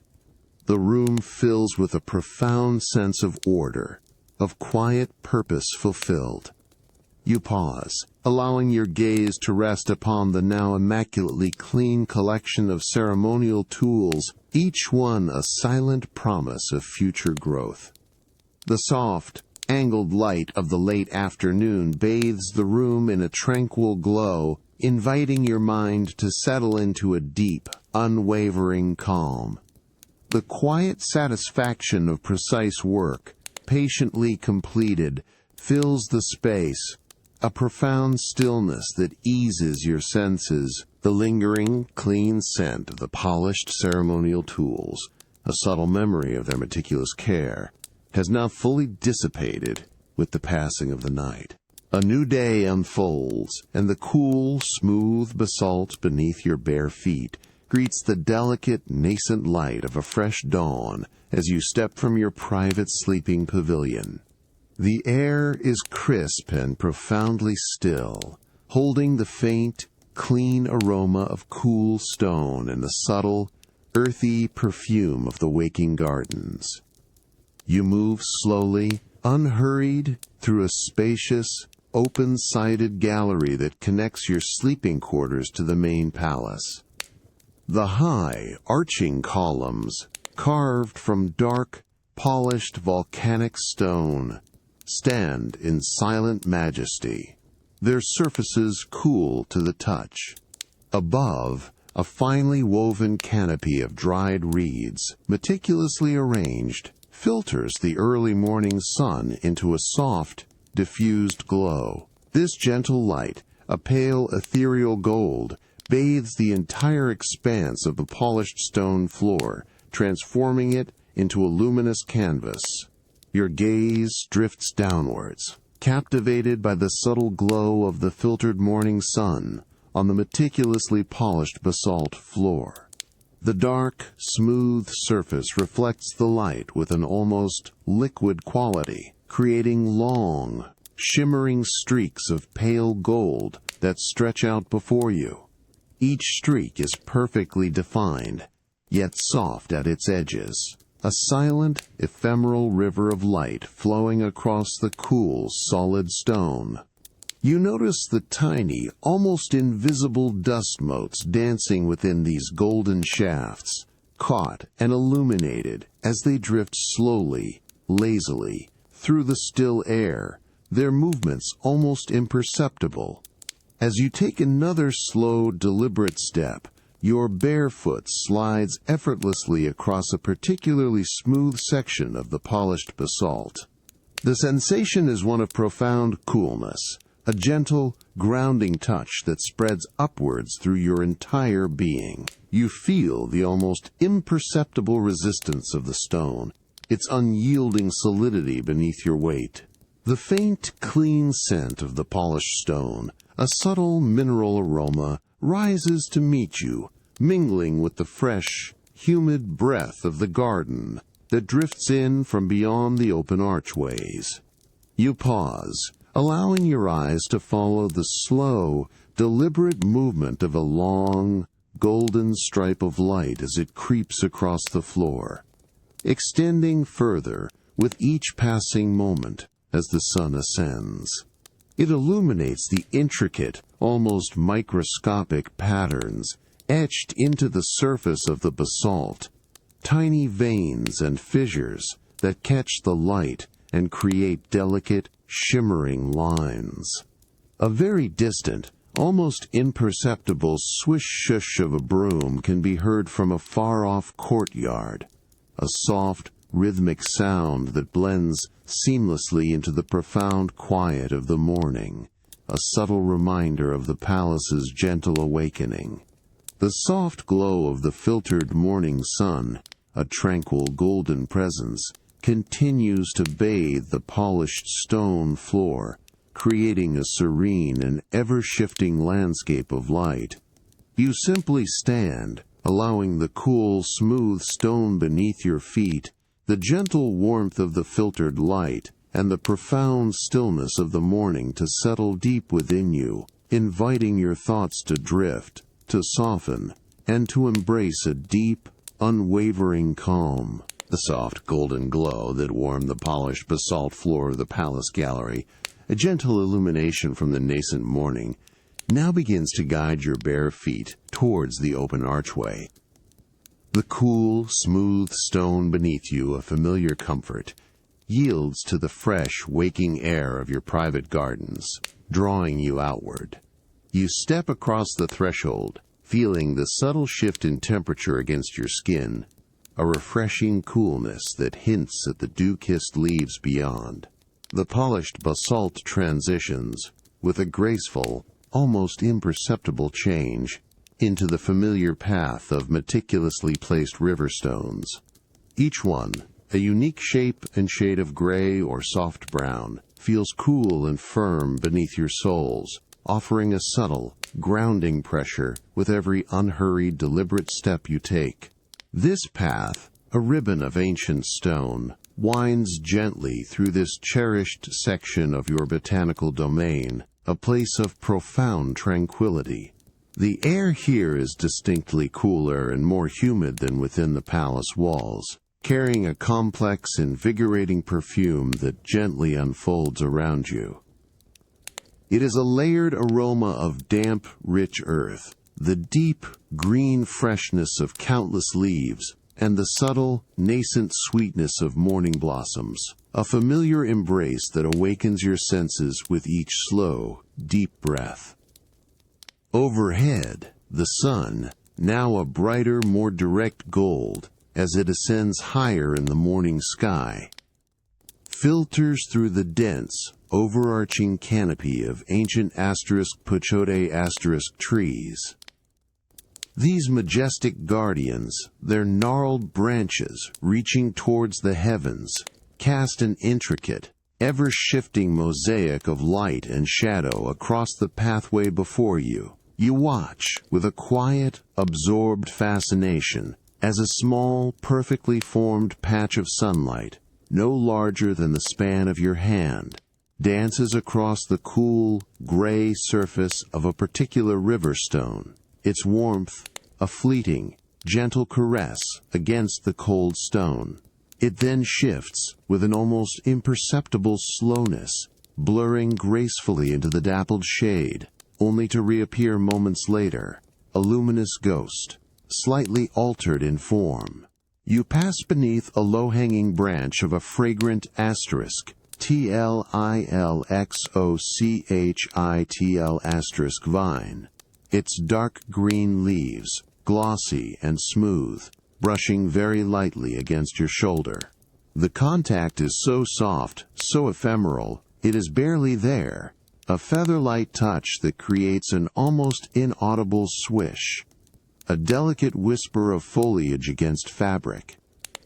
The room fills with a profound sense of order, of quiet purpose fulfilled. You pause, allowing your gaze to rest upon the now immaculately clean collection of ceremonial tools, each one a silent promise of future growth. The soft, angled light of the late afternoon bathes the room in a tranquil glow, inviting your mind to settle into a deep, unwavering calm. The quiet satisfaction of precise work, patiently completed, fills the space, a profound stillness that eases your senses. The lingering, clean scent of the polished ceremonial tools, a subtle memory of their meticulous care, has now fully dissipated with the passing of the night. A new day unfolds, and the cool, smooth basalt beneath your bare feet greets the delicate, nascent light of a fresh dawn as you step from your private sleeping pavilion. The air is crisp and profoundly still, holding the faint, clean aroma of cool stone and the subtle, earthy perfume of the waking gardens. You move slowly, unhurried, through a spacious, open-sided gallery that connects your sleeping quarters to the main palace. The high, arching columns, carved from dark, polished volcanic stone, stand in silent majesty, their surfaces cool to the touch. Above, a finely woven canopy of dried reeds, meticulously arranged, filters the early morning sun into a soft, diffused glow. This gentle light, a pale ethereal gold, bathes the entire expanse of the polished stone floor, transforming it into a luminous canvas. Your gaze drifts downwards, captivated by the subtle glow of the filtered morning sun on the meticulously polished basalt floor. The dark, smooth surface reflects the light with an almost liquid quality, creating long, shimmering streaks of pale gold that stretch out before you. Each streak is perfectly defined, yet soft at its edges, a silent, ephemeral river of light flowing across the cool, solid stone. You notice the tiny, almost invisible dust motes dancing within these golden shafts, caught and illuminated as they drift slowly, lazily, through the still air, their movements almost imperceptible. As you take another slow, deliberate step, your bare foot slides effortlessly across a particularly smooth section of the polished basalt. The sensation is one of profound coolness, a gentle, grounding touch that spreads upwards through your entire being. You feel the almost imperceptible resistance of the stone, its unyielding solidity beneath your weight. The faint, clean scent of the polished stone, a subtle mineral aroma, rises to meet you, mingling with the fresh, humid breath of the garden that drifts in from beyond the open archways. You pause, allowing your eyes to follow the slow, deliberate movement of a long, golden stripe of light as it creeps across the floor, extending further with each passing moment as the sun ascends. It illuminates the intricate, almost microscopic patterns etched into the surface of the basalt, tiny veins and fissures that catch the light and create delicate, shimmering lines. A very distant, almost imperceptible swish-shush of a broom can be heard from a far-off courtyard, a soft, rhythmic sound that blends seamlessly into the profound quiet of the morning, a subtle reminder of the palace's gentle awakening. The soft glow of the filtered morning sun, a tranquil golden presence, continues to bathe the polished stone floor, creating a serene and ever-shifting landscape of light. You simply stand, allowing the cool, smooth stone beneath your feet, the gentle warmth of the filtered light, and the profound stillness of the morning to settle deep within you, inviting your thoughts to drift, to soften, and to embrace a deep, unwavering calm. The soft golden glow that warmed the polished basalt floor of the palace gallery, a gentle illumination from the nascent morning, now begins to guide your bare feet towards the open archway. The cool, smooth stone beneath you, a familiar comfort, yields to the fresh, waking air of your private gardens, drawing you outward. You step across the threshold, feeling the subtle shift in temperature against your skin, a refreshing coolness that hints at the dew-kissed leaves beyond. The polished basalt transitions, with a graceful, almost imperceptible change, into the familiar path of meticulously placed river stones. Each one, a unique shape and shade of gray or soft brown, feels cool and firm beneath your soles, offering a subtle, grounding pressure with every unhurried, deliberate step you take. This path, a ribbon of ancient stone, winds gently through this cherished section of your botanical domain, a place of profound tranquility. The air here is distinctly cooler and more humid than within the palace walls, carrying a complex, invigorating perfume that gently unfolds around you. It is a layered aroma of damp, rich earth, the deep, green freshness of countless leaves, and the subtle, nascent sweetness of morning blossoms, a familiar embrace that awakens your senses with each slow, deep breath. Overhead, the sun, now a brighter, more direct gold, as it ascends higher in the morning sky, filters through the dense, overarching canopy of ancient **Puchote* trees. These majestic guardians, their gnarled branches reaching towards the heavens, cast an intricate, ever-shifting mosaic of light and shadow across the pathway before you. You watch with a quiet, absorbed fascination as a small, perfectly formed patch of sunlight, no larger than the span of your hand, dances across the cool, gray surface of a particular river stone, its warmth a fleeting, gentle caress against the cold stone. It then shifts with an almost imperceptible slowness, blurring gracefully into the dappled shade, only to reappear moments later, a luminous ghost, slightly altered in form. You pass beneath a low-hanging branch of a fragrant asterisk, TLILXOCHITL asterisk vine, its dark green leaves, glossy and smooth, brushing very lightly against your shoulder. The contact is so soft, so ephemeral, it is barely there, a feather-light touch that creates an almost inaudible swish, a delicate whisper of foliage against fabric.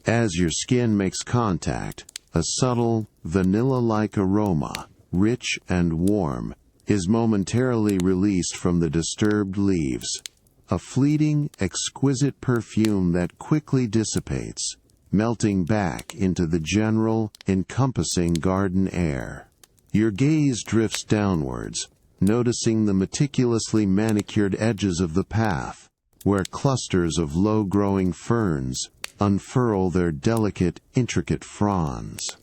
As your skin makes contact, a subtle, vanilla-like aroma, rich and warm, is momentarily released from the disturbed leaves, a fleeting, exquisite perfume that quickly dissipates, melting back into the general, encompassing garden air. Your gaze drifts downwards, noticing the meticulously manicured edges of the path, where clusters of low-growing ferns unfurl their delicate, intricate fronds.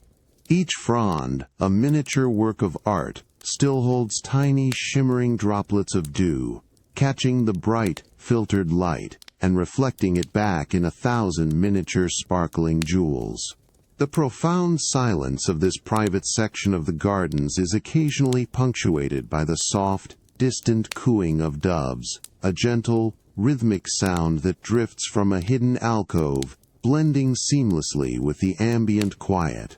Each frond, a miniature work of art, still holds tiny, shimmering droplets of dew, catching the bright, filtered light and reflecting it back in 1,000 miniature sparkling jewels. The profound silence of this private section of the gardens is occasionally punctuated by the soft, distant cooing of doves, a gentle, rhythmic sound that drifts from a hidden alcove, blending seamlessly with the ambient quiet.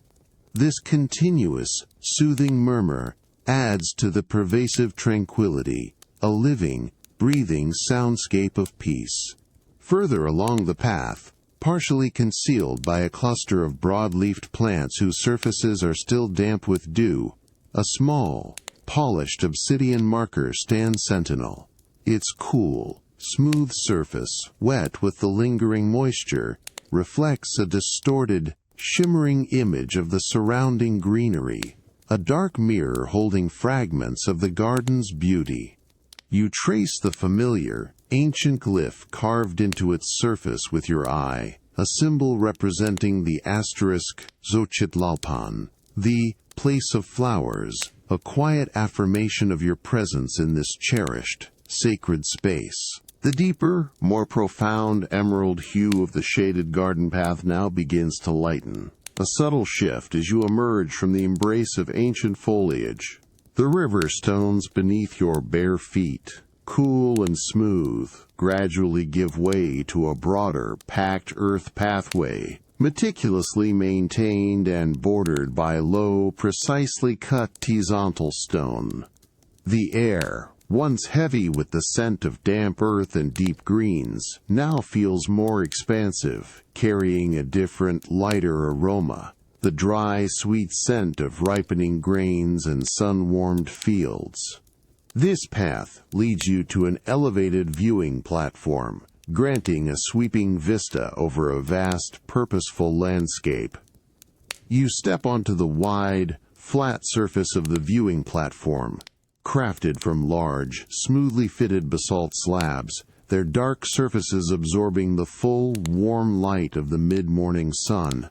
This continuous, soothing murmur adds to the pervasive tranquility, a living, breathing soundscape of peace. Further along the path, partially concealed by a cluster of broad-leafed plants whose surfaces are still damp with dew, a small, polished obsidian marker stands sentinel. Its cool, smooth surface, wet with the lingering moisture, reflects a distorted, shimmering image of the surrounding greenery, a dark mirror holding fragments of the garden's beauty. You trace the familiar, ancient glyph carved into its surface with your eye, a symbol representing the asterisk Xochitlalpan, the place of flowers, a quiet affirmation of your presence in this cherished, sacred space. The deeper, more profound emerald hue of the shaded garden path now begins to lighten, a subtle shift as you emerge from the embrace of ancient foliage. The river stones beneath your bare feet, cool and smooth, gradually give way to a broader, packed earth pathway, meticulously maintained and bordered by low, precisely cut horizontal stone. The air, once heavy with the scent of damp earth and deep greens, now feels more expansive, carrying a different, lighter aroma, the dry, sweet scent of ripening grains and sun-warmed fields. This path leads you to an elevated viewing platform, granting a sweeping vista over a vast, purposeful landscape. You step onto the wide, flat surface of the viewing platform, crafted from large, smoothly fitted basalt slabs, their dark surfaces absorbing the full, warm light of the mid-morning sun.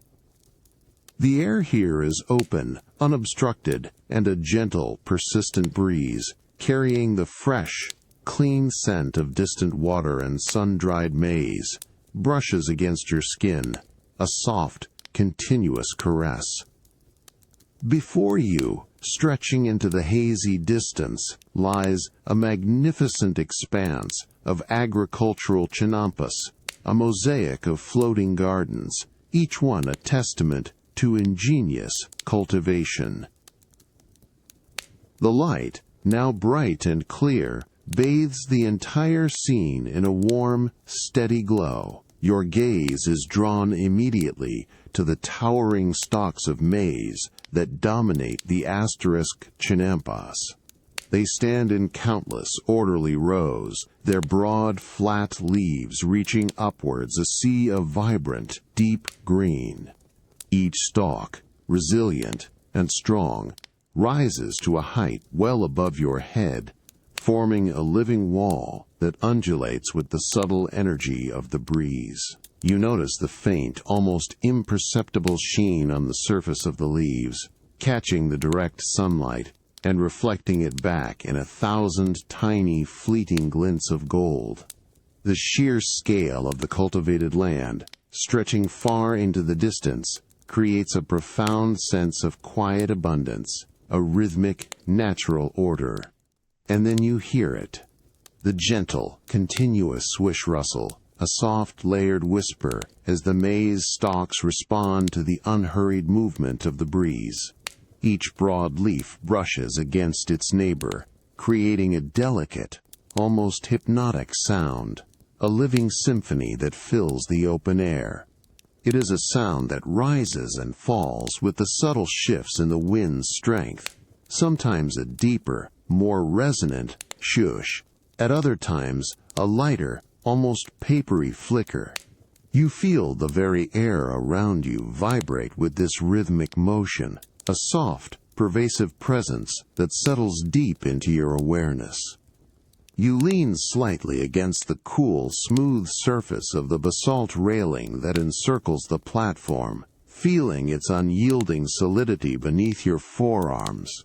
The air here is open, unobstructed, and a gentle, persistent breeze, carrying the fresh, clean scent of distant water and sun-dried maize, brushes against your skin, a soft, continuous caress. Before you, stretching into the hazy distance, lies a magnificent expanse of agricultural chinampas, a mosaic of floating gardens, each one a testament to ingenious cultivation. The light, now bright and clear, bathes the entire scene in a warm, steady glow. Your gaze is drawn immediately to the towering stalks of maize that dominate the asterisk chinampas. They stand in countless, orderly rows, their broad, flat leaves reaching upwards a sea of vibrant, deep green. Each stalk, resilient and strong, rises to a height well above your head, forming a living wall that undulates with the subtle energy of the breeze. You notice the faint, almost imperceptible sheen on the surface of the leaves, catching the direct sunlight and reflecting it back in 1,000 tiny fleeting glints of gold. The sheer scale of the cultivated land, stretching far into the distance, creates a profound sense of quiet abundance, a rhythmic, natural order. And then you hear it. The gentle, continuous swish-rustle, a soft, layered whisper as the maize stalks respond to the unhurried movement of the breeze. Each broad leaf brushes against its neighbor, creating a delicate, almost hypnotic sound, a living symphony that fills the open air. It is a sound that rises and falls with the subtle shifts in the wind's strength, sometimes a deeper, more resonant shush, at other times a lighter, almost papery flicker. You feel the very air around you vibrate with this rhythmic motion, a soft, pervasive presence that settles deep into your awareness. You lean slightly against the cool, smooth surface of the basalt railing that encircles the platform, feeling its unyielding solidity beneath your forearms.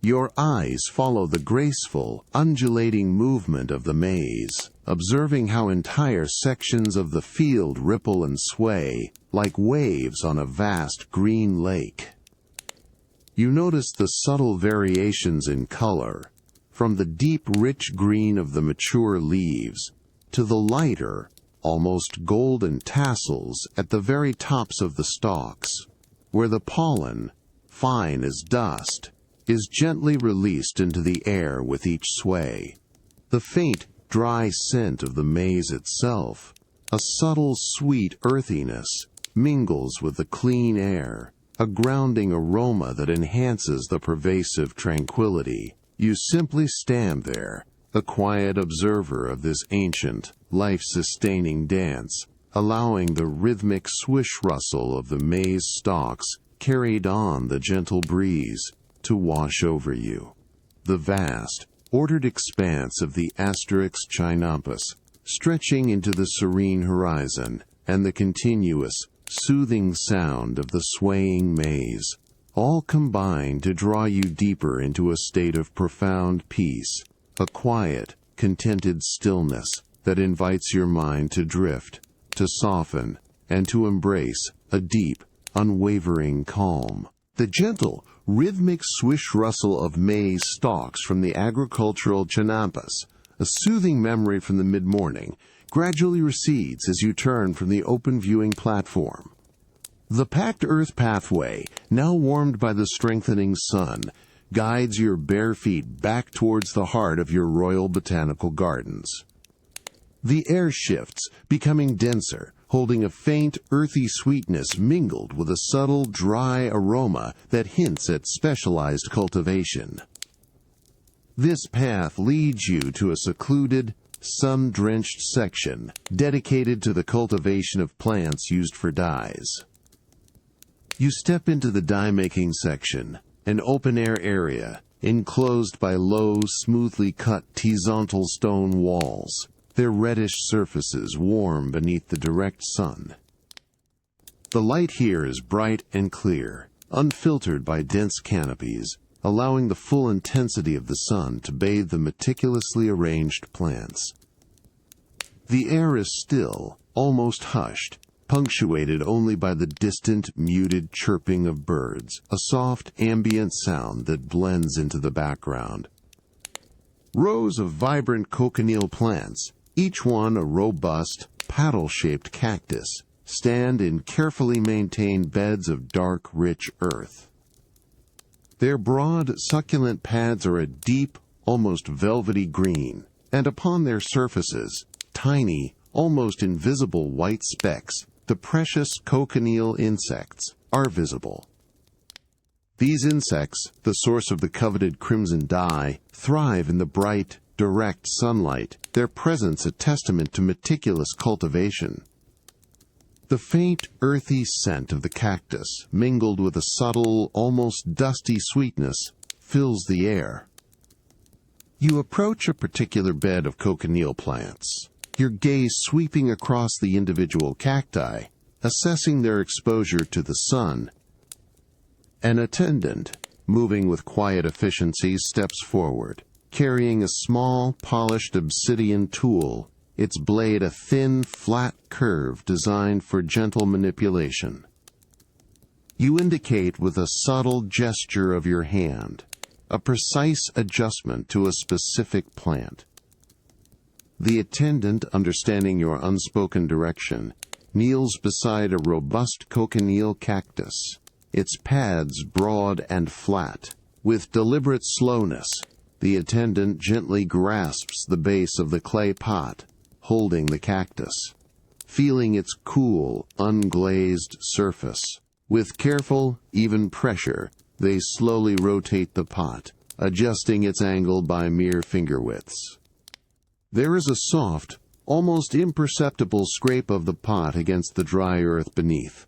Your eyes follow the graceful, undulating movement of the maze, observing how entire sections of the field ripple and sway, like waves on a vast green lake. You notice the subtle variations in color, from the deep, rich green of the mature leaves to the lighter, almost golden tassels at the very tops of the stalks, where the pollen, fine as dust, is gently released into the air with each sway. The faint, dry scent of the maize itself, a subtle, sweet earthiness, mingles with the clean air, a grounding aroma that enhances the pervasive tranquility. You simply stand there, a quiet observer of this ancient, life-sustaining dance, allowing the rhythmic swish-rustle of the maize stalks carried on the gentle breeze to wash over you. The vast, ordered expanse of the Asterix Chinopus, stretching into the serene horizon, and the continuous, soothing sound of the swaying maize, all combine to draw you deeper into a state of profound peace, a quiet, contented stillness that invites your mind to drift, to soften, and to embrace a deep, unwavering calm. The gentle, rhythmic swish-rustle of maize stalks from the agricultural Chinopus, a soothing memory from the mid-morning, gradually recedes as you turn from the open viewing platform. The packed earth pathway, now warmed by the strengthening sun, guides your bare feet back towards the heart of your royal botanical gardens. The air shifts, becoming denser, holding a faint, earthy sweetness mingled with a subtle, dry aroma that hints at specialized cultivation. This path leads you to a secluded, sun-drenched section dedicated to the cultivation of plants used for dyes. You step into the dye-making section, an open-air area enclosed by low, smoothly cut horizontal stone walls, their reddish surfaces warm beneath the direct sun. The light here is bright and clear, unfiltered by dense canopies, allowing the full intensity of the sun to bathe the meticulously arranged plants. The air is still, almost hushed, punctuated only by the distant, muted chirping of birds, a soft, ambient sound that blends into the background. Rows of vibrant cochineal plants, each one a robust, paddle-shaped cactus, stand in carefully maintained beds of dark, rich earth. Their broad, succulent pads are a deep, almost velvety green, and upon their surfaces, tiny, almost invisible white specks, the precious cochineal insects, are visible. These insects, the source of the coveted crimson dye, thrive in the bright, direct sunlight, their presence a testament to meticulous cultivation. The faint, earthy scent of the cactus, mingled with a subtle, almost dusty sweetness, fills the air. You approach a particular bed of cochineal plants, your gaze sweeping across the individual cacti, assessing their exposure to the sun. An attendant, moving with quiet efficiency, steps forward, carrying a small, polished obsidian tool, its blade a thin, flat curve designed for gentle manipulation. You indicate with a subtle gesture of your hand, a precise adjustment to a specific plant. The attendant, understanding your unspoken direction, kneels beside a robust cochineal cactus, its pads broad and flat. With deliberate slowness, the attendant gently grasps the base of the clay pot, holding the cactus, feeling its cool, unglazed surface. With careful, even pressure, they slowly rotate the pot, adjusting its angle by mere finger widths. There is a soft, almost imperceptible scrape of the pot against the dry earth beneath,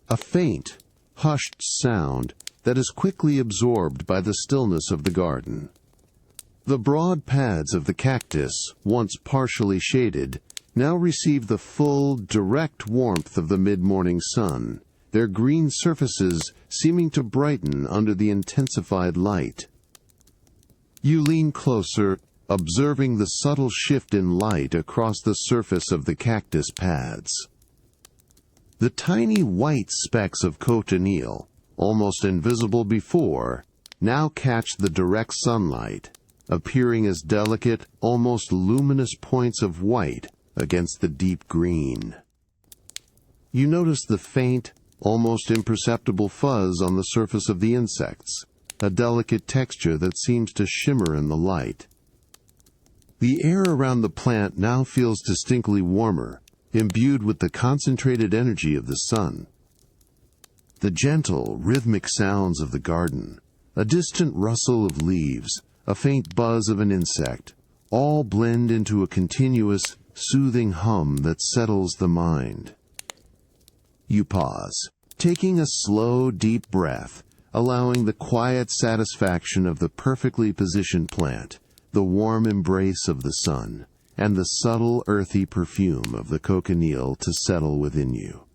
a faint, hushed sound that is quickly absorbed by the stillness of the garden. The broad pads of the cactus, once partially shaded, now receive the full, direct warmth of the mid-morning sun, their green surfaces seeming to brighten under the intensified light. You lean closer, observing the subtle shift in light across the surface of the cactus pads. The tiny white specks of cochineal, almost invisible before, now catch the direct sunlight, appearing as delicate, almost luminous points of white against the deep green. You notice the faint, almost imperceptible fuzz on the surface of the insects, a delicate texture that seems to shimmer in the light. The air around the plant now feels distinctly warmer, imbued with the concentrated energy of the sun. The gentle, rhythmic sounds of the garden, a distant rustle of leaves, a faint buzz of an insect, all blend into a continuous, soothing hum that settles the mind. You pause, taking a slow, deep breath, allowing the quiet satisfaction of the perfectly positioned plant, the warm embrace of the sun, and the subtle, earthy perfume of the cochineal to settle within you.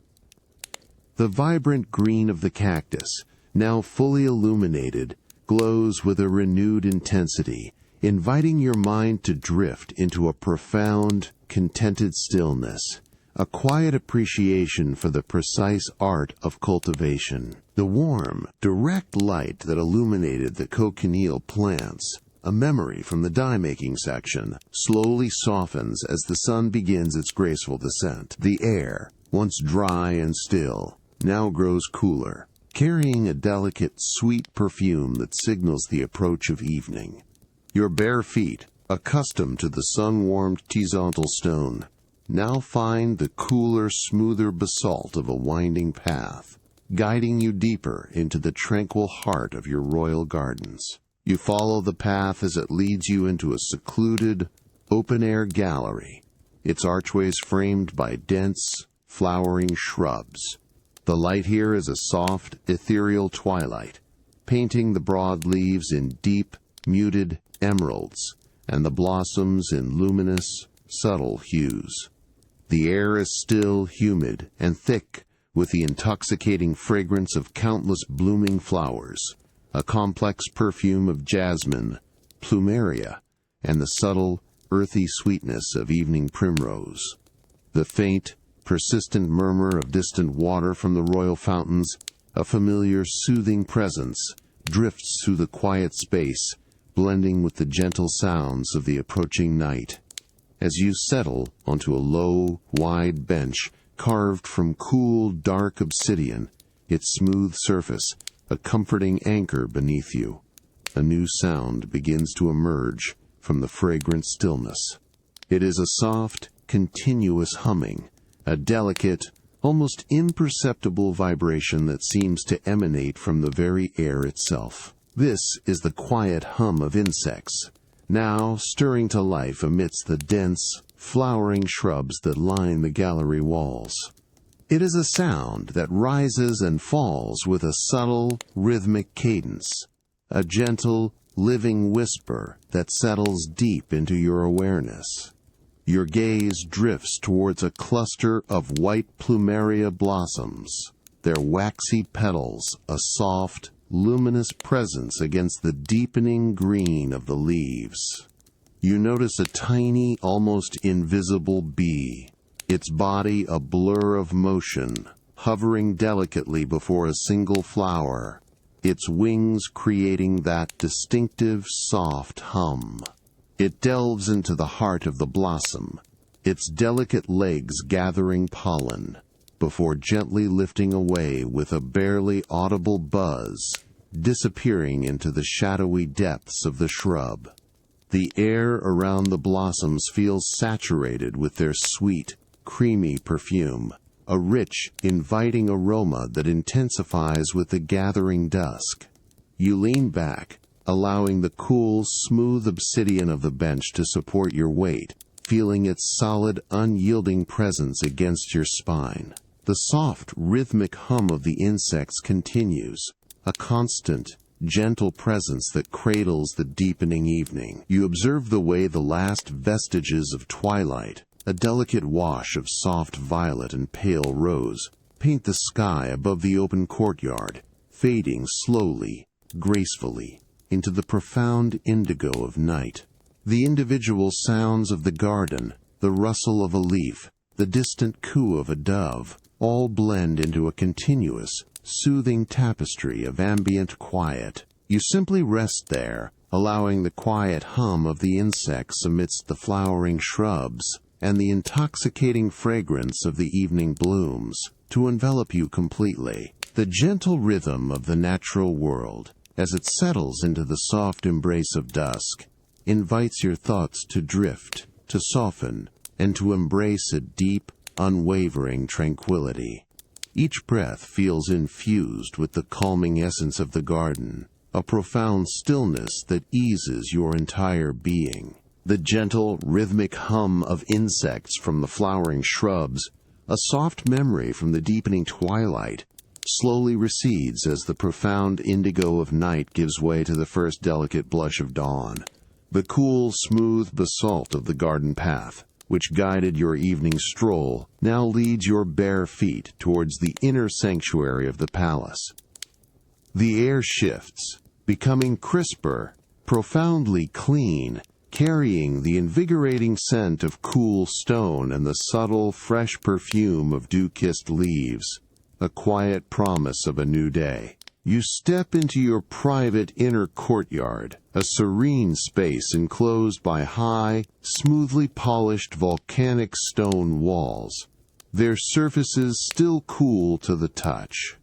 The vibrant green of the cactus, now fully illuminated, glows with a renewed intensity, inviting your mind to drift into a profound, contented stillness, a quiet appreciation for the precise art of cultivation. The warm, direct light that illuminated the cochineal plants, a memory from the dye-making section, slowly softens as the sun begins its graceful descent. The air, once dry and still, now grows cooler, carrying a delicate, sweet perfume that signals the approach of evening. Your bare feet, accustomed to the sun-warmed horizontal stone, now find the cooler, smoother basalt of a winding path, guiding you deeper into the tranquil heart of your royal gardens. You follow the path as it leads you into a secluded, open-air gallery, its archways framed by dense, flowering shrubs. The light here is a soft, ethereal twilight, painting the broad leaves in deep, muted emeralds, and the blossoms in luminous, subtle hues. The air is still, humid, and thick with the intoxicating fragrance of countless blooming flowers, a complex perfume of jasmine, plumeria, and the subtle, earthy sweetness of evening primrose. The faint, persistent murmur of distant water from the royal fountains, a familiar, soothing presence, drifts through the quiet space, blending with the gentle sounds of the approaching night. As you settle onto a low, wide bench carved from cool, dark obsidian, its smooth surface a comforting anchor beneath you, a new sound begins to emerge from the fragrant stillness. It is a soft, continuous humming, a delicate, almost imperceptible vibration that seems to emanate from the very air itself. This is the quiet hum of insects, now stirring to life amidst the dense, flowering shrubs that line the gallery walls. It is a sound that rises and falls with a subtle, rhythmic cadence, a gentle, living whisper that settles deep into your awareness. Your gaze drifts towards a cluster of white plumeria blossoms, their waxy petals a soft, luminous presence against the deepening green of the leaves. You notice a tiny, almost invisible bee, its body a blur of motion, hovering delicately before a single flower, its wings creating that distinctive, soft hum. It delves into the heart of the blossom, its delicate legs gathering pollen, before gently lifting away with a barely audible buzz, disappearing into the shadowy depths of the shrub. The air around the blossoms feels saturated with their sweet, creamy perfume, a rich, inviting aroma that intensifies with the gathering dusk. You lean back, allowing the cool, smooth obsidian of the bench to support your weight, feeling its solid, unyielding presence against your spine. The soft, rhythmic hum of the insects continues, a constant, gentle presence that cradles the deepening evening. You observe the way the last vestiges of twilight, a delicate wash of soft violet and pale rose, paint the sky above the open courtyard, fading slowly, gracefully, into the profound indigo of night. The individual sounds of the garden, the rustle of a leaf, the distant coo of a dove, all blend into a continuous, soothing tapestry of ambient quiet. You simply rest there, allowing the quiet hum of the insects amidst the flowering shrubs and the intoxicating fragrance of the evening blooms to envelop you completely. The gentle rhythm of the natural world, as it settles into the soft embrace of dusk, invites your thoughts to drift, to soften, and to embrace a deep, unwavering tranquility. Each breath feels infused with the calming essence of the garden, a profound stillness that eases your entire being. The gentle, rhythmic hum of insects from the flowering shrubs, a soft memory from the deepening twilight, slowly recedes as the profound indigo of night gives way to the first delicate blush of dawn. The cool, smooth basalt of the garden path, which guided your evening stroll, now leads your bare feet towards the inner sanctuary of the palace. The air shifts, becoming crisper, profoundly clean, carrying the invigorating scent of cool stone and the subtle, fresh perfume of dew-kissed leaves, a quiet promise of a new day. You step into your private inner courtyard, a serene space enclosed by high, smoothly polished volcanic stone walls, their surfaces still cool to the touch.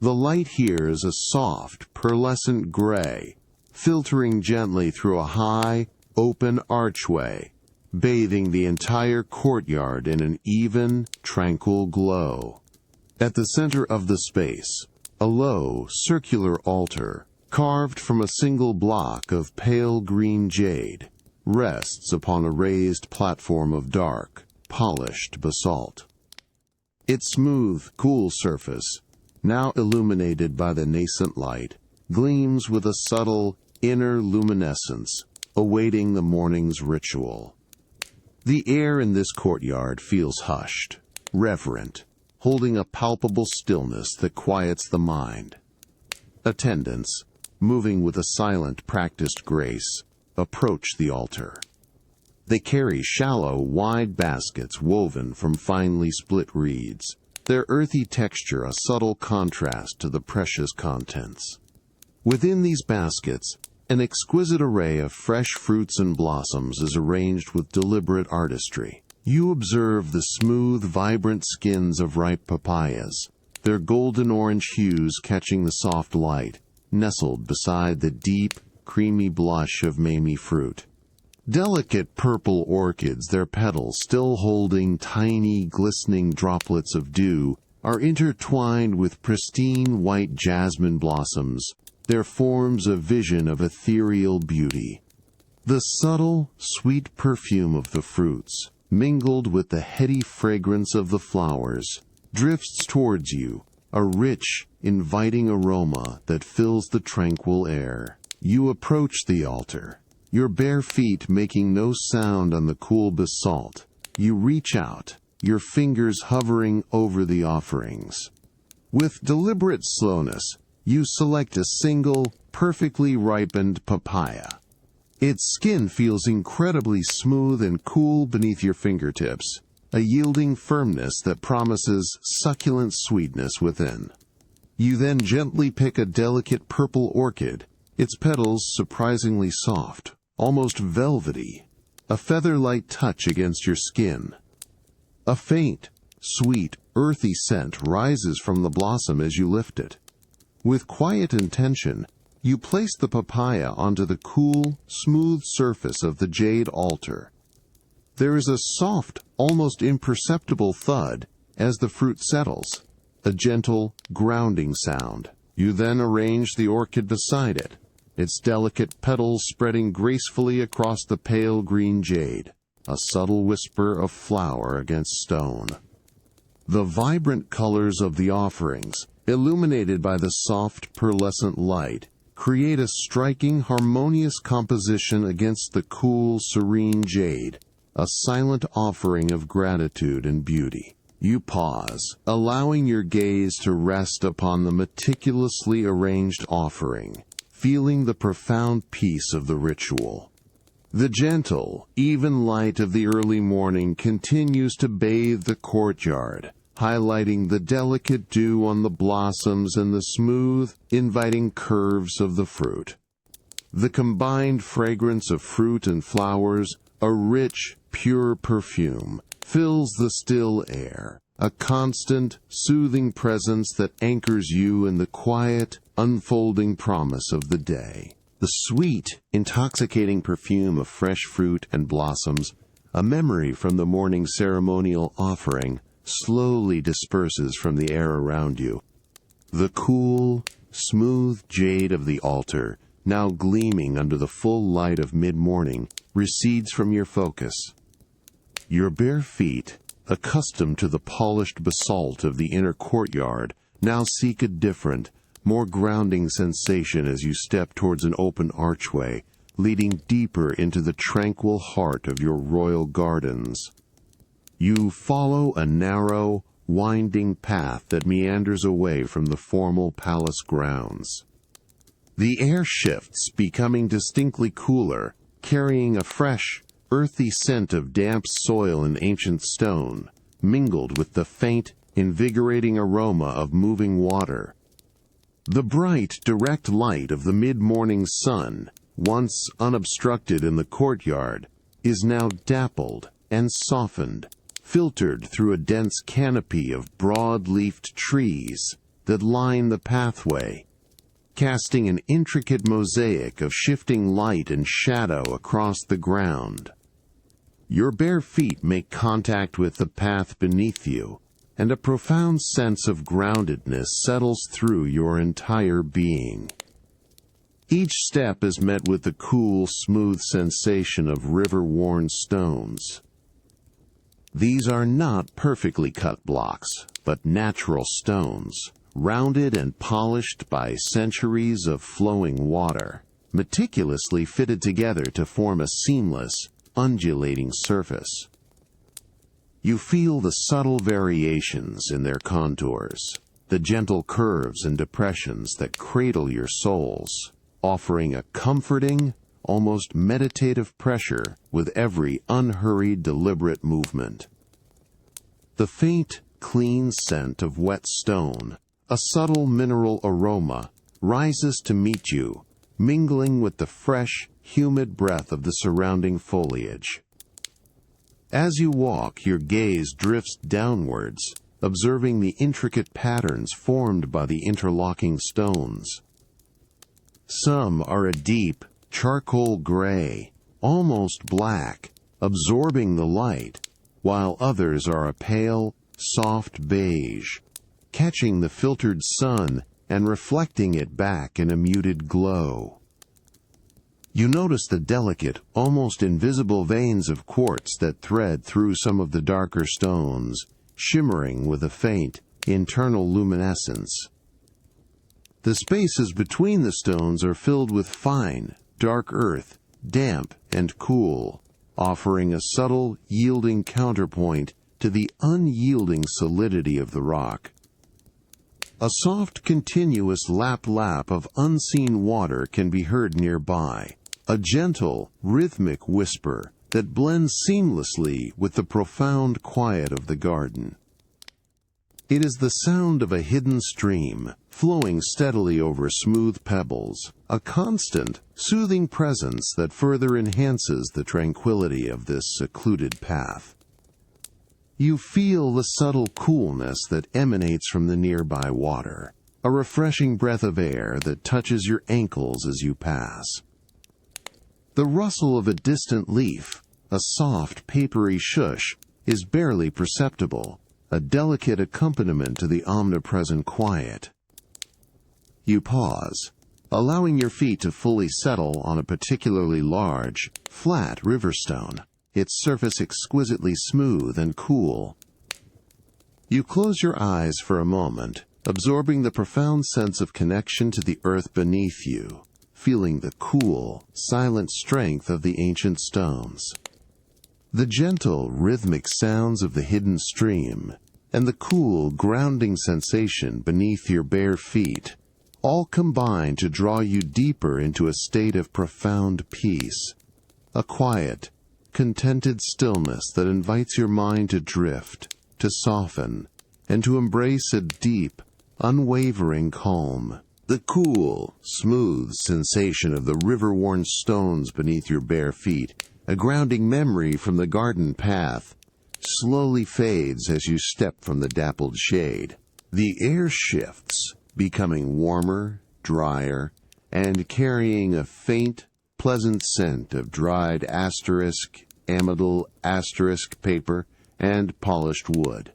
The light here is a soft, pearlescent gray, filtering gently through a high, open archway, bathing the entire courtyard in an even, tranquil glow. At the center of the space, a low, circular altar, carved from a single block of pale green jade, rests upon a raised platform of dark, polished basalt. Its smooth, cool surface, now illuminated by the nascent light, gleams with a subtle, inner luminescence, awaiting the morning's ritual. The air in this courtyard feels hushed, reverent, holding a palpable stillness that quiets the mind. Attendants, moving with a silent, practiced grace, approach the altar. They carry shallow, wide baskets woven from finely split reeds, their earthy texture a subtle contrast to the precious contents. Within these baskets, an exquisite array of fresh fruits and blossoms is arranged with deliberate artistry. You observe the smooth, vibrant skins of ripe papayas, their golden-orange hues catching the soft light, nestled beside the deep, creamy blush of mamey fruit. Delicate purple orchids, their petals still holding tiny, glistening droplets of dew, are intertwined with pristine white jasmine blossoms, their forms a vision of ethereal beauty. The subtle, sweet perfume of the fruits, mingled with the heady fragrance of the flowers, drifts towards you, a rich, inviting aroma that fills the tranquil air. You approach the altar, your bare feet making no sound on the cool basalt. You reach out, your fingers hovering over the offerings. With deliberate slowness, you select a single, perfectly ripened papaya. Its skin feels incredibly smooth and cool beneath your fingertips, a yielding firmness that promises succulent sweetness within. You then gently pick a delicate purple orchid, its petals surprisingly soft, almost velvety, a feather-light touch against your skin. A faint, sweet, earthy scent rises from the blossom as you lift it. With quiet intention, you place the papaya onto the cool, smooth surface of the jade altar. There is a soft, almost imperceptible thud as the fruit settles, a gentle, grounding sound. You then arrange the orchid beside it, its delicate petals spreading gracefully across the pale green jade, a subtle whisper of flower against stone. The vibrant colors of the offerings, illuminated by the soft, pearlescent light, create a striking, harmonious composition against the cool, serene jade, a silent offering of gratitude and beauty. You pause, allowing your gaze to rest upon the meticulously arranged offering, feeling the profound peace of the ritual. The gentle, even light of the early morning continues to bathe the courtyard, highlighting the delicate dew on the blossoms and the smooth, inviting curves of the fruit. The combined fragrance of fruit and flowers, a rich, pure perfume, fills the still air, a constant, soothing presence that anchors you in the quiet, unfolding promise of the day. The sweet, intoxicating perfume of fresh fruit and blossoms, a memory from the morning ceremonial offering, slowly disperses from the air around you. The cool, smooth jade of the altar, now gleaming under the full light of mid-morning, recedes from your focus. Your bare feet, accustomed to the polished basalt of the inner courtyard, now seek a different, more grounding sensation as you step towards an open archway, leading deeper into the tranquil heart of your royal gardens. You follow a narrow, winding path that meanders away from the formal palace grounds. The air shifts, becoming distinctly cooler, carrying a fresh, earthy scent of damp soil and ancient stone, mingled with the faint, invigorating aroma of moving water. The bright, direct light of the mid-morning sun, once unobstructed in the courtyard, is now dappled and softened, filtered through a dense canopy of broad-leafed trees that line the pathway, casting an intricate mosaic of shifting light and shadow across the ground. Your bare feet make contact with the path beneath you, and a profound sense of groundedness settles through your entire being. Each step is met with the cool, smooth sensation of river-worn stones. These are not perfectly cut blocks, but natural stones, rounded and polished by centuries of flowing water, meticulously fitted together to form a seamless, undulating surface. You feel the subtle variations in their contours, the gentle curves and depressions that cradle your souls, offering a comforting, almost meditative pressure with every unhurried, deliberate movement. The faint, clean scent of wet stone, a subtle mineral aroma, rises to meet you, mingling with the fresh, humid breath of the surrounding foliage. As you walk, your gaze drifts downwards, observing the intricate patterns formed by the interlocking stones. Some are a deep, charcoal gray, almost black, absorbing the light, while others are a pale, soft beige, catching the filtered sun and reflecting it back in a muted glow. You notice the delicate, almost invisible veins of quartz that thread through some of the darker stones, shimmering with a faint, internal luminescence. The spaces between the stones are filled with fine, dark earth, damp and cool, offering a subtle, yielding counterpoint to the unyielding solidity of the rock. A soft, continuous lap-lap of unseen water can be heard nearby, a gentle, rhythmic whisper that blends seamlessly with the profound quiet of the garden. It is the sound of a hidden stream, flowing steadily over smooth pebbles, a constant, soothing presence that further enhances the tranquility of this secluded path. You feel the subtle coolness that emanates from the nearby water, a refreshing breath of air that touches your ankles as you pass. The rustle of a distant leaf, a soft, papery shush, is barely perceptible, a delicate accompaniment to the omnipresent quiet. You pause, allowing your feet to fully settle on a particularly large, flat riverstone, its surface exquisitely smooth and cool. You close your eyes for a moment, absorbing the profound sense of connection to the earth beneath you, feeling the cool, silent strength of the ancient stones. The gentle, rhythmic sounds of the hidden stream, and the cool, grounding sensation beneath your bare feet, all combine to draw you deeper into a state of profound peace, a quiet, contented stillness that invites your mind to drift, to soften, and to embrace a deep, unwavering calm. The cool, smooth sensation of the river-worn stones beneath your bare feet, a grounding memory from the garden path, slowly fades as you step from the dappled shade. The air shifts, becoming warmer, drier, and carrying a faint, pleasant scent of dried amidal paper, and polished wood.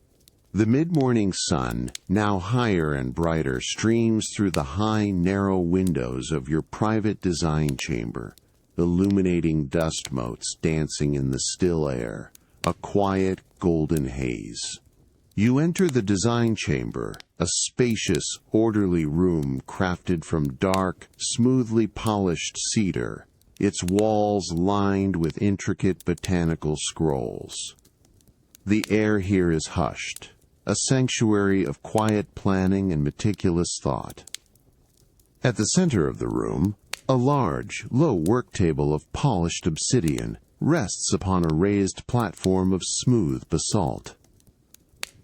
The mid-morning sun, now higher and brighter, streams through the high, narrow windows of your private design chamber, illuminating dust motes dancing in the still air, a quiet, golden haze. You enter the design chamber, a spacious, orderly room crafted from dark, smoothly polished cedar, its walls lined with intricate botanical scrolls. The air here is hushed, a sanctuary of quiet planning and meticulous thought. At the center of the room, a large, low work table of polished obsidian rests upon a raised platform of smooth basalt.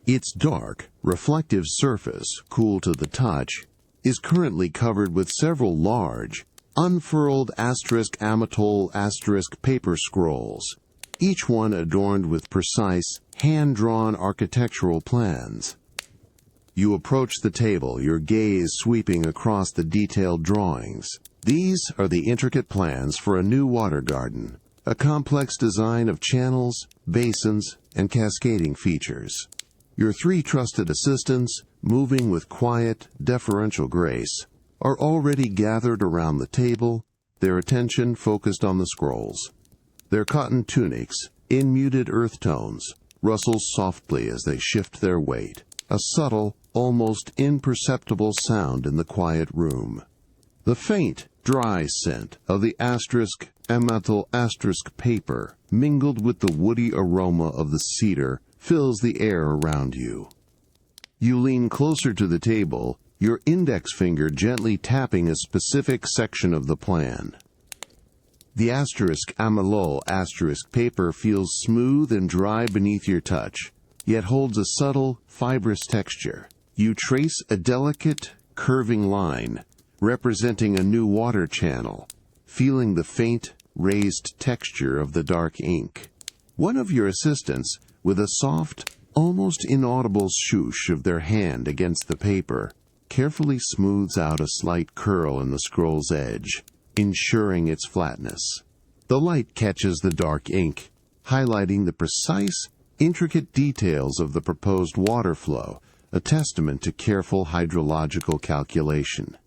Its dark, reflective surface, cool to the touch, is currently covered with several large, unfurled amatol paper scrolls, each one adorned with precise, hand-drawn architectural plans. You approach the table, your gaze sweeping across the detailed drawings. These are the intricate plans for a new water garden, a complex design of channels, basins, and cascading features. Your three trusted assistants, moving with quiet, deferential grace, are already gathered around the table, their attention focused on the scrolls. Their cotton tunics, in muted earth tones, rustle softly as they shift their weight, a subtle, almost imperceptible sound in the quiet room. The faint, dry scent of the amidal paper, mingled with the woody aroma of the cedar, fills the air around you. You lean closer to the table, your index finger gently tapping a specific section of the plan. The amidal paper feels smooth and dry beneath your touch, yet holds a subtle, fibrous texture. You trace a delicate, curving line, representing a new water channel, feeling the faint, raised texture of the dark ink. One of your assistants, with a soft, almost inaudible swoosh of their hand against the paper, carefully smooths out a slight curl in the scroll's edge, ensuring its flatness. The light catches the dark ink, highlighting the precise, intricate details of the proposed water flow, a testament to careful hydrological calculation.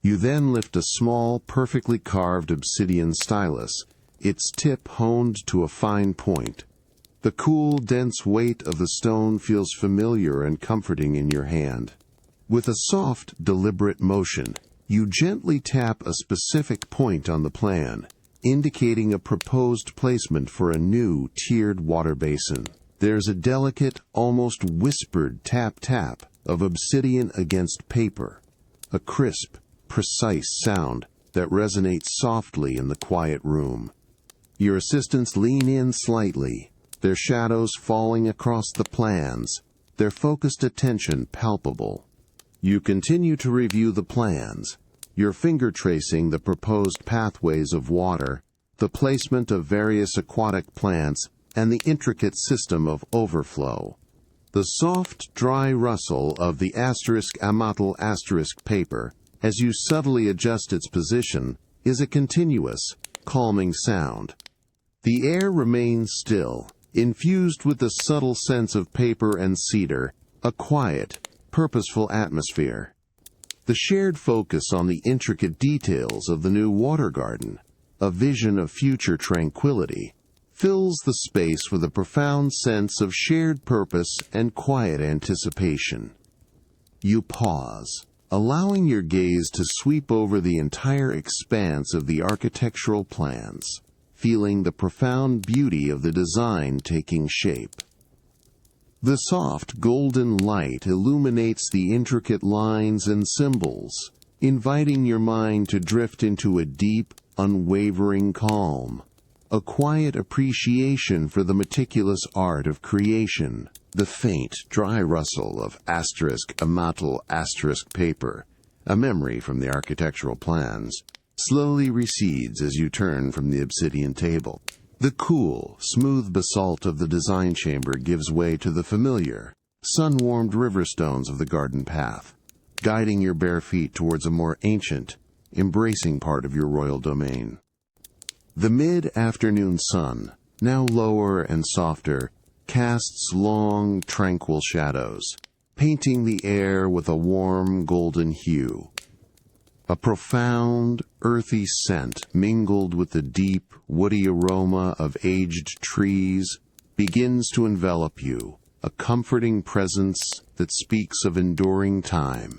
You then lift a small, perfectly carved obsidian stylus, its tip honed to a fine point. The cool, dense weight of the stone feels familiar and comforting in your hand. With a soft, deliberate motion, you gently tap a specific point on the plan, indicating a proposed placement for a new, tiered water basin. There's a delicate, almost whispered tap-tap of obsidian against paper, a crisp, precise sound that resonates softly in the quiet room. Your assistants lean in slightly, their shadows falling across the plans, their focused attention palpable. You continue to review the plans, your finger tracing the proposed pathways of water, the placement of various aquatic plants, and the intricate system of overflow. The soft, dry rustle of the *amatl* paper, as you subtly adjust its position, is a continuous, calming sound. The air remains still, infused with the subtle sense of paper and cedar, a quiet, purposeful atmosphere. The shared focus on the intricate details of the new water garden, a vision of future tranquility, fills the space with a profound sense of shared purpose and quiet anticipation. You pause, allowing your gaze to sweep over the entire expanse of the architectural plans, feeling the profound beauty of the design taking shape. The soft golden light illuminates the intricate lines and symbols, inviting your mind to drift into a deep, unwavering calm, a quiet appreciation for the meticulous art of creation. The faint, dry rustle of *amatl* paper, a memory from the architectural plans, slowly recedes as you turn from the obsidian table. The cool, smooth basalt of the design chamber gives way to the familiar, sun-warmed riverstones of the garden path, guiding your bare feet towards a more ancient, embracing part of your royal domain. The mid-afternoon sun, now lower and softer, casts long, tranquil shadows, painting the air with a warm golden hue. A profound, earthy scent mingled with the deep, woody aroma of aged trees begins to envelop you, a comforting presence that speaks of enduring time.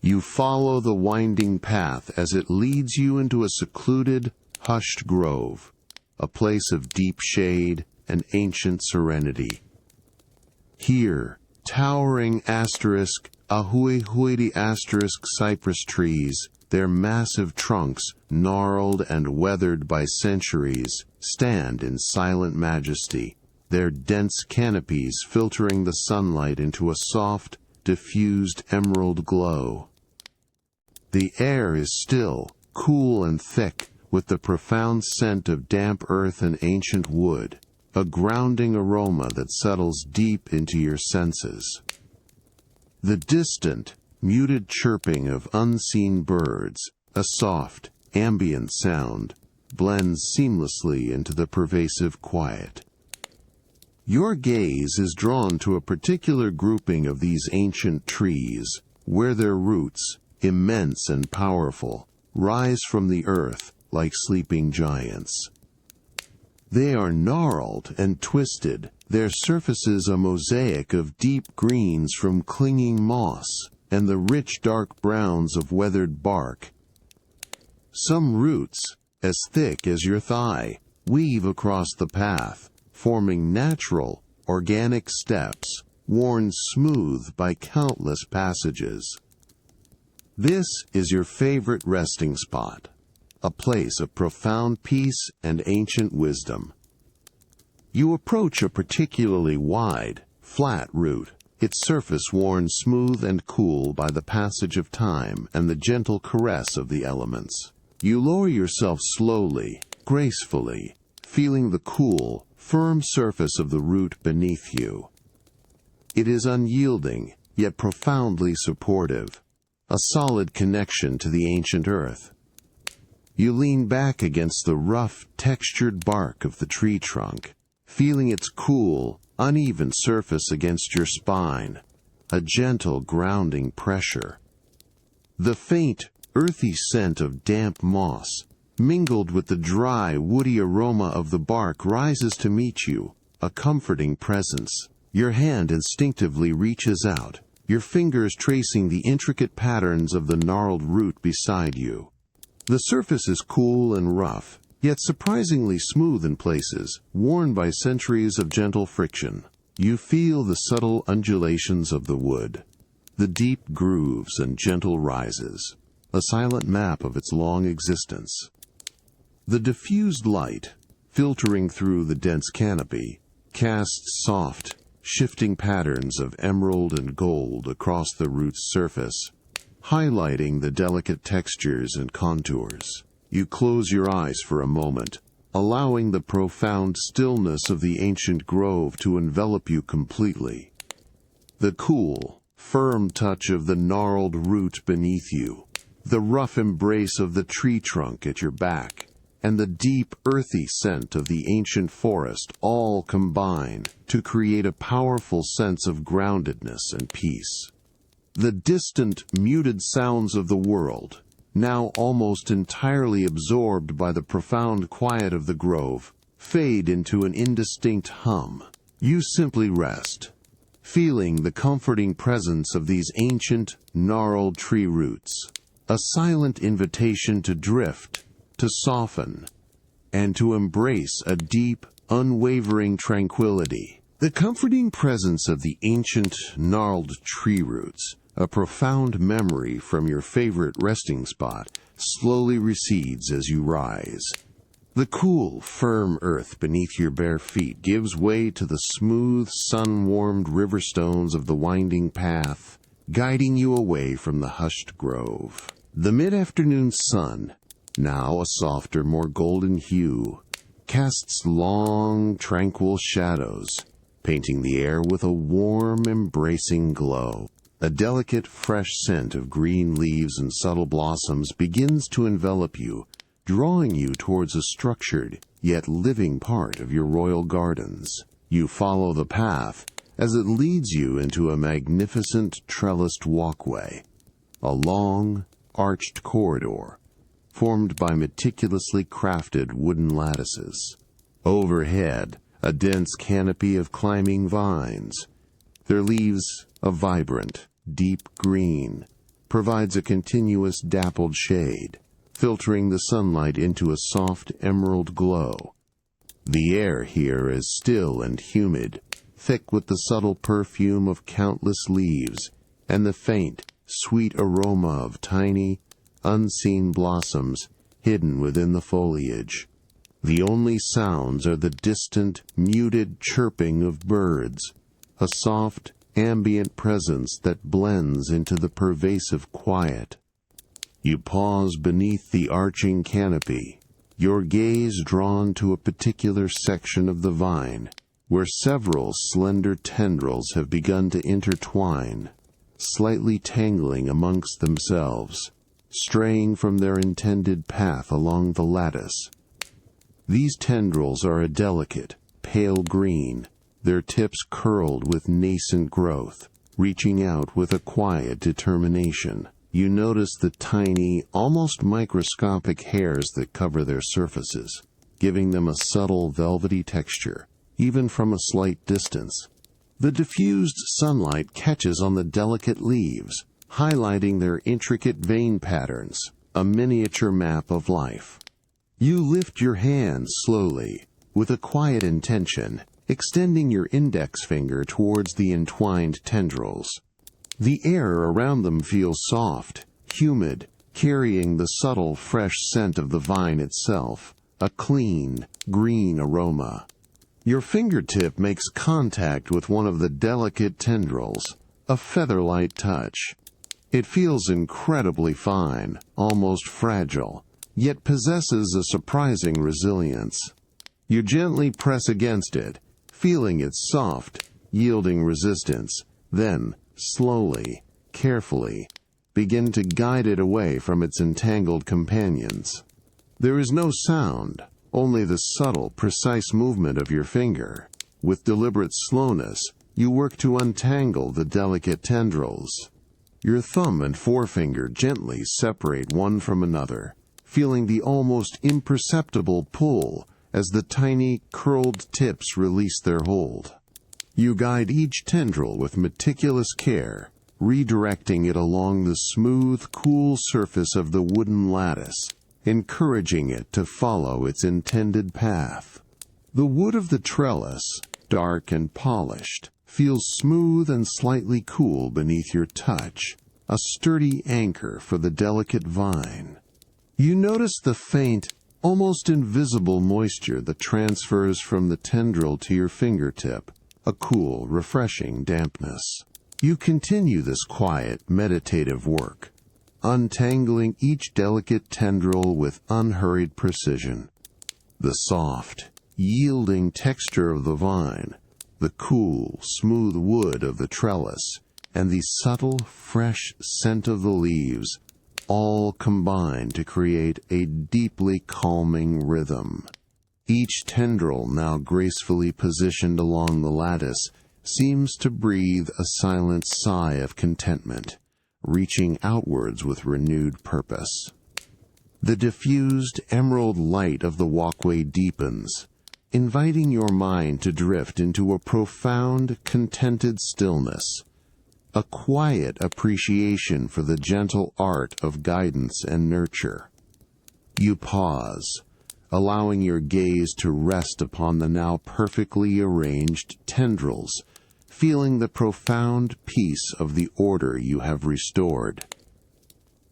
You follow the winding path as it leads you into a secluded, hushed grove, a place of deep shade and ancient serenity. Here, towering *ahuehuete* cypress trees, their massive trunks, gnarled and weathered by centuries, stand in silent majesty, their dense canopies filtering the sunlight into a soft, diffused emerald glow. The air is still, cool and thick, with the profound scent of damp earth and ancient wood, a grounding aroma that settles deep into your senses. The distant, muted chirping of unseen birds, a soft, ambient sound, blends seamlessly into the pervasive quiet. Your gaze is drawn to a particular grouping of these ancient trees, where their roots, immense and powerful, rise from the earth like sleeping giants. They are gnarled and twisted, their surfaces a mosaic of deep greens from clinging moss, and the rich dark browns of weathered bark. Some roots, as thick as your thigh, weave across the path, forming natural, organic steps, worn smooth by countless passages. This is your favorite resting spot, a place of profound peace and ancient wisdom. You approach a particularly wide, flat root, its surface worn smooth and cool by the passage of time and the gentle caress of the elements. You lower yourself slowly, gracefully, feeling the cool, firm surface of the root beneath you. It is unyielding, yet profoundly supportive, a solid connection to the ancient earth. You lean back against the rough, textured bark of the tree trunk, feeling its cool, uneven surface against your spine, a gentle grounding pressure. The faint, earthy scent of damp moss, mingled with the dry, woody aroma of the bark, rises to meet you, a comforting presence. Your hand instinctively reaches out, your fingers tracing the intricate patterns of the gnarled root beside you. The surface is cool and rough, yet surprisingly smooth in places, worn by centuries of gentle friction. You feel the subtle undulations of the wood, the deep grooves and gentle rises, a silent map of its long existence. The diffused light, filtering through the dense canopy, casts soft, shifting patterns of emerald and gold across the root's surface, highlighting the delicate textures and contours. You close your eyes for a moment, allowing the profound stillness of the ancient grove to envelop you completely. The cool, firm touch of the gnarled root beneath you, the rough embrace of the tree trunk at your back, and the deep, earthy scent of the ancient forest all combine to create a powerful sense of groundedness and peace. The distant, muted sounds of the world, now almost entirely absorbed by the profound quiet of the grove, fade into an indistinct hum. You simply rest, feeling the comforting presence of these ancient, gnarled tree roots, a silent invitation to drift, to soften, and to embrace a deep, unwavering tranquility. The comforting presence of the ancient, gnarled tree roots, a profound memory from your favorite resting spot, slowly recedes as you rise. The cool, firm earth beneath your bare feet gives way to the smooth, sun-warmed riverstones of the winding path, guiding you away from the hushed grove. The mid-afternoon sun, now a softer, more golden hue, casts long, tranquil shadows, painting the air with a warm, embracing glow. A delicate, fresh scent of green leaves and subtle blossoms begins to envelop you, drawing you towards a structured, yet living part of your royal gardens. You follow the path as it leads you into a magnificent trellised walkway, a long, arched corridor, formed by meticulously crafted wooden lattices. Overhead, a dense canopy of climbing vines, their leaves a vibrant, deep green, provides a continuous dappled shade, filtering the sunlight into a soft emerald glow. The air here is still and humid, thick with the subtle perfume of countless leaves and the faint, sweet aroma of tiny, unseen blossoms hidden within the foliage. The only sounds are the distant, muted chirping of birds, a soft, ambient presence that blends into the pervasive quiet. You pause beneath the arching canopy, your gaze drawn to a particular section of the vine, where several slender tendrils have begun to intertwine, slightly tangling amongst themselves, straying from their intended path along the lattice. These tendrils are a delicate, pale green, their tips curled with nascent growth, reaching out with a quiet determination. You notice the tiny, almost microscopic hairs that cover their surfaces, giving them a subtle velvety texture, even from a slight distance. The diffused sunlight catches on the delicate leaves, highlighting their intricate vein patterns, a miniature map of life. You lift your hands slowly, with a quiet intention, extending your index finger towards the entwined tendrils. The air around them feels soft, humid, carrying the subtle, fresh scent of the vine itself, a clean, green aroma. Your fingertip makes contact with one of the delicate tendrils, a feather-light touch. It feels incredibly fine, almost fragile, yet possesses a surprising resilience. You gently press against it, feeling its soft, yielding resistance, then, slowly, carefully, begin to guide it away from its entangled companions. There is no sound, only the subtle, precise movement of your finger. With deliberate slowness, you work to untangle the delicate tendrils. Your thumb and forefinger gently separate one from another, feeling the almost imperceptible pull as the tiny, curled tips release their hold. You guide each tendril with meticulous care, redirecting it along the smooth, cool surface of the wooden lattice, encouraging it to follow its intended path. The wood of the trellis, dark and polished, feels smooth and slightly cool beneath your touch, a sturdy anchor for the delicate vine. You notice the faint, almost invisible moisture that transfers from the tendril to your fingertip, a cool, refreshing dampness. You continue this quiet, meditative work, untangling each delicate tendril with unhurried precision. The soft, yielding texture of the vine, the cool, smooth wood of the trellis, and the subtle, fresh scent of the leaves all combine to create a deeply calming rhythm. Each tendril, now gracefully positioned along the lattice, seems to breathe a silent sigh of contentment, reaching outwards with renewed purpose. The diffused emerald light of the walkway deepens, inviting your mind to drift into a profound, contented stillness, a quiet appreciation for the gentle art of guidance and nurture. You pause, allowing your gaze to rest upon the now perfectly arranged tendrils, feeling the profound peace of the order you have restored.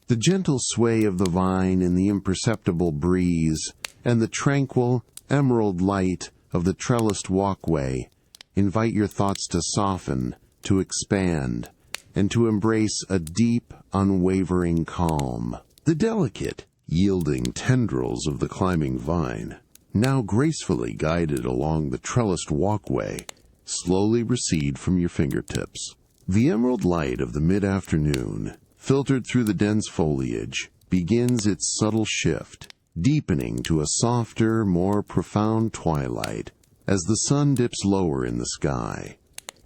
The gentle sway of the vine in the imperceptible breeze and the tranquil, emerald light of the trellised walkway invite your thoughts to soften, to expand, and to embrace a deep, unwavering calm. The delicate, yielding tendrils of the climbing vine, now gracefully guided along the trellised walkway, slowly recede from your fingertips. The emerald light of the mid-afternoon, filtered through the dense foliage, begins its subtle shift, deepening to a softer, more profound twilight as the sun dips lower in the sky.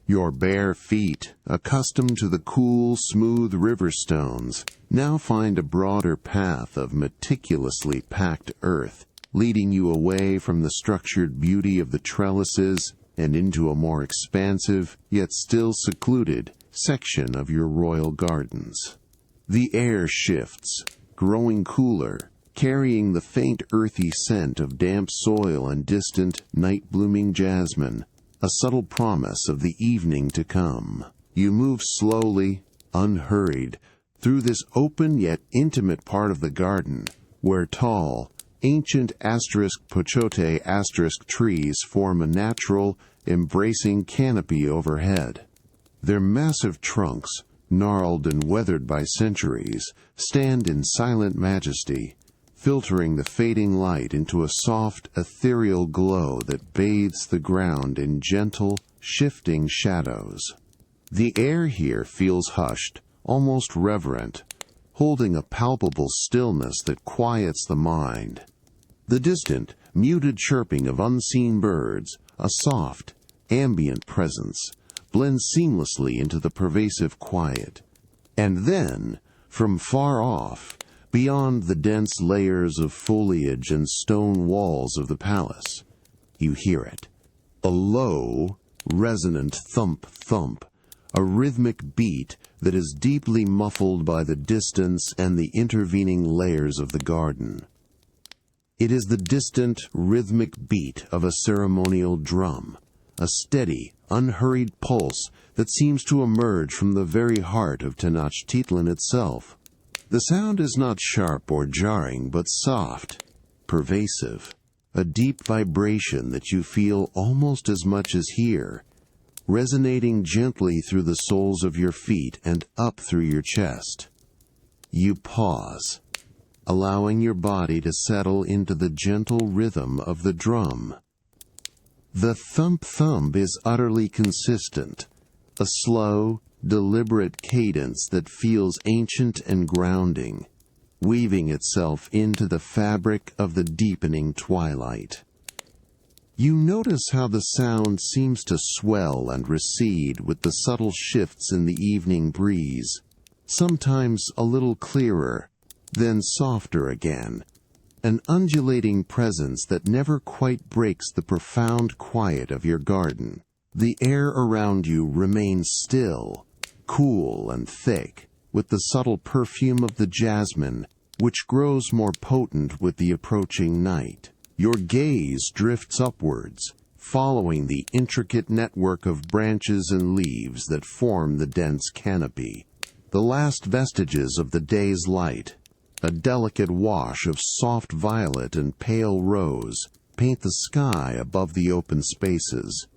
Your bare feet, accustomed to the cool, smooth river stones, now find a broader path of meticulously packed earth, leading you away from the structured beauty of the trellises and into a more expansive, yet still secluded, section of your royal gardens. The air shifts, growing cooler, carrying the faint earthy scent of damp soil and distant, night-blooming jasmine, a subtle promise of the evening to come. You move slowly, unhurried, through this open yet intimate part of the garden, where tall, ancient *pochote* trees form a natural, embracing canopy overhead. Their massive trunks, gnarled and weathered by centuries, stand in silent majesty, filtering the fading light into a soft, ethereal glow that bathes the ground in gentle, shifting shadows. The air here feels hushed, almost reverent, holding a palpable stillness that quiets the mind. The distant, muted chirping of unseen birds, a soft, ambient presence, blends seamlessly into the pervasive quiet. And then, from far off, beyond the dense layers of foliage and stone walls of the palace, you hear it. A low, resonant thump-thump, a rhythmic beat that is deeply muffled by the distance and the intervening layers of the garden. It is the distant, rhythmic beat of a ceremonial drum, a steady, unhurried pulse that seems to emerge from the very heart of Tenochtitlan itself. The sound is not sharp or jarring, but soft, pervasive, a deep vibration that you feel almost as much as hear, resonating gently through the soles of your feet and up through your chest. You pause, allowing your body to settle into the gentle rhythm of the drum. The thump-thump is utterly consistent, a slow, deliberate cadence that feels ancient and grounding, weaving itself into the fabric of the deepening twilight. You notice how the sound seems to swell and recede with the subtle shifts in the evening breeze, sometimes a little clearer, then softer again, an undulating presence that never quite breaks the profound quiet of your garden. The air around you remains still, cool and thick, with the subtle perfume of the jasmine, which grows more potent with the approaching night. Your gaze drifts upwards, following the intricate network of branches and leaves that form the dense canopy. The last vestiges of the day's light, a delicate wash of soft violet and pale rose, paint the sky above the open spaces,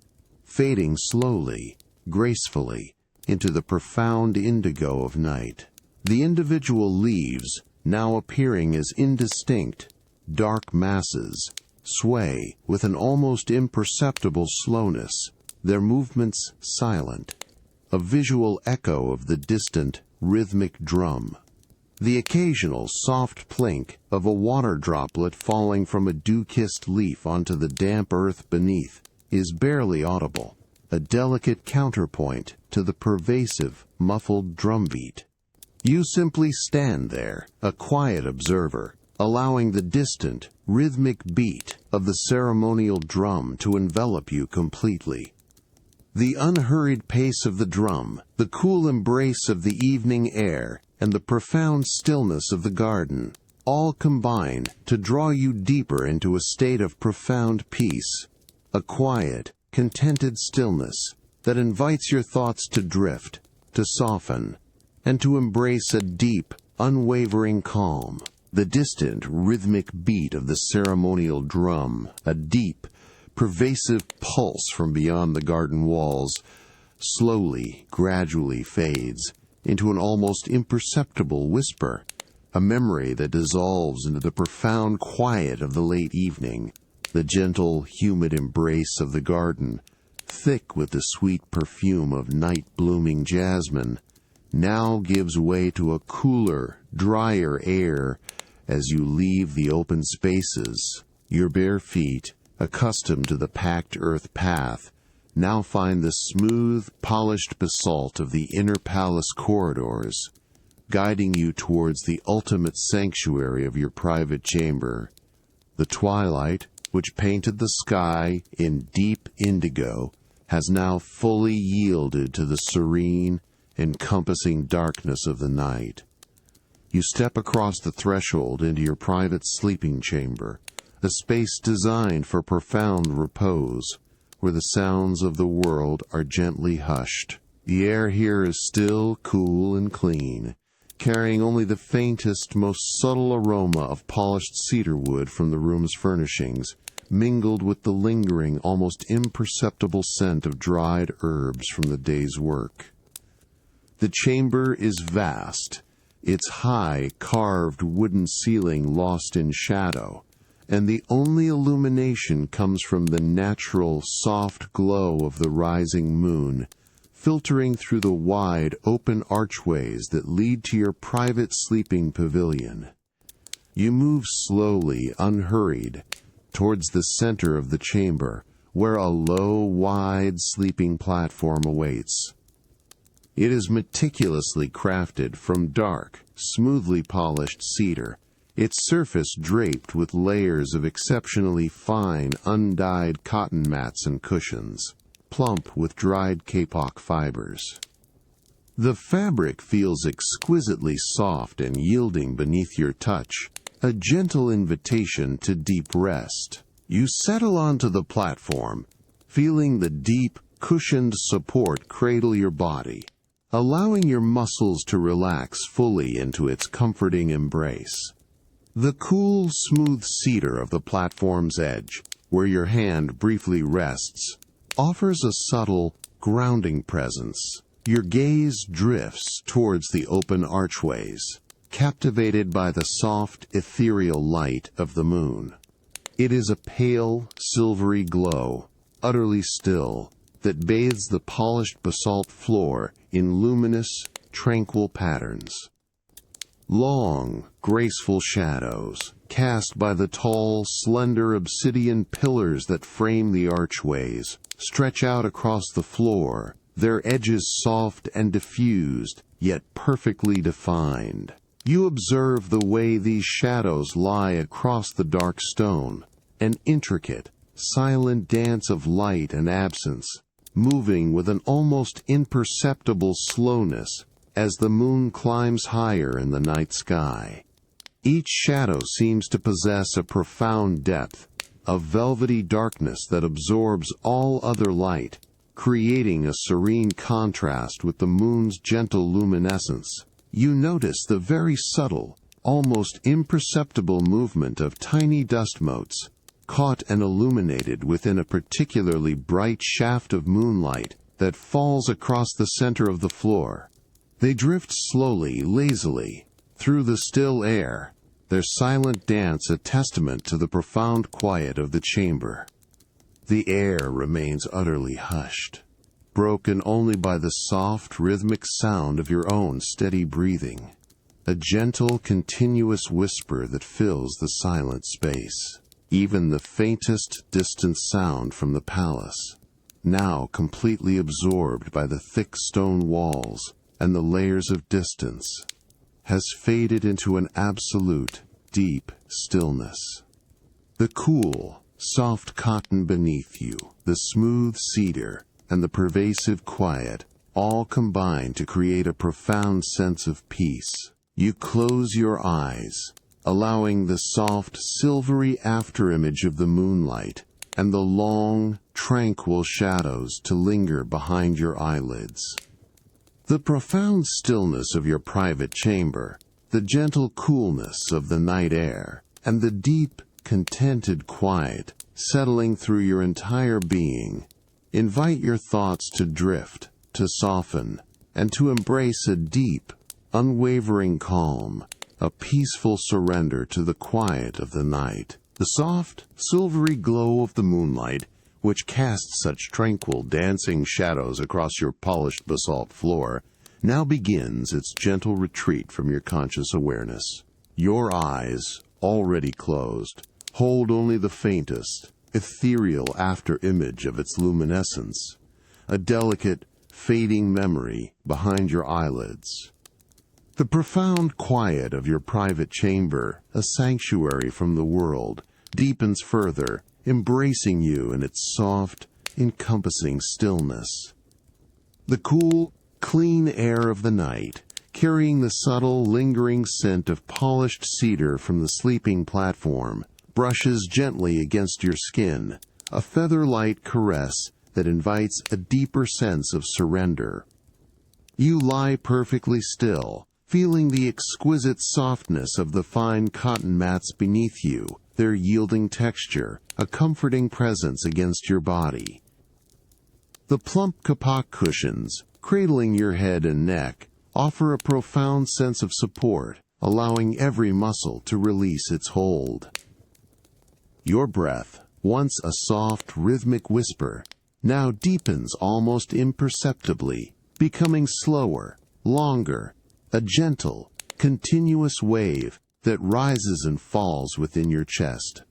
fading slowly, gracefully, into the profound indigo of night. The individual leaves, now appearing as indistinct, dark masses, sway with an almost imperceptible slowness, their movements silent, a visual echo of the distant, rhythmic drum. The occasional soft plink of a water droplet falling from a dew-kissed leaf onto the damp earth beneath is barely audible, a delicate counterpoint to the pervasive, muffled drumbeat. You simply stand there, a quiet observer, allowing the distant, rhythmic beat of the ceremonial drum to envelop you completely. The unhurried pace of the drum, the cool embrace of the evening air, and the profound stillness of the garden, all combine to draw you deeper into a state of profound peace, a quiet, contented stillness that invites your thoughts to drift, to soften, and to embrace a deep, unwavering calm. The distant, rhythmic beat of the ceremonial drum, a deep, pervasive pulse from beyond the garden walls, slowly, gradually fades into an almost imperceptible whisper, a memory that dissolves into the profound quiet of the late evening, the gentle, humid embrace of the garden, thick with the sweet perfume of night-blooming jasmine, now gives way to a cooler, drier air as you leave the open spaces. Your bare feet, accustomed to the packed earth path, now find the smooth, polished basalt of the inner palace corridors, guiding you towards the ultimate sanctuary of your private chamber. The twilight, which painted the sky in deep indigo, has now fully yielded to the serene, encompassing darkness of the night. You step across the threshold into your private sleeping chamber, a space designed for profound repose, where the sounds of the world are gently hushed. The air here is still, cool, and clean, carrying only the faintest, most subtle aroma of polished cedar wood from the room's furnishings, mingled with the lingering, almost imperceptible scent of dried herbs from the day's work. The chamber is vast, its high, carved wooden ceiling lost in shadow, and the only illumination comes from the natural, soft glow of the rising moon, filtering through the wide, open archways that lead to your private sleeping pavilion. You move slowly, unhurried, towards the center of the chamber, where a low, wide sleeping platform awaits. It is meticulously crafted from dark, smoothly polished cedar, its surface draped with layers of exceptionally fine, undyed cotton mats and cushions, plump with dried kapok fibers. The fabric feels exquisitely soft and yielding beneath your touch, a gentle invitation to deep rest. You settle onto the platform, feeling the deep, cushioned support cradle your body, allowing your muscles to relax fully into its comforting embrace. The cool, smooth cedar of the platform's edge, where your hand briefly rests, offers a subtle, grounding presence. Your gaze drifts towards the open archways, captivated by the soft, ethereal light of the moon. It is a pale, silvery glow, utterly still, that bathes the polished basalt floor in luminous, tranquil patterns. Long, graceful shadows, cast by the tall, slender obsidian pillars that frame the archways, stretch out across the floor, their edges soft and diffused, yet perfectly defined. You observe the way these shadows lie across the dark stone, an intricate, silent dance of light and absence, moving with an almost imperceptible slowness as the moon climbs higher in the night sky. Each shadow seems to possess a profound depth, a velvety darkness that absorbs all other light, creating a serene contrast with the moon's gentle luminescence. You notice the very subtle, almost imperceptible movement of tiny dust motes, caught and illuminated within a particularly bright shaft of moonlight that falls across the center of the floor. They drift slowly, lazily, through the still air, their silent dance a testament to the profound quiet of the chamber. The air remains utterly hushed, broken only by the soft, rhythmic sound of your own steady breathing, a gentle, continuous whisper that fills the silent space. Even the faintest distant sound from the palace, now completely absorbed by the thick stone walls and the layers of distance, has faded into an absolute, deep stillness. The cool, soft cotton beneath you, the smooth cedar, and the pervasive quiet all combine to create a profound sense of peace. You close your eyes, allowing the soft, silvery afterimage of the moonlight and the long, tranquil shadows to linger behind your eyelids. The profound stillness of your private chamber, the gentle coolness of the night air, and the deep, contented quiet settling through your entire being invite your thoughts to drift, to soften, and to embrace a deep, unwavering calm, a peaceful surrender to the quiet of the night. The soft, silvery glow of the moonlight, which casts such tranquil, dancing shadows across your polished basalt floor, now begins its gentle retreat from your conscious awareness. Your eyes, already closed, hold only the faintest, ethereal after-image of its luminescence, a delicate, fading memory behind your eyelids. The profound quiet of your private chamber, a sanctuary from the world, deepens further, embracing you in its soft, encompassing stillness. The cool, clean air of the night, carrying the subtle, lingering scent of polished cedar from the sleeping platform, brushes gently against your skin, a feather-light caress that invites a deeper sense of surrender. You lie perfectly still, feeling the exquisite softness of the fine cotton mats beneath you, their yielding texture, a comforting presence against your body. The plump kapak cushions, cradling your head and neck, offer a profound sense of support, allowing every muscle to release its hold. Your breath, once a soft, rhythmic whisper, now deepens almost imperceptibly, becoming slower, longer, a gentle, continuous wave that rises and falls within your chest.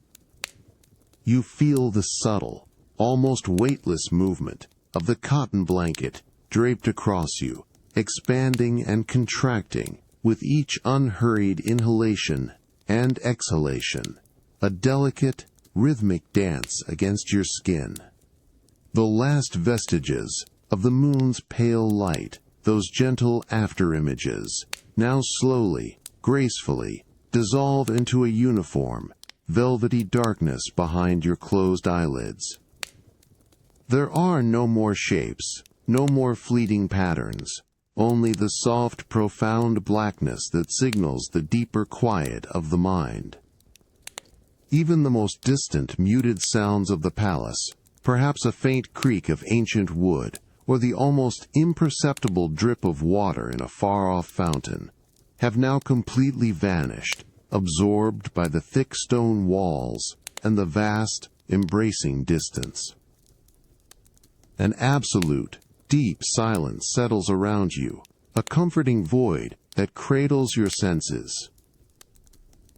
You feel the subtle, almost weightless movement of the cotton blanket draped across you, expanding and contracting with each unhurried inhalation and exhalation, a delicate, rhythmic dance against your skin. The last vestiges of the moon's pale light, those gentle after-images, now slowly, gracefully, dissolve into a uniform, velvety darkness behind your closed eyelids. There are no more shapes, no more fleeting patterns, only the soft, profound blackness that signals the deeper quiet of the mind. Even the most distant, muted sounds of the palace, perhaps a faint creak of ancient wood, or the almost imperceptible drip of water in a far-off fountain, have now completely vanished, absorbed by the thick stone walls and the vast, embracing distance. An absolute, deep silence settles around you, a comforting void that cradles your senses.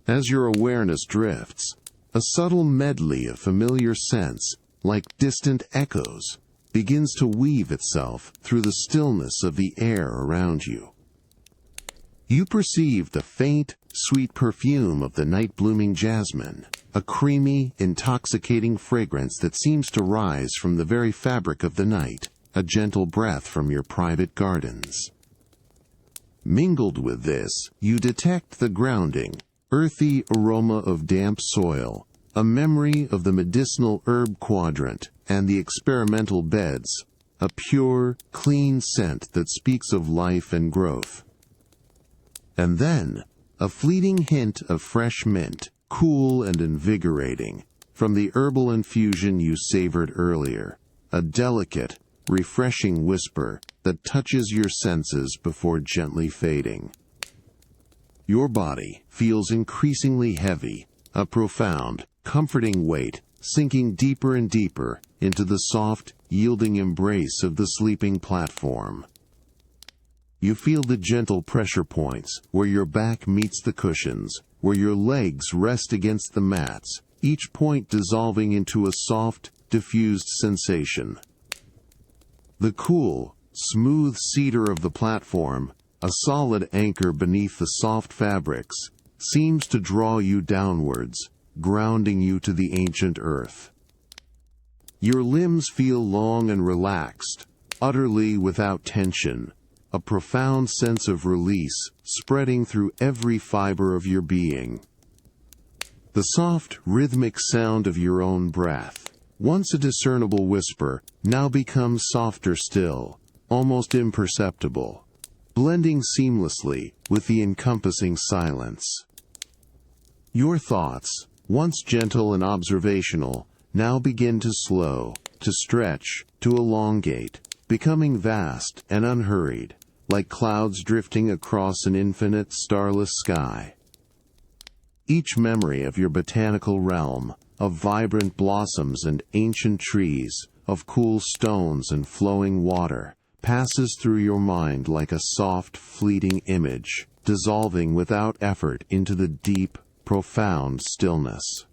As your awareness drifts, a subtle medley of familiar scents, like distant echoes, begins to weave itself through the stillness of the air around you. You perceive the faint, sweet perfume of the night-blooming jasmine, a creamy, intoxicating fragrance that seems to rise from the very fabric of the night, a gentle breath from your private gardens. Mingled with this, you detect the grounding, earthy aroma of damp soil, a memory of the medicinal herb quadrant and the experimental beds, a pure, clean scent that speaks of life and growth. And then, a fleeting hint of fresh mint, cool and invigorating, from the herbal infusion you savored earlier, a delicate, refreshing whisper that touches your senses before gently fading. Your body feels increasingly heavy, a profound, comforting weight sinking deeper and deeper into the soft, yielding embrace of the sleeping platform. You feel the gentle pressure points where your back meets the cushions, where your legs rest against the mats, each point dissolving into a soft, diffused sensation. The cool, smooth cedar of the platform, a solid anchor beneath the soft fabrics, seems to draw you downwards, grounding you to the ancient earth. Your limbs feel long and relaxed, utterly without tension, a profound sense of release spreading through every fiber of your being. The soft, rhythmic sound of your own breath, once a discernible whisper, now becomes softer still, almost imperceptible, blending seamlessly with the encompassing silence. Your thoughts, once gentle and observational, now begin to slow, to stretch, to elongate, becoming vast and unhurried, like clouds drifting across an infinite starless sky. Each memory of your botanical realm, of vibrant blossoms and ancient trees, of cool stones and flowing water, passes through your mind like a soft, fleeting image, dissolving without effort into the deep, profound stillness.